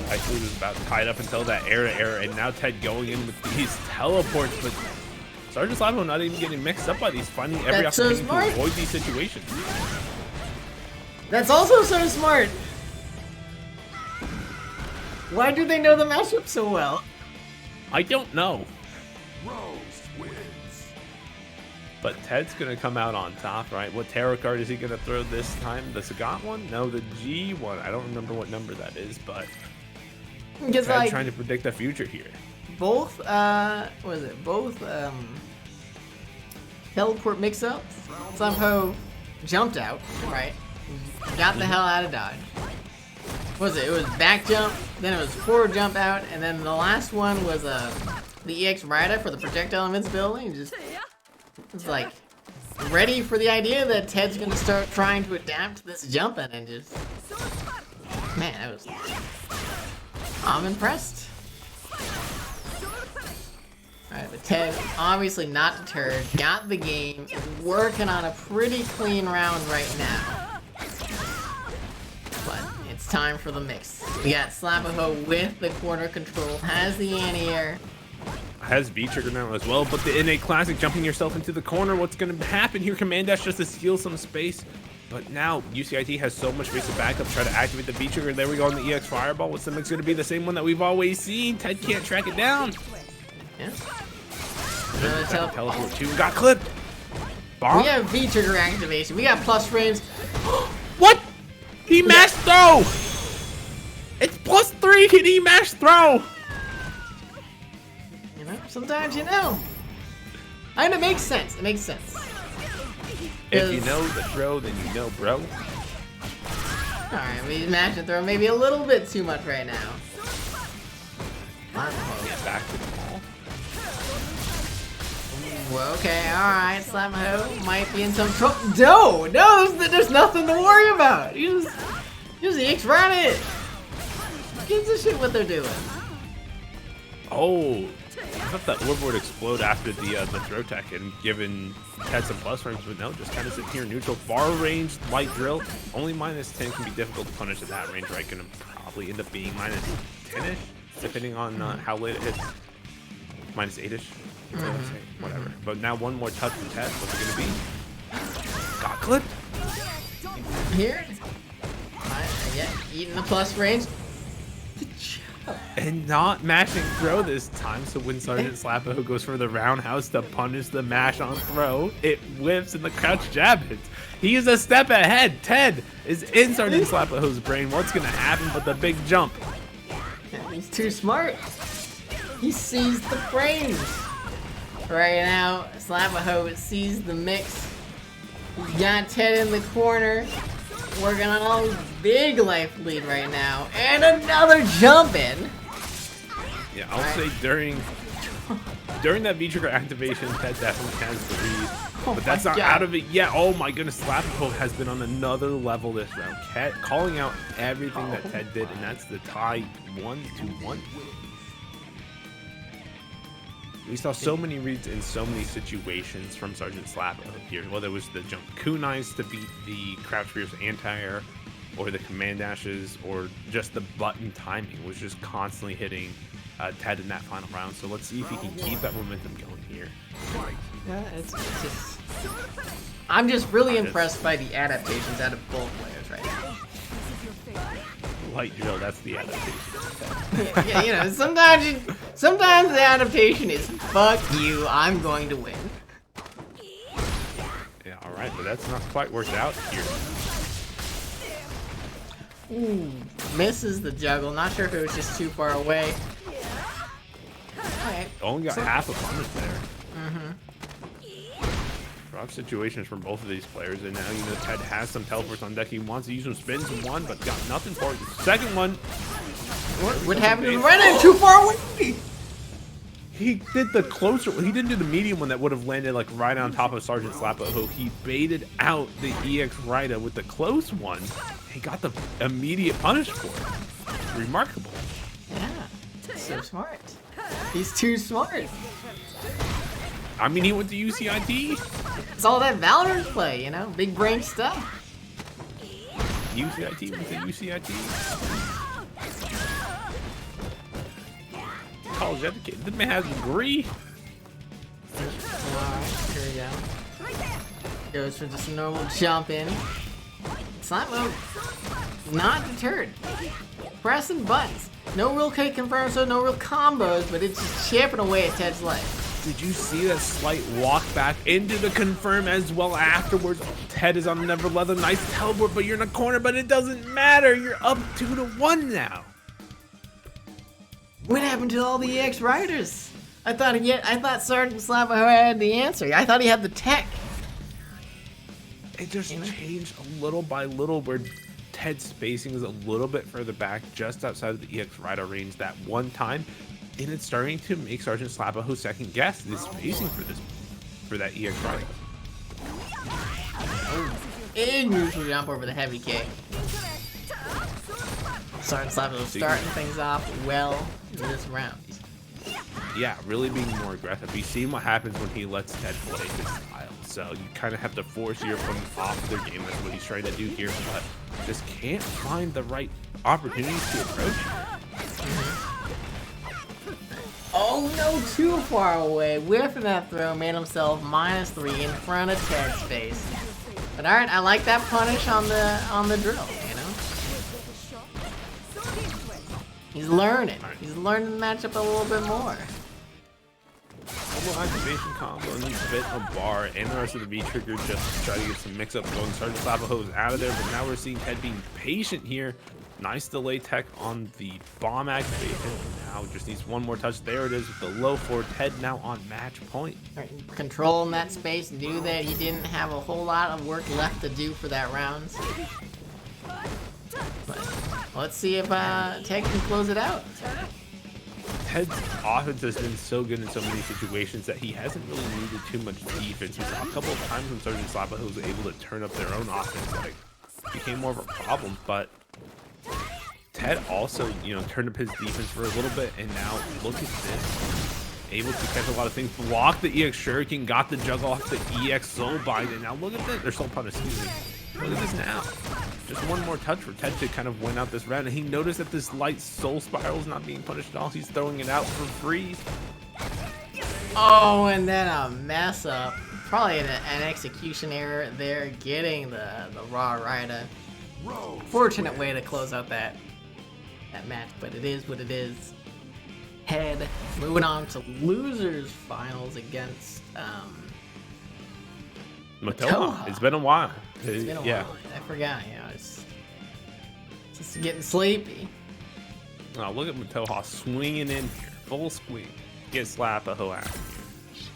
Actually was about tied up until that air to air, and now Ted going in with these teleports, but Sergeant Slapaho not even getting mixed up by these, finding every opportunity to avoid these situations. That's also so smart. Why do they know the matchup so well? I don't know. Rose wins. But Ted's gonna come out on top, right? What tarot card is he gonna throw this time? The Sagat one? No, the G one. I don't remember what number that is, but Because Ted's like trying to predict the future here. both teleport mix-ups somehow jumped out, right? Got the hell out of dodge. What was it? It was back jump, then it was forward jump out, and then the last one was the EX Rider for the projectile invincibility. Just it's like ready for the idea that Ted's gonna start trying to adapt to this jumping and just man, that was I'm impressed. Alright, but Ted obviously not deterred, got the game, is working on a pretty clean round right now. But it's time for the mix. We got Slapaho with the corner control, has the anti-air. Has V-trigger now as well, but the innate classic jumping yourself into the corner. What's going to happen here? Command dash just to steal some space. But now UCIT has so much space to back up, try to activate the V-trigger. There we go on the EX Fireball. What's the mix going to be? The same one that we've always seen. Ted can't track it down. Yeah. Teleport 2 got clipped. Bomb. We have V-trigger activation. We got plus frames. What? He mashed throw. It's +3. Can he mash throw? You know, sometimes you know. And it makes sense. It makes sense. If you know the throw, then you know, bro. Alright, we mashed the throw maybe a little bit too much right now. Get back to the ball. Well, okay, alright, Slapaho might be in some trouble. No, there's nothing to worry about. Use the X right it. Gives a shit what they're doing. Oh, I thought that orb would explode after the throw tech and given Ted some plus frames, but no, just kind of sitting here neutral. Far range light drill, only -10 can be difficult to punish at that range, right? Gonna probably end up being -10ish, depending on how late it hits. -8ish, whatever. But now one more touch from Ted. What's it gonna be? Got clipped. Here. Yeah, eating the plus range. And not mashing throw this time, so when Sergeant Slapaho goes for the roundhouse to punish the mash on throw, it whips and the crouch jab hits. He is a step ahead. Ted is in Sergeant Slapaho's brain. What's going to happen but the big jump? He's too smart. He sees the frames. Right now, Slapaho sees the mix. He's got Ted in the corner. Working on a big life lead right now. And another jump in. Yeah, I'll say during that V-trigger activation, Ted definitely has the lead. But that's not out of it yet. Oh my goodness, Slapaho has been on another level this round. Calling out everything that Ted did, and that's the tie 1-1. We saw so many reads in so many situations from Sergeant Slapaho here. Whether it was the jump kunais to beat the crouch spears anti-air, or the command dashes, or just the button timing was just constantly hitting Ted in that final round. So let's see if he can keep that momentum going here. Yeah, it's just I'm just really impressed by the adaptations out of both players right now. Light drill, that's the adaptation. Yeah, you know, sometimes the adaptation is fuck you, I'm going to win. Yeah, all right, but that's not quite worked out here. Ooh, misses the juggle. Not sure if it was just too far away. Alright. Only got half a punish there. Rough situations from both of these players, and now, you know, Ted has some teleports on deck. He wants to use some spins, one, but got nothing for it. The second one. What happened to the right too far away? He did the closer, he didn't do the medium one that would have landed like right on top of Sergeant Slapaho. He baited out the EX Rida with the close one. He got the immediate punish for it. Remarkable. Yeah, so smart. He's too smart. I mean, he went to UCIT. It's all that Valorant play, you know? Big brain stuff. UCIT went to UCIT. College educated. This man has a degree. Alright, here we go. Goes for just a normal jump in. Slap mode. Not deterred. Pressing buttons. No real kick confirms, so no real combos, but it's just chipping away at Ted's life. Did you see that slight walk back into the confirm as well afterwards? Ted is on Never Leather. Nice teleport, but you're in a corner, but it doesn't matter. You're up 2-1 now. What happened to all the EX Riders? I thought Sergeant Slapaho had the answer. I thought he had the tech. It just changed a little by little where Ted's spacing is a little bit further back, just outside of the EX Rider range that one time. And it's starting to make Sergeant Slapaho second guess the spacing for that EX Rider. And usually jump over the heavy kick. Sergeant Slapaho starting things off well in this round. Yeah, really being more aggressive. You've seen what happens when he lets Ted play his style. So you kind of have to force your opponent off their game. That's what he's trying to do here, but just can't find the right opportunities to approach. Oh no, too far away. Whiffing that throw, made himself -3 in front of Ted's face. But alright, I like that punish on the drill, you know? He's learning. He's learning the matchup a little bit more. Combo activation combo and he's bit a bar and the rest of the V trigger just to try to get some mix up going. Sergeant Slapaho is out of there, but now we're seeing Ted being patient here. Nice delay tech on the bomb activation. Now just needs one more touch. There it is with the low forward. Ted now on match point. Right, controlling that space, knew that he didn't have a whole lot of work left to do for that round. But let's see if Ted can close it out. Ted's offense has been so good in so many situations that he hasn't really needed too much defense. We saw a couple of times when Sergeant Slapaho was able to turn up their own offense, like became more of a problem, but Ted also, you know, turned up his defense for a little bit, and now look at this. Able to catch a lot of things, block the EX Shuriken, got the juggle off the EX Soul Bind, and now look at this. They're Soul Punish, excuse me. Look at this now. Just one more touch for Ted to kind of win out this round, and he noticed that this light Soul Spiral is not being punished at all. He's throwing it out for free. Oh, and then a mess up. Probably an execution error there, getting the Raw Rider. Fortunate way to close out that match, but it is what it is. Head moving on to losers finals against Mataoja. It's been a while. It's been a yeah. while. I forgot, you know, it's just getting sleepy. Oh, look at Mataoja swinging in here, full swing. Get Slapaho out.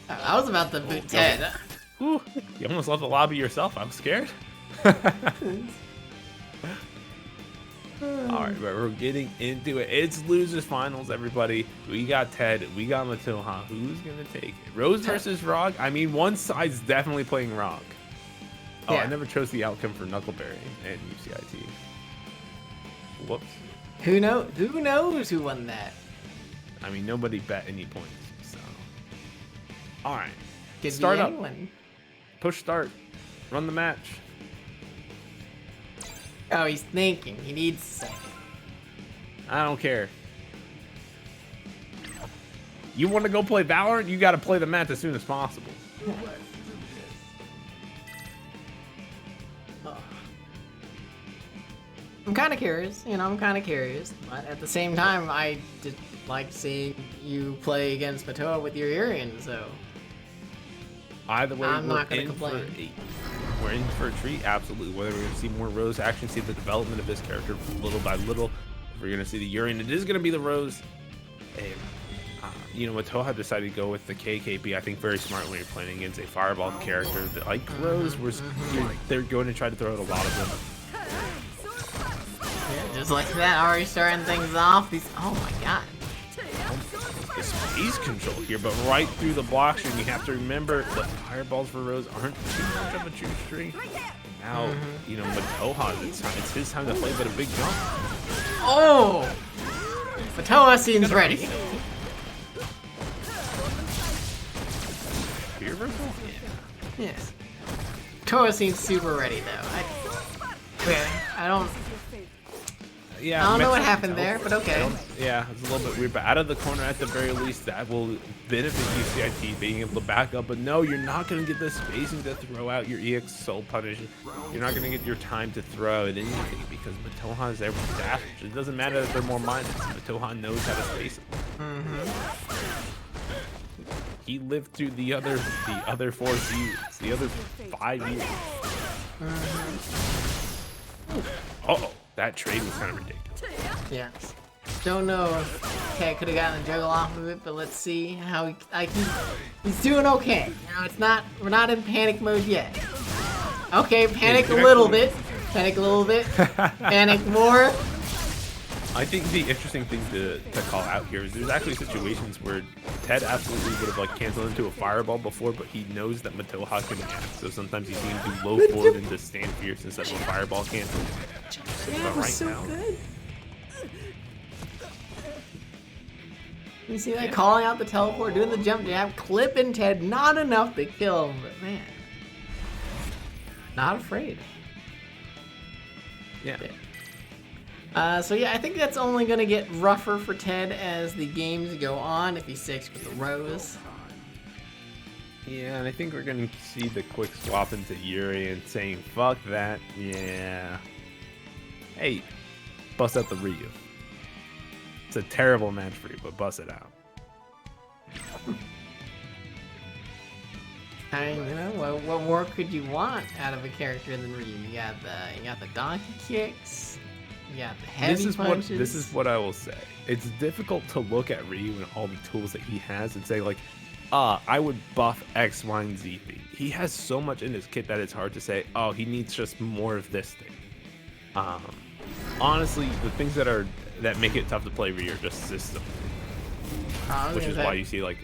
I was about to boot Ted. Whew, you almost left the lobby yourself. I'm scared. All right, but we're getting into it. It's losers finals, everybody. We got Ted. We got Mataoja. Who's gonna take it? Rose versus Rog. I mean, one side's definitely playing Rog. Oh, Yeah. I never chose the outcome for Knuckleberry and UCIT. Whoops. Who knows who won that? I mean, nobody bet any points. So, all right. Could Start be up. anyone. Push start. Run the match. Oh, he's thinking. He needs a second. I don't care. You want to go play Valorant? You got to play the match as soon as possible. I'm kind of curious, you know, I'm kind of curious, but at the same time, I did like seeing you play against Mataoja with your Irian, so Either way, I'm not gonna in complain. we're in for a treat, absolutely. Whether we're going to see more Rose action, see the development of this character little by little, if we're going to see the Urian, it is going to be the Rose. And, you know, Mataoja decided to go with the KKB, I think very smart when you're playing against a Fireball character. That, like Rose, they're going to try to throw out a lot of them. Yeah, just like that, already starting things off. These, oh my god. The space control here, but right through the block string. You have to remember the fireballs for Rose aren't too much of a true string. Now, you know, Mataoja, it's his time to play, but a big jump. Oh! Mataoja seems ready. Fear reversal? Yes. Mataoja seems super ready though. I don't. Yeah, I don't know what Mexican happened there, teleport. but okay. Yeah, it's a little bit weird, but out of the corner at the very least, that will benefit UCIT being able to back up. But no, you're not going to get the spacing to throw out your EX Soul Punish. You're not going to get your time to throw at anything because Mataoja is there with dash. It doesn't matter that they're more minus. Mataoja knows how to space it. He lived through the other 4 seasons, the other 5 years. Uh-oh. That trade was kind of ridiculous. Yeah. Don't know if Ted could have gotten a juggle off of it, but let's see how he's doing okay. You know, it's not, we're not in panic mode yet. Okay, panic a little bit. Panic a little bit. Panic more. I think the interesting thing to call out here is there's actually situations where Ted absolutely would have like canceled into a fireball before, but he knows that Mataoja can react. So sometimes you see him do low forward into stand fierce instead of a fireball cancel. Yeah, it was so good. You see that calling out the teleport, doing the jump jab, clipping Ted, not enough to kill him, but man, not afraid. Yeah. So yeah, I think that's only gonna get rougher for Ted as the games go on if he sticks with the Rose. Yeah, and I think we're gonna see the quick swap into Yuri and saying fuck that. Yeah. Hey, bust out the Ryu. It's a terrible match for you, but bust it out. I mean, you know, what more could you want out of a character than Ryu? You got the donkey kicks. You got the heavy punches. This is what I will say. It's difficult to look at Ryu and all the tools that he has and say like, I would buff X, Y, and Z thing. He has so much in his kit that it's hard to say, oh, he needs just more of this thing. Honestly, the things that make it tough to play Ryu are just system, which is why you see like.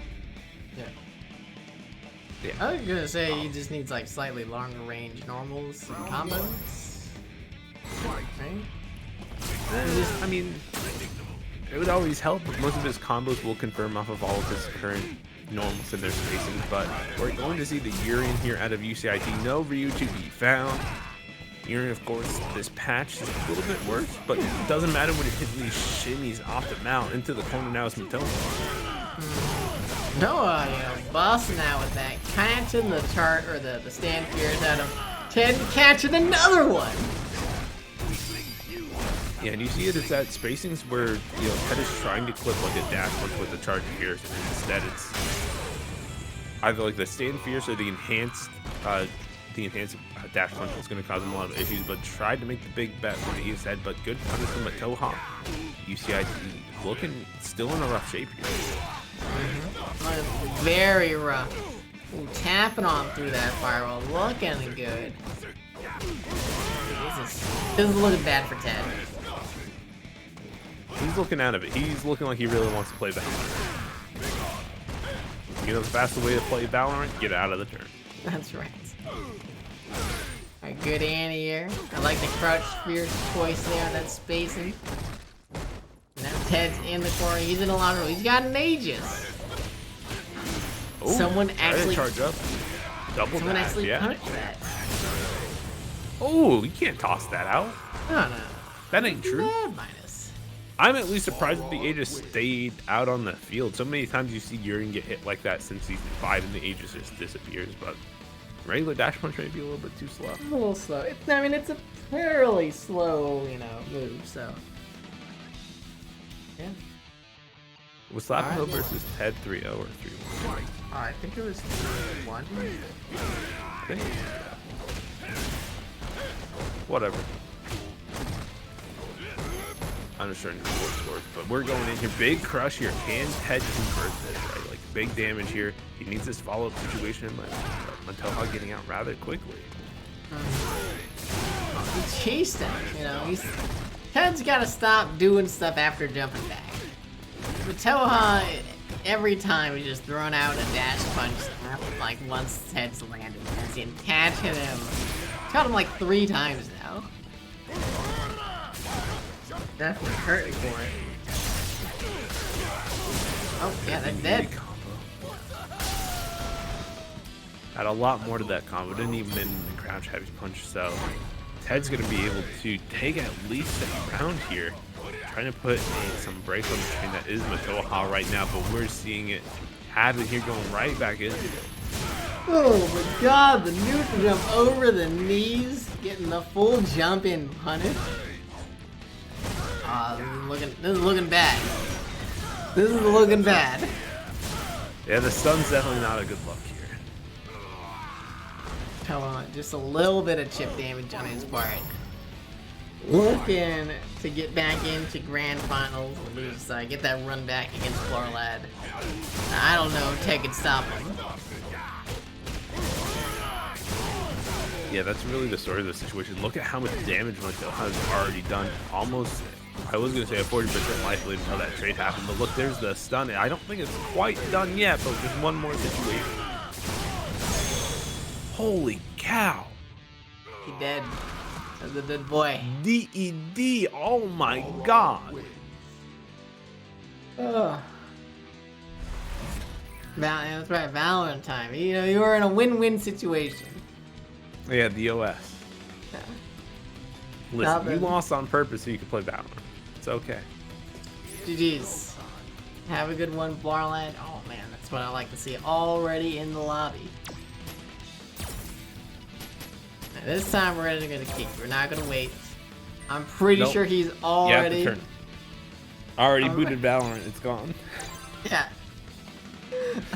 Yeah. I was gonna say he just needs like slightly longer range normals and combos. Right? I mean, it would always help, but most of his combos will confirm off of all of his current normals and their spacing. But we're going to see the Urian here out of UCIT. No Ryu to be found. Urian, of course, this patch is a little bit worse, but it doesn't matter when you're hitting these shimmies off the mount. Into the corner now is Mataoja. Noah, you know, busting out with that, catching the chart or the stand fierce out of Ted, catching another one. Yeah, and you see it's at spacings where, you know, Ted is trying to clip like a dash punch with the charge fierce, and instead it's either like the stand fierce or the enhanced dash punch is going to cause him a lot of issues, but tried to make the big bet when he said, but good punish from Mataoja. UCIT looking still in a rough shape here. Very rough. Ooh, tapping on through that firewall, looking good. This is looking bad for Ted. He's looking out of it. He's looking like he really wants to play Valorant. You know the fastest way to play Valorant? Get out of the turn. That's right. Alright, good anti-air. I like the crouch fierce choice there on that spacing. Now Ted's in the corner. He's in a lot of room. He's got an Aegis. Ooh, someone actually charge up. Double someone dash, actually yeah. punished that. Oh, you can't toss that out. No. That ain't true. Bad minus. I'm at least surprised that the Aegis stayed out on the field. So many times you see Urian get hit like that since season 5 and the Aegis just disappears, but Regular dash punch may be a little bit too slow. A little slow. I mean, it's a fairly slow, move, so. Yeah. Was Slapaho versus Ted 3-0 or 3-1? I think it was 1. I think. Whatever. I'm just trying to report scores, but we're going in here. Big crush here. Can Ted convert this, right? Like, big damage here. He needs this follow-up situation. Mataoja getting out rather quickly. He chased him, Ted's got to stop doing stuff after jumping back. Mataoja, every time, is just throwing out a dash punch, like, once Ted's landed. That's in. Tad hit him. Shot him like 3 times now. Definitely hurting for it. Oh, yeah, they're dead. Had a lot more to that combo. Didn't even end in the crouch heavy punch, so Ted's going to be able to take at least a round here. Trying to put some breaks on the screen. That is Mataoja right now, but we're seeing it happen here, going right back into it. Oh my god, the neutral jump over the knees, getting the full jump in punish. This is looking bad. This is looking bad. Yeah, the stun's definitely not a good look here. Come on, just a little bit of chip damage on his part. Looking to get back into grand finals, get that run back against Blarrlad. I don't know if Ted can stop him. Yeah, that's really the story of the situation. Look at how much damage Mataoja has already done. Almost, I was going to say a 40% life lead until that trade happened, but look, there's the stun. I don't think it's quite done yet, but just one more situation. Holy cow. He dead. That's a dead boy. DED, oh my god. Ugh. That's right, Valorant time. You were in a win-win situation. Yeah, the OS. Yeah. Listen, you lost on purpose so you could play Valorant. It's okay. GG's. Have a good one, Blarrlad. Oh man, that's what I like to see already in the lobby. Now, this time we're gonna kick. We're not gonna wait. I'm pretty sure he's already. You have to turn. Already booted Valorant. It's gone. Yeah.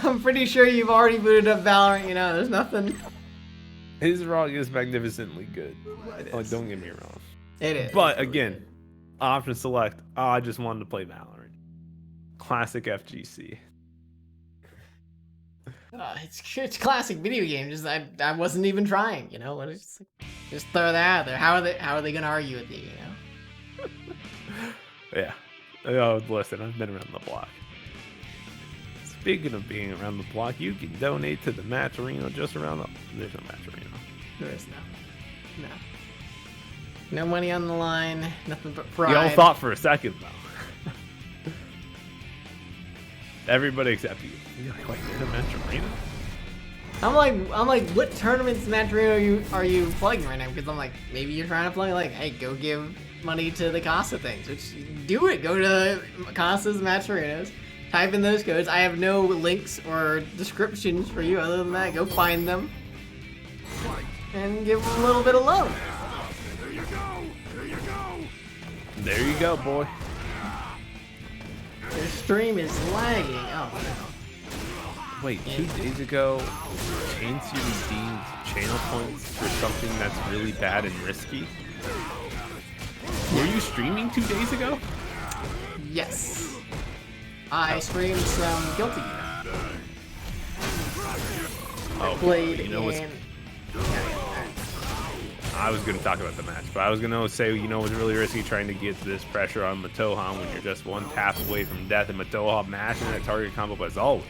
I'm pretty sure you've already booted up Valorant. There's nothing. His ROG is magnificently good. Like, don't get me wrong. It is. But again, option select. Oh, I just wanted to play Valorant. Classic FGC. It's classic video game. Just I wasn't even trying. Just throw that out there. How are they gonna argue with you? Yeah. Oh, listen, I've been around the block. Speaking of being around the block, you can donate to the match arena just around the. There's no match arena. There is no. No money on the line. Nothing but pride. Y'all thought for a second though. Everybody except you. You're like, wait, there's a match arena? I'm like, what tournaments match arena are you plugging right now? Because I'm like, maybe you're trying to plug like, hey, go give money to the Casa things. Which do it. Go to Casa's match arenas. Type in those codes. I have no links or descriptions for you other than that. Go find them. And give them a little bit of love. There you go. There you go. There you go, boy. Their stream is lagging. Oh, no. Wait, 2 days ago, Chainsu redeemed channel points for something that's really bad and risky. Were you streaming 2 days ago? Yes. I streamed some Guilty Gear. Oh, Played you know what's... in... I was going to talk about the match, but I was going to say, it's really risky trying to get this pressure on Mataoja when you're just one tap away from death, and Mataoja mashing that target combo as always.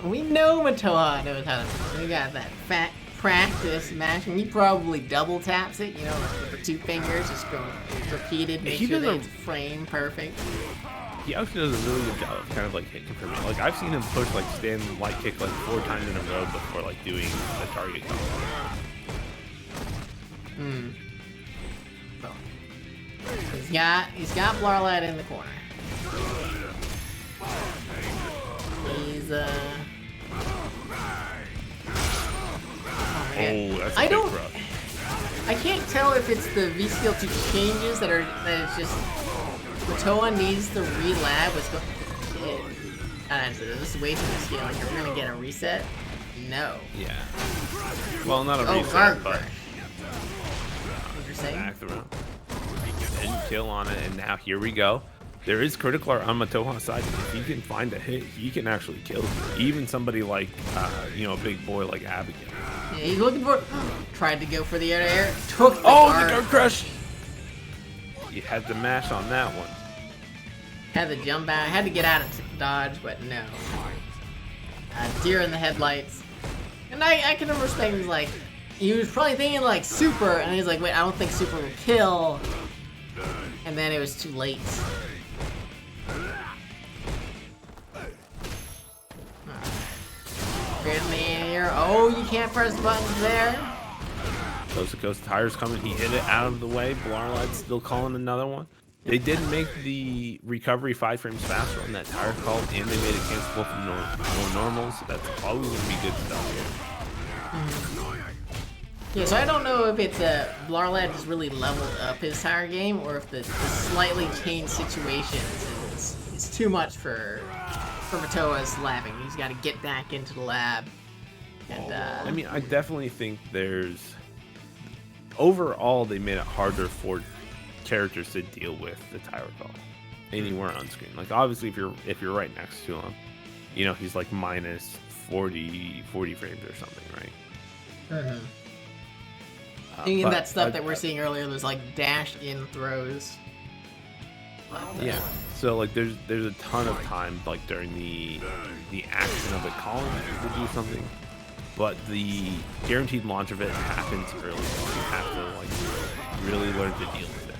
We know Mataoja knows how to. We got that fat practice mashing. He probably double taps it, with the 2 fingers, just go repeated, make sure that it's frame perfect. He actually does a really good job of kind of like hit confirming. Like, I've seen him push like stand light kick like 4 times in a row before like doing the target combo. So, he's got Blarrlad in the corner. He's oh man. Oh, that's a I big don't. crush. I can't tell if it's the VCL2 changes that it's just Matoa needs the re-lab. What's going? This is way too much scaling here. We're gonna get a reset. No. Yeah. Well, not a Oh, reset, guard but crush. What you're saying? back throw. And kill on it, and now here we go. There is critical art on Matoha's side. If he can find a hit, he can actually kill even somebody like, you know, a big boy like Abigail. Yeah, he's looking for. Tried to go for the air. Took the Oh, guard. the guard crush! You had to mash on that one. Had to jump out. Had to get out of dodge, but no. Deer in the headlights. And I can understand. He's like, he was probably thinking like super, and he's like, wait, I don't think super will kill. And then it was too late. Right in the air. Oh, you can't press buttons there. Coast to coast tires coming. He hit it out of the way. Blarrlad still calling another one. They did make the recovery 5 frames faster on that tire call, and they made it cancelable from more normals. So that's probably going to be good stuff here. Yeah, so I don't know if it's Blarrlad just really leveled up his tire game, or if the slightly changed situations is too much for Matoa's labbing. He's got to get back into the lab. And I mean, I definitely think there's overall they made it harder for characters to deal with the tire call anywhere on screen. Like obviously if you're right next to him, you know, he's like minus 40 frames or something, right? Thinking that stuff that we're seeing earlier, there's like dash in throws. Yeah. So like there's a ton of time like during the action of the calling to do something, but the guaranteed launch of it happens early. So you have to like really learn to deal with it.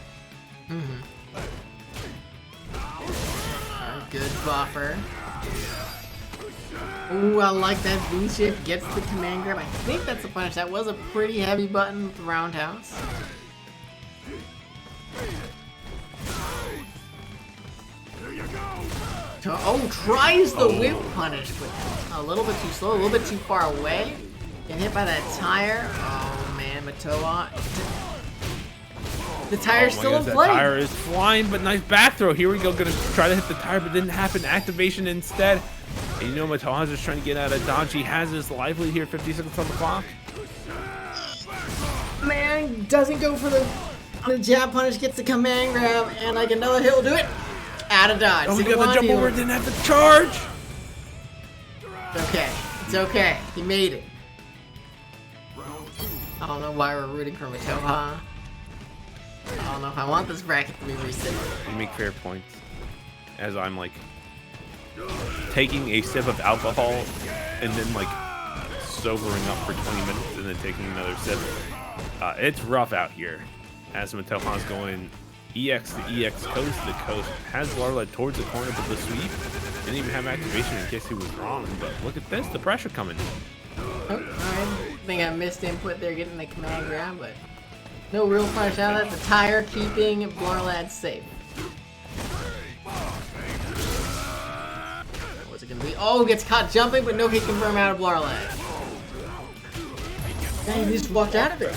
Good buffer. Ooh, I like that V shift. Gets the command grab. I think that's the punish. That was a pretty heavy button with the roundhouse. Oh, tries the whip punish, but a little bit too slow, a little bit too far away. Get hit by that tire. Oh man, Matoa. The tire's still in play. That tire is flying, but nice back throw. Here we go. Gonna try to hit the tire, but didn't happen. Activation instead. And you know Mataoja's just trying to get out of dodge. He has his life lead here. 50 seconds on the clock. Man, doesn't go for the jab punish. Gets the command grab, and like another hit will do it. Out of dodge. Oh, he got the jump over. Didn't have the charge. It's okay. It's okay. He made it. I don't know why we're rooting for Mataoja. I don't know if I want this bracket to be reset. You make fair points. As I'm like taking a sip of alcohol and then like sobering up for 20 minutes and then taking another sip. It's rough out here. As Mataoja's going EX to EX, coast to coast. Has Blarrlad towards the corner, but the sweep didn't even have activation in case he was wrong. But look at this, the pressure coming in. Oh, I think I missed input there getting the command grab, but no real punish out of that. The tire keeping Blarrlad safe. What's it gonna be? Oh, gets caught jumping, but no hit confirm out of Blarrlad. Dang, he just walked out of it.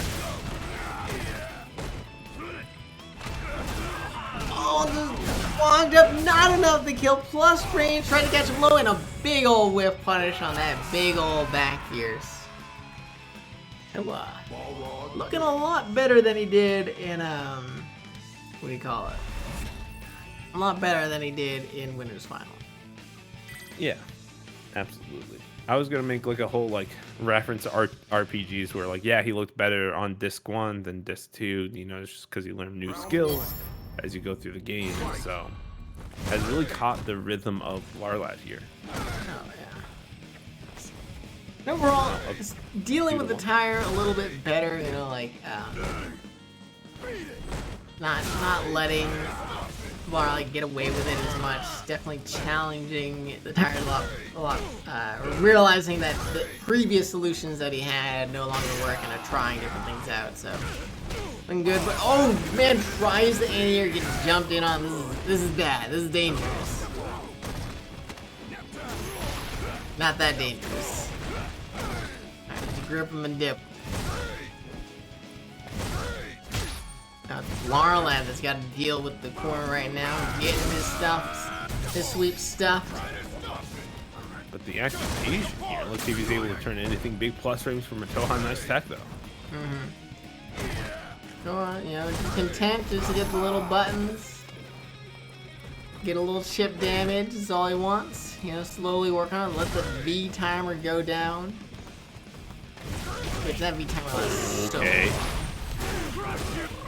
Oh, just wound up, not enough to kill. Plus range, trying to catch him low, and a big old whiff punish on that big old back fierce. Looking a lot better than he did in, what do you call it? A lot better than he did in Winners Final. Yeah, absolutely. I was gonna make like a whole like reference to RPGs where like, yeah, he looked better on disc 1 than disc 2, you know, it's just because he learned new skills as you go through the game. So has really caught the rhythm of Blarrlad here. Oh, yeah. Overall, just dealing with the tire a little bit better, you know, like, not letting Blarrlad get away with it as much. Definitely challenging the tire a lot, realizing that the previous solutions that he had no longer work and are trying different things out, so. Been good, but oh man, tries the anti-air, gets jumped in on. This is bad. This is dangerous. Not that dangerous. Alright, grip him and dip. Blarrlad that's got to deal with the corner right now, getting his sweep stuffed. But the accusation here, let's see if he's able to turn anything big plus frames for Mataoja. Nice tech though. Go on, you know, content just to get the little buttons. Get a little chip damage is all he wants. You know, slowly work on it. Let the V timer go down. Which that V timer lasts so Okay.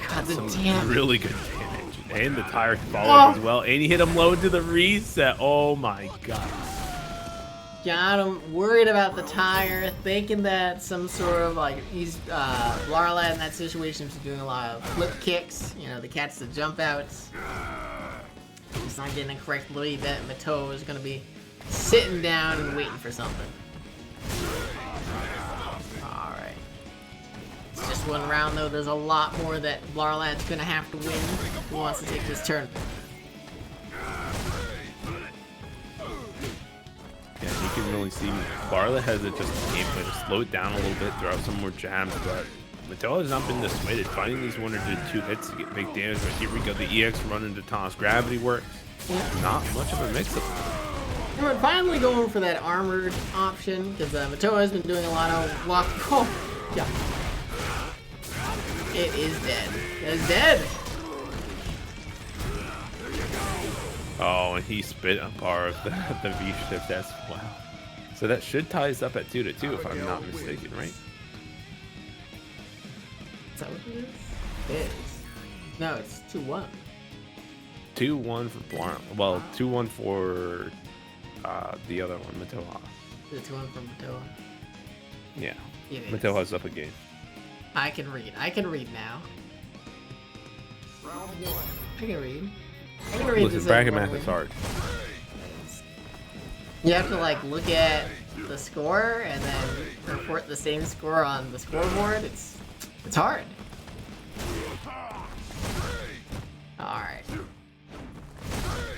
God, the Some damn. really good damage. And the tire follow as well. And he hit him low into the reset. Oh my god. Got him worried about the tire, thinking that some sort of like he's Blarrlad in that situation is doing a lot of flip kicks, you know, the catch the jump outs. He's not getting the correct lead that Mataoja is gonna be sitting down and waiting for something. Alright. It's just one round though, there's a lot more that Blarrlad's gonna have to win if he wants to take this turn. Yeah, you can really see Blarrlad has it just gameplay to slow it down a little bit, throw out some more jabs, but Mataoja has not been dissuaded. Finding these 1 or 2 hits to get big damage, but here we go. The EX run into Thomas. Gravity works. Not much of a mix-up. And we're finally going for that armored option, because Mataoja has been doing a lot of walk. Oh, yeah. It is dead. It is dead. Oh, and he spit a bar of the V-shift as well. So that should tie us up at 2-2 if I'm not mistaken, right? Is that what it is? It is. No, it's 2-1. 2-1 for Blarrlad. Well, 2-1 for the other one, Mataoja. Is it 2-1 from Mataoja? Yeah. It is. Mataoja's up a game. I can read. I can read now. I can read. I can read Listen, this bracket as math one is win. hard. You have to like look at the score and then report the same score on the scoreboard. It's hard. Alright.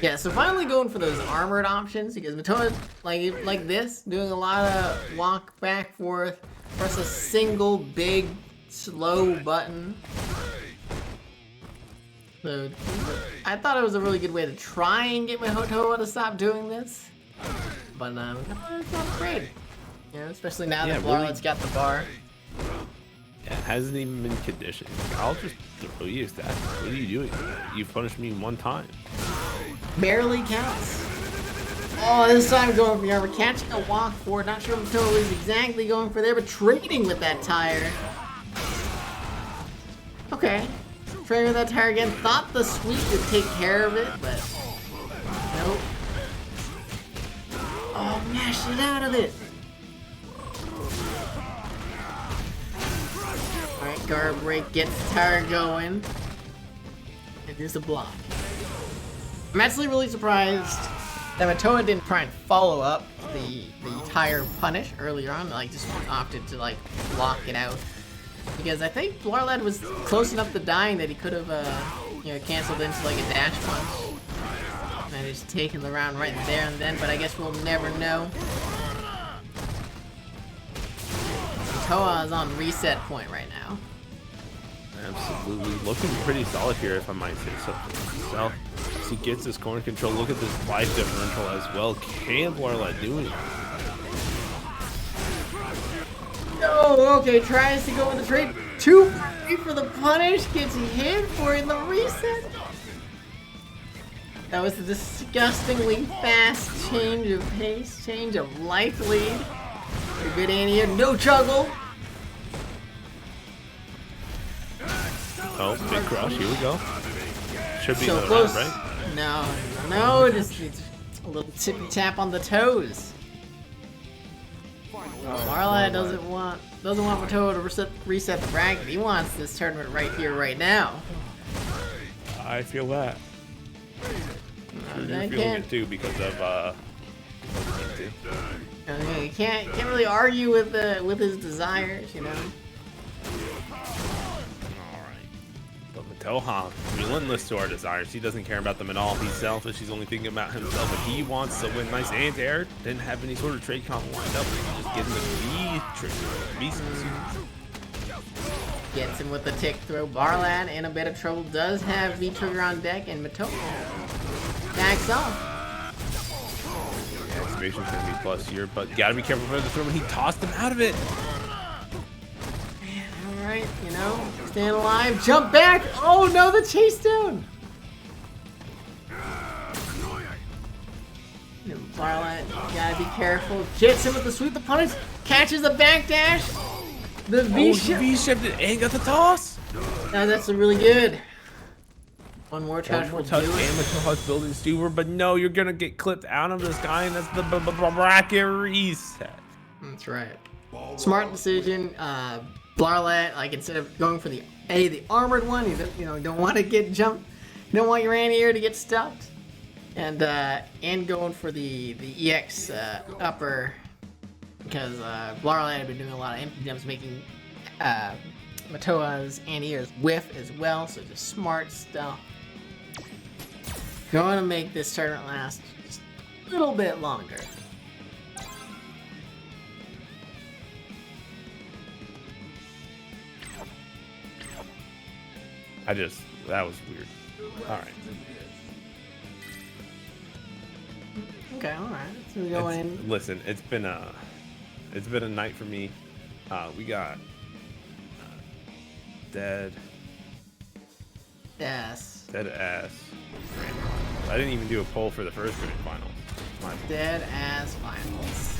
Yeah, so finally going for those armored options because Mataoja like this, doing a lot of walk back forth, press a single big slow button. So I thought it was a really good way to try and get Mataoja to stop doing this. But it's not great. You know, especially now that Blarrlad's got the bar. Yeah, it hasn't even been conditioned. I'll just throw you a stack. What are you doing? You've punished me 1 time. Barely counts. Oh, this time going for the armor, catching a walk forward. Not sure what Mataoja is exactly going for there, but trading with that tire. Okay. Trading with that tire again. Thought the sweep would take care of it, but nope. Oh, mashed it out of it. Alright, guard break gets the tire going. And there's a block. I'm actually really surprised that Mataoja didn't try and follow up the tire punish earlier on, like just opted to like block it out. Because I think Blarrlad was close enough to dying that he could have you know, canceled into like a dash punch. And just taken the round right there and then, but I guess we'll never know. Mataoja is on reset point right now. Absolutely. Looking pretty solid here, if I might say so myself. As he gets his corner control, look at this life differential as well. Can Blarrlad do it? No, okay, tries to go in the trade. 2 for the punish, gets hit for in the reset. That was a disgustingly fast change of pace, change of life lead. Pretty good in here, no juggle. Oh, big crush, here we go. Should be So another close. round, right? No, just a little tippy tap on the toes. Blarrlad doesn't want Mataoja to reset the bracket. He wants this tournament right here, right now. I feel that. You're feeling it too because of You can't really argue with his desires, you know. But Mataoja, relentless to our desires. He doesn't care about them at all. He's selfish. He's only thinking about himself. But he wants to win. Nice anti-air. Didn't have any sort of trade combo lined up. Just getting the V trick. Gets him with the tick throw. Blarrlad in a bit of trouble. Does have V-Trigger on deck, and Mataoja backs off. Yeah, activation's gonna be plus here, but gotta be careful for the throw when he tossed him out of it. Alright, you know, stand alive, jump back! Oh no, the chase down! Blarrlad, gotta be careful. Hits him with the sweep, the punish, catches the backdash! The V-shift! V-shifted and got the toss! Oh, that's really good. One more touch will do and it. Mataoja's building Stuber, but no, you're gonna get clipped out of this guy, and that's the bracket reset. That's right. Smart decision. Blarrlad, like instead of going for the armored one, you don't want to get jumped. You don't want your anti-air to get stuffed. And going for the EX upper, because Blarrlad had been doing a lot of empty jumps, making Mataoja's anti-airs whiff as well. So just smart stuff. Going to make this tournament last just a little bit longer. That was weird. Alright. Okay, alright. So we're going in. Listen, it's been a night for me. We got dead Yes. ass. I didn't even do a poll for the first grand finals. My fault. Dead ass finals.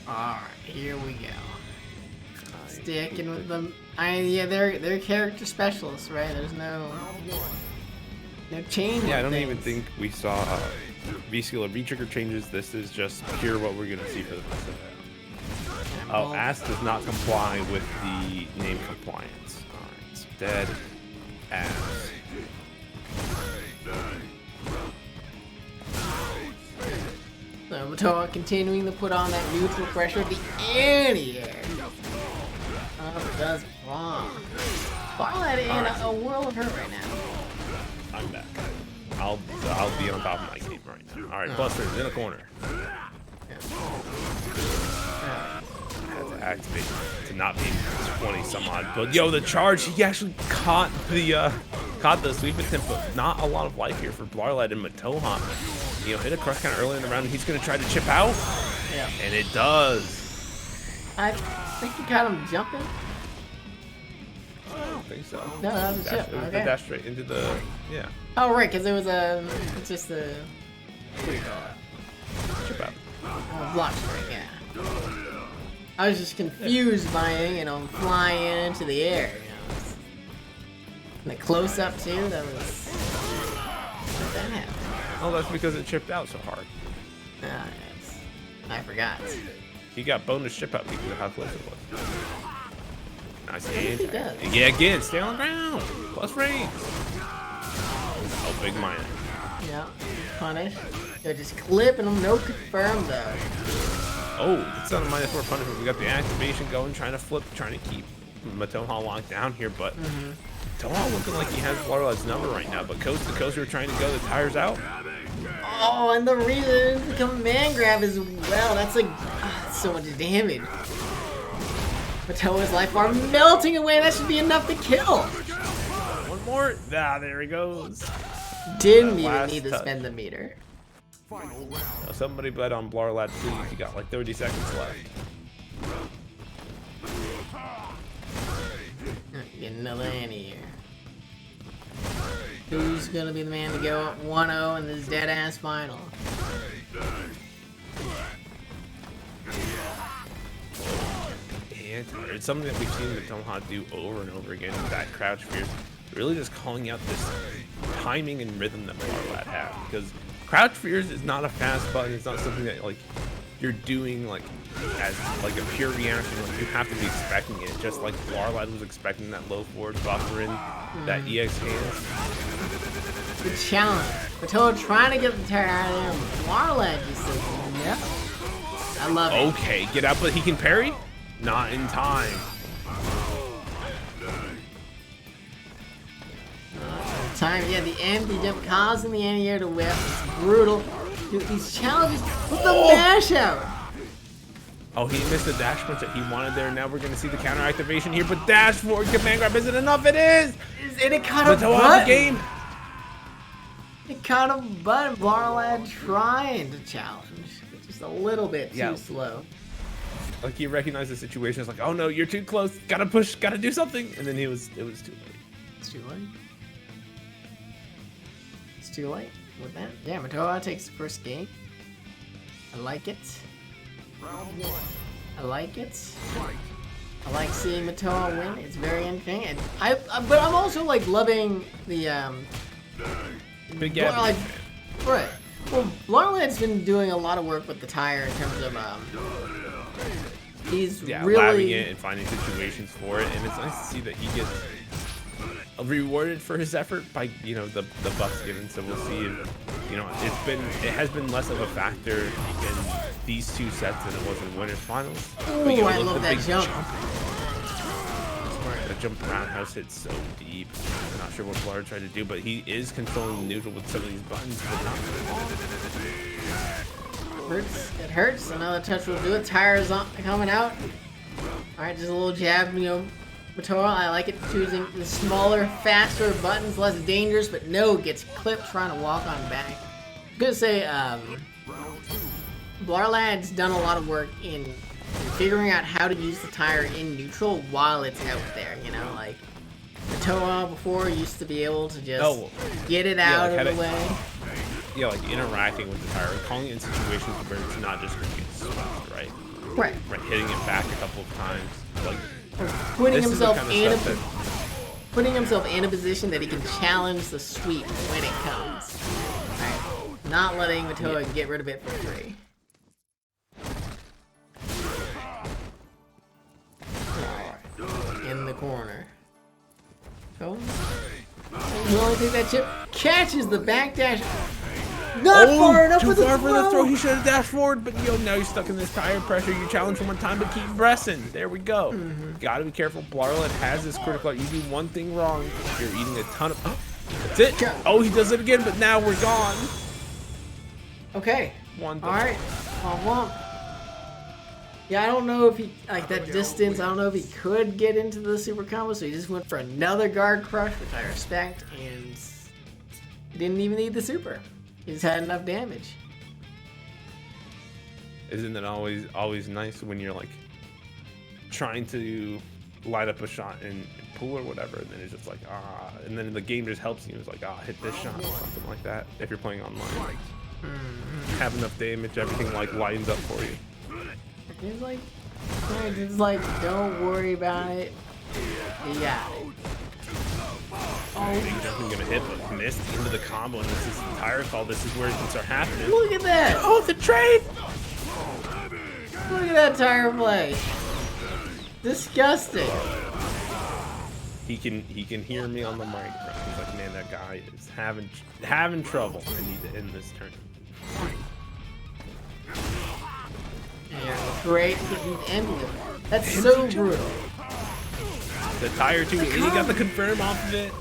Alright, here we go. Sticking with them. Yeah, they're character specialists, right? There's no change. Yeah, I don't even think we saw V-skill or V-trigger changes. This is just pure what we're gonna see for the rest of it. Oh, ass does not comply with the name compliance. Alright, so dead ass. So Mataoja continuing to put on that neutral pressure at the anti-air. Oh, does wrong. Blarrlad in a world of hurt right now. I'm back. I'll be on top of my game right now. Alright, Buster's in a corner. Had to activate to not be 20 some odd. But yo, the charge, he actually caught the sweep attempt, but not a lot of life here for Blarrlad and Mataoja. You know, hit a crush kind of early in the round, and he's gonna try to chip out. Yeah. And it does. I think he caught him jumping. I don't think so. No, that was a chip. It was Okay. a dash straight into the, yeah, Oh, right, because it was it's just a, what do you call it? chip out. Block strike, yeah. I was just confused by it, flying into the air, And the close up too, that was, how did that happen? Oh, that's because it chipped out so hard. Ah, yes. I forgot. He got bonus chip out because of how close it was. Nice hit. he does. Yeah, again, stay on the ground. Plus range. Oh, big mine. Yeah, punish. They're just clipping them, no confirm though. Oh, it's on a -4 punishment. We got the activation going, trying to flip, trying to keep Mataoja locked down here, but Mataoja looking like he has Blarrlad's number right now, but coast to coast we're trying to go, the tire's out. Oh, and the reason it's become a man grab as well. That's like so much damage. Mataoja's life bar melting away. That should be enough to kill. One more. Ah, there he goes. Didn't even last need to touch. spend the meter. Now, somebody bet on Blarrlad, please. You got like 30 seconds left. Get another anti-air. Who's gonna be the man to go up 1-0 in this dead ass final? And it's something that we've seen Mataoja do over and over again with that crouch fierce. Really just calling out this timing and rhythm that Blarrlad has. Because crouch fierce is not a fast button. It's not something that like you're doing like as like a pure reaction. Like you have to be expecting it. Just like Blarrlad was expecting that low forward buffer in that EX hands. The challenge. Mataoja trying to get the tire out of him. Blarrlad just says no. I love it. Okay, get out, but he can parry? Not in time. Time, yeah, the empty jump causing the anti-air to whip. It's brutal. Dude, these challenges with the mash out. Oh, he missed the dash punch that he wanted there. Now we're going to see the counter activation here, but dash forward command grab isn't enough. It is! And it caught a Mataoja button. the game. It caught a button. Blarrlad trying to challenge. Just a little bit too slow. Like he recognized the situation. It's like, oh no, you're too close. Gotta push. Gotta do something. And then it was too late. It's too late. It's too late with that. Yeah, Mataoja takes the first game. I like it. I like it. I like seeing Mataoja win. It's very interesting. And but I'm also like loving the Big Gabby. Right. Well, Blarrlad's been doing a lot of work with the tire in terms of he's labbing really it and finding situations for it, and it's nice to see that he gets rewarded for his effort by the buffs given. So we'll see if it has been less of a factor in these two sets than it was in winners finals. Ooh, I love that jump. The jump roundhouse hits so deep. I'm not sure what Blarrlad tried to do, but he is controlling the neutral with some of these buttons, but not hurts. It hurts. Another touch will do it. Tires coming out. Alright, just a little jab, Mataoja. I like it, choosing the smaller, faster buttons, less dangerous, but no, gets clipped trying to walk on back. I'm gonna say, Blarrlad's done a lot of work in figuring out how to use the tire in neutral while it's out there, like Mataoja before used to be able to just get it out of the way. Yeah, like interacting with the tire, and calling it in situations where it's not just going to get swept, right? Right. Hitting it back a couple of times, like putting himself in a position that he can challenge the sweep when it comes. Right. Not letting Mataoja get rid of it for free. In the corner. Oh. He only take that chip. Catches the backdash. Not far enough too for the far throw. for the throw. He should have dashed forward, but now you're stuck in this tire pressure. You challenge for one time, but keep pressing. There we go. Gotta be careful. Blarrlad has this critical. You do one thing wrong, you're eating a ton of. That's it. Oh, he does it again, but now we're gone. Okay. One. All right. Yeah, I don't know if he that distance. I don't know if he could get into the super combo, so he just went for another guard crush, which I respect, and he didn't even need the super. He just had enough damage. Isn't it always nice when you're like trying to light up a shot in pool or whatever, and then it's just like and then the game just helps you. It's like hit this shot or something like that. If you're playing online, have enough damage, everything like lines up for you. It's like, don't worry about it. Yeah. Oh, he's definitely gonna hit, but missed into the combo, and this is the tire call. This is where it can start happening. Look at that! Oh, the trade! Look at that tire play. Disgusting. He can hear me on the microphone. He's like, man, that guy is having trouble. I need to end this tournament. Yeah, great end with it. That's so brutal. The tire too, and he got the confirm off of it.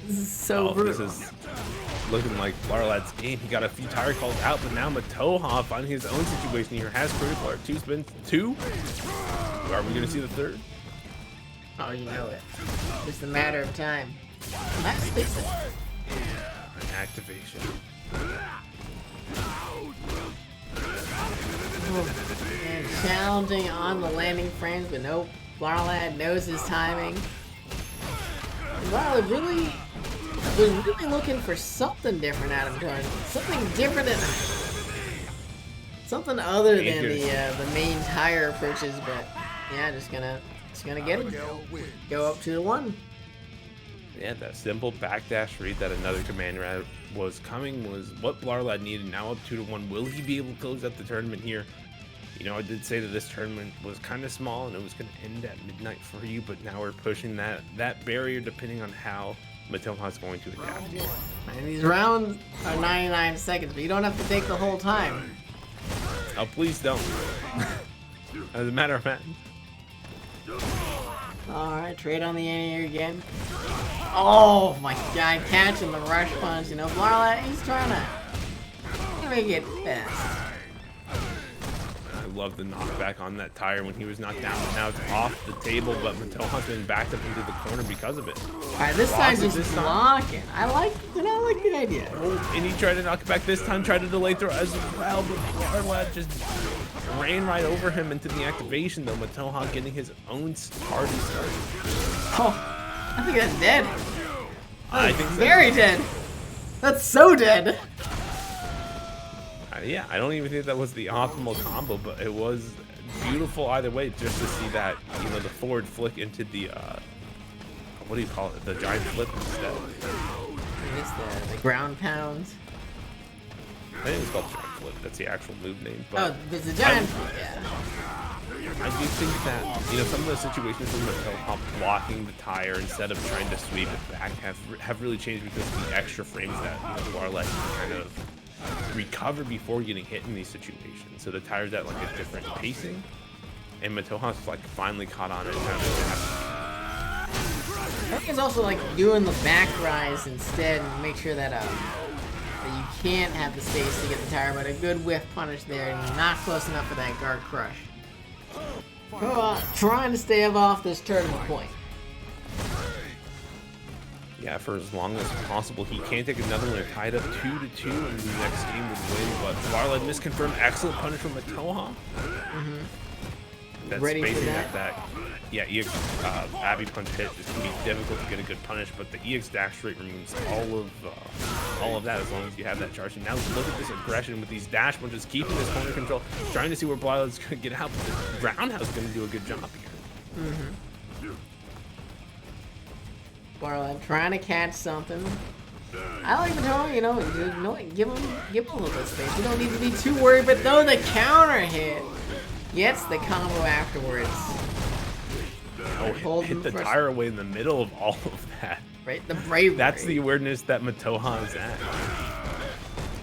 This is so brutal. This is looking like Blarrlad's game. He got a few tire calls out, but now Mataoja finding his own situation here has critical. Are 2 spins? 2? Are we gonna see the 3rd? Oh, you know it. Just a matter of time. Let's fix it. An activation. And challenging on the landing frames, but nope. Blarrlad knows his timing. And Blarrlad was really looking for something different out of him. Something different than something other than the main tire approaches, but yeah, just gonna get him. Go up to the 1. Yeah, that simple backdash read that another commander was coming was what Blarrlad needed. Now up 2-1. Will he be able to close out the tournament here? I did say that this tournament was kind of small and it was going to end at midnight for you, but now we're pushing that barrier depending on how Mataoja is going to adapt. And these rounds are 99 seconds, but you don't have to take the whole time. Oh, please don't. As a matter of fact. Alright, trade on the anti-air again. Oh my god, catching the rush punch. Blarrlad, he's trying to make it fast. love the knockback on that tire when he was knocked down. But now it's off the table, but Mataoja's been backed up into the corner because of it. Alright, this time just blocking. I like the idea. Oh, and he tried to knock it back this time, tried to delay throw as well, but Blarrlad just ran right over him into the activation, though. Mataoja getting his own party started. Oh, I think that's dead. I think so. Very dead. That's so dead. Yeah, I don't even think that was the optimal combo, but it was beautiful either way, just to see that, you know, the forward flick into the, what do you call it? The giant flip instead. I guess the ground pound. I think it's called giant flip. That's the actual move name. But Oh, there's a giant flip, yeah. I do think that, you know, some of the situations from Mataoja blocking the tire instead of trying to sweep it back have really changed because of the extra frames that, you know, Blarrlad can kind of recover before getting hit in these situations. So the tire's at like a different pacing, and Mataoja's like finally caught on it. I think it's also like doing the back rise instead and make sure that that you can't have the space to get the tire, but a good whiff punish there and not close enough for that guard crush. Trying to stay off this tournament point. Yeah, for as long as possible. He can't take another one. They're tied up 2-2, and the next game would win. But Blarrlad misconfirmed. Excellent punish from Mataoja. That's Ready for spacing that? yeah, EX Abby punch hit is gonna be difficult to get a good punish, but the EX dash rate removes all of that as long as you have that charge. And now look at this aggression with these dash punches, keeping this corner control, trying to see where Blarrlad's gonna get out. But the roundhouse is gonna do a good job here. Blarrlad trying to catch something. I like Mataoja, you know, give him a little bit of space. You don't need to be too worried, but though the counter hit gets the combo afterwards. Oh, hit the tire away in the middle of all of that. Right, the bravery. That's the awareness that Mataoja is at.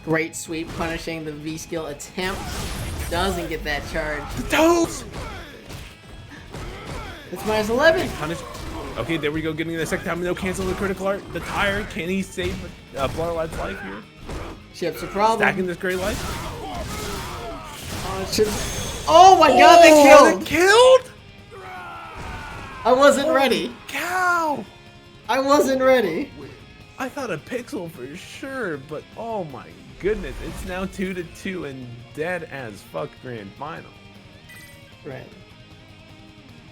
Great sweep, punishing the V skill attempt. Doesn't get that charge. Toes! It's minus 11. Punish. Okay, there we go, getting the second time. No cancel the critical art. The tire, can he save Blarrlad's life here? Chip's a problem. Stacking this great life. Oh my god, they killed! They killed? I wasn't ready. Cow! I wasn't ready. I thought a pixel for sure, but oh my goodness, it's now 2-2 and dead as fuck grand final. Right.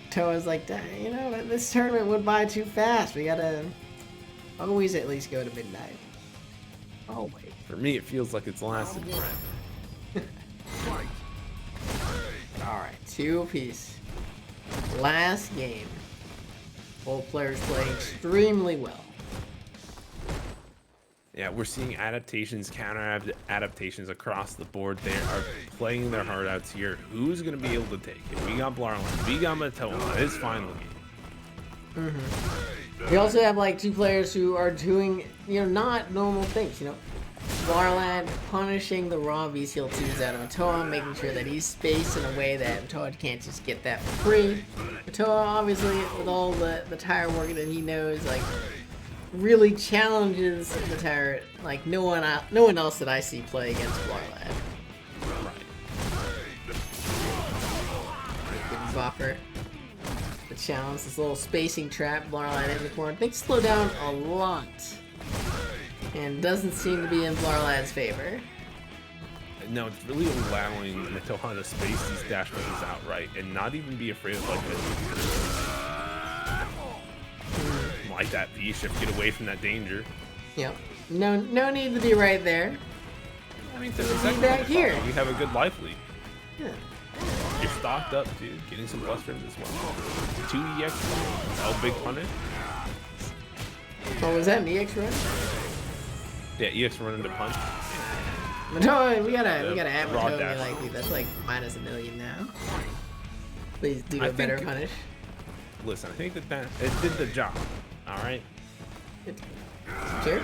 Toa's like, you know, this tournament went by too fast. We gotta always at least go to midnight. Oh wait. For me, it feels like it's lasted forever. Alright, 2 apiece. Last game. Both players playing extremely well. Yeah, we're seeing adaptations, counter adaptations across the board. They are playing their heart outs here. Who's going to be able to take it? We got Blarrlad, we got Mataoja. His final game. We also have like 2 players who are doing, you know, not normal things, you know. Blarrlad punishing the raw V-Skill 2s out of Mataoja, making sure that he's spaced in a way that Mataoja can't just get that for free. Mataoja, obviously, with all the tire work that he knows, like, really challenges the tire like no one else that I see play against Blarrlad. Good buffer. The challenge, this little spacing trap, Blarrlad in the corner. Things slow down a lot. And doesn't seem to be in Blarrlad's favor. No, it's really allowing Mataoja to space these dash punches outright and not even be afraid of like that V shift, get away from that danger. Yep. No need to be right there. I mean, be back here. You have a good life lead. Yeah. You're stocked up, dude. Getting some plus frames as well. 2 EX. Oh, big punish. Oh, was that an EX run? Yeah, EX run into punch. Mataoja, we gotta have raw Mataoja dash. like that's like minus $1 million now. Please do a better punish. Listen, I think that it did the job. All right. Sure.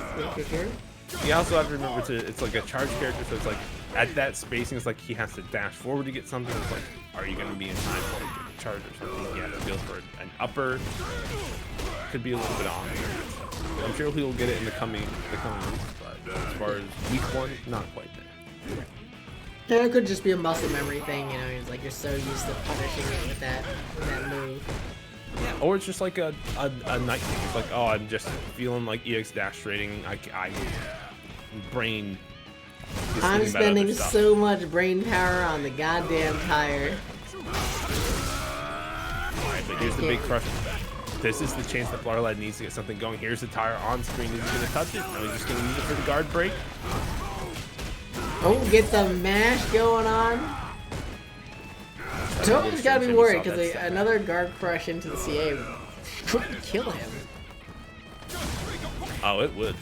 You also have to remember it's like a charge character, so it's like at that spacing, it's like he has to dash forward to get something. It's like, are you going to be in time to like, get a charge or something? He has to go for an upper. Could be a little bit off. I'm sure he'll get it in the coming weeks, but as far as week 1, not quite there. Yeah, it could just be a muscle memory thing, you know. He's like, you're so used to punishing it with that move. Yeah, or it's just like a night thing. It's like, oh, I'm just feeling like EX dash trading. I brain. is I'm thinking about other spending stuff. so much brain power on the goddamn tire. Alright, but here's the big crush. This is the chance that Blarrlad needs to get something going. Here's the tire on screen. Is he going to touch it? No, he's just going to use it for the guard break. Oh, get the mash going on. Toby's gotta be worried because another guard crush into the CA could kill him. Oh, it would.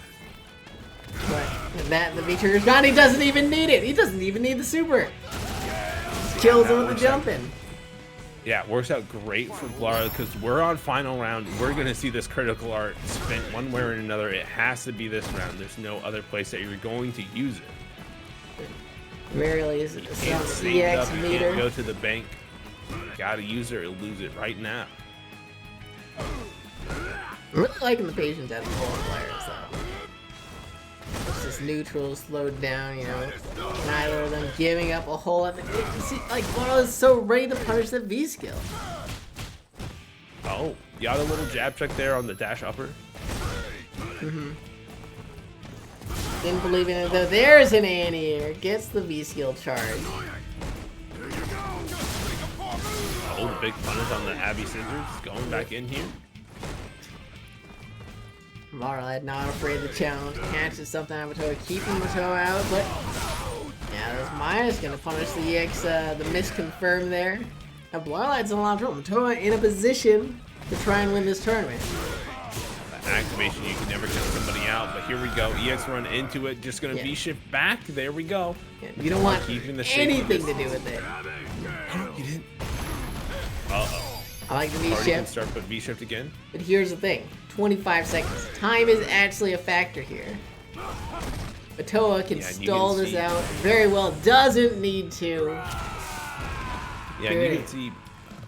But the V-trigger's gone. He doesn't even need it. He doesn't even need the super. Just kills him with the jumping. Yeah, it works out great for Blarrlad because we're on final round. We're going to see this critical art spent one way or another. It has to be this round. There's no other place that you're going to use it. Rarely is it some Save it EX up, you meter. can't go to the bank. Gotta use it or lose it right now. I'm really liking the patience out of the whole players though. It's just neutral, slowed down, you know. Neither of them giving up a whole lot. You see, like, Blarrlad is so ready to punish the V skill. Oh, you got a little jab check there on the dash upper. Didn't believe in it though. There's an anti-air. Gets the V skill charge. Oh, the big punish on the Abby Scissors. Going back in here. Blarrlad not afraid to challenge. Catches something out of Mataoja, keeping Mataoja out, but yeah, this Maya's gonna punish the EX, the misconfirm there. Now Blarrlad's in a lot of trouble. Mataoja in a position to try and win this tournament. Activation, you can never count somebody out, but here we go. EX run into it, just gonna V-shift back. There we go. Yeah, you don't want Keeping the shape anything of to this. do with it. You didn't. Uh-oh. I like the Already can V-shift, start, but V-shift again. but here's the thing. 25 seconds. Time is actually a factor here. Mataoja can Yeah, and you stall can this see- out very well. Doesn't need to. Yeah, and you can see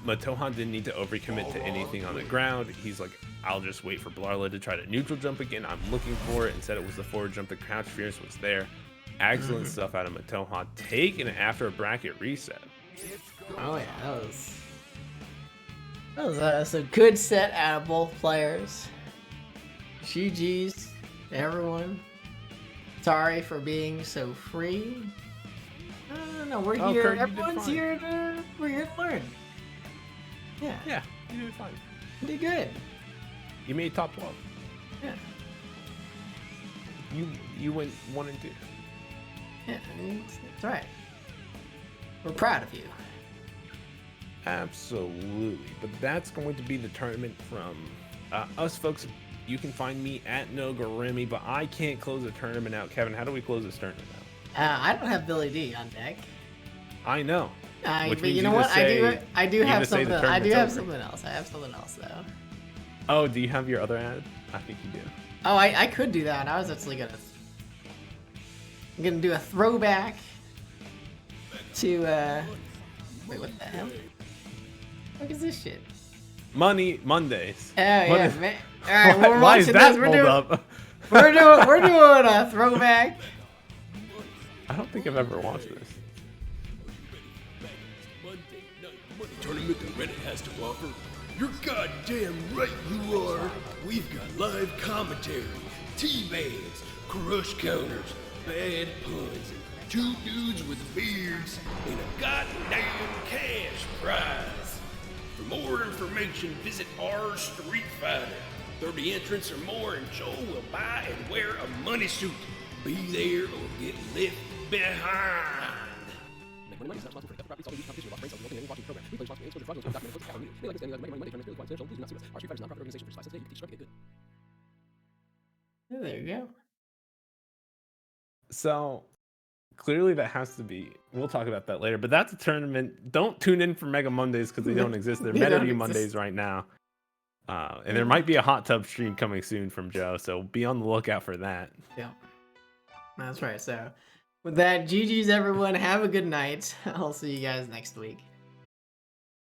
Mataoja didn't need to overcommit to anything on the ground. He's like, I'll just wait for Blarrlad to try to neutral jump again. I'm looking for it. Instead, it was the forward jump. The crouch fierce was there. Excellent stuff out of Mataoja. Taken after a bracket reset. Oh yeah, that was a good set out of both players. GG's, everyone. Sorry for being so free. No, we're Oh, here. Kurt, you did Everyone's fine. here to. We're here to learn. Yeah, Yeah, you did fine. you did good. You made top 12. Yeah, You went 1 and 2. yeah, it's alright. We're proud of you. Absolutely. But that's going to be the tournament from us, folks. You can find me at Nogorimi, but I can't close the tournament out. Kevin, how do we close this tournament out? I don't have Billy D on deck. I know. Which But means you know you what? just say- I do you have just say the something. I do tournament's have over. something else. I have something else though. Oh, do you have your other ad? I think you do. Oh, I could do that. I was actually gonna do a throwback to wait, what the hell? What is this shit? Money Mondays. Oh yeah, What is- man. All right, well, we're Why is watching that this. pulled up? We're doing a throwback. I don't think I've ever watched this. Monday night money tournament that Reddit has to offer. You're goddamn right you are. We've got live commentary, tea bags, crush counters, bad puns, 2 dudes with beards, and a goddamn cash prize. For more information, visit our Street Fighter. 30 entrants or more, and Joe will buy and wear a money suit. Be there or get left behind. There you go. So clearly that has to be. We'll talk about that later. But that's a tournament. Don't tune in for Mega Mondays because they don't exist. They're They Meta don't View exist. Mondays right now. And there might be a hot tub stream coming soon from Joe, so be on the lookout for that. Yeah, that's right. So, with that, GG's everyone. Have a good night. I'll see you guys next week.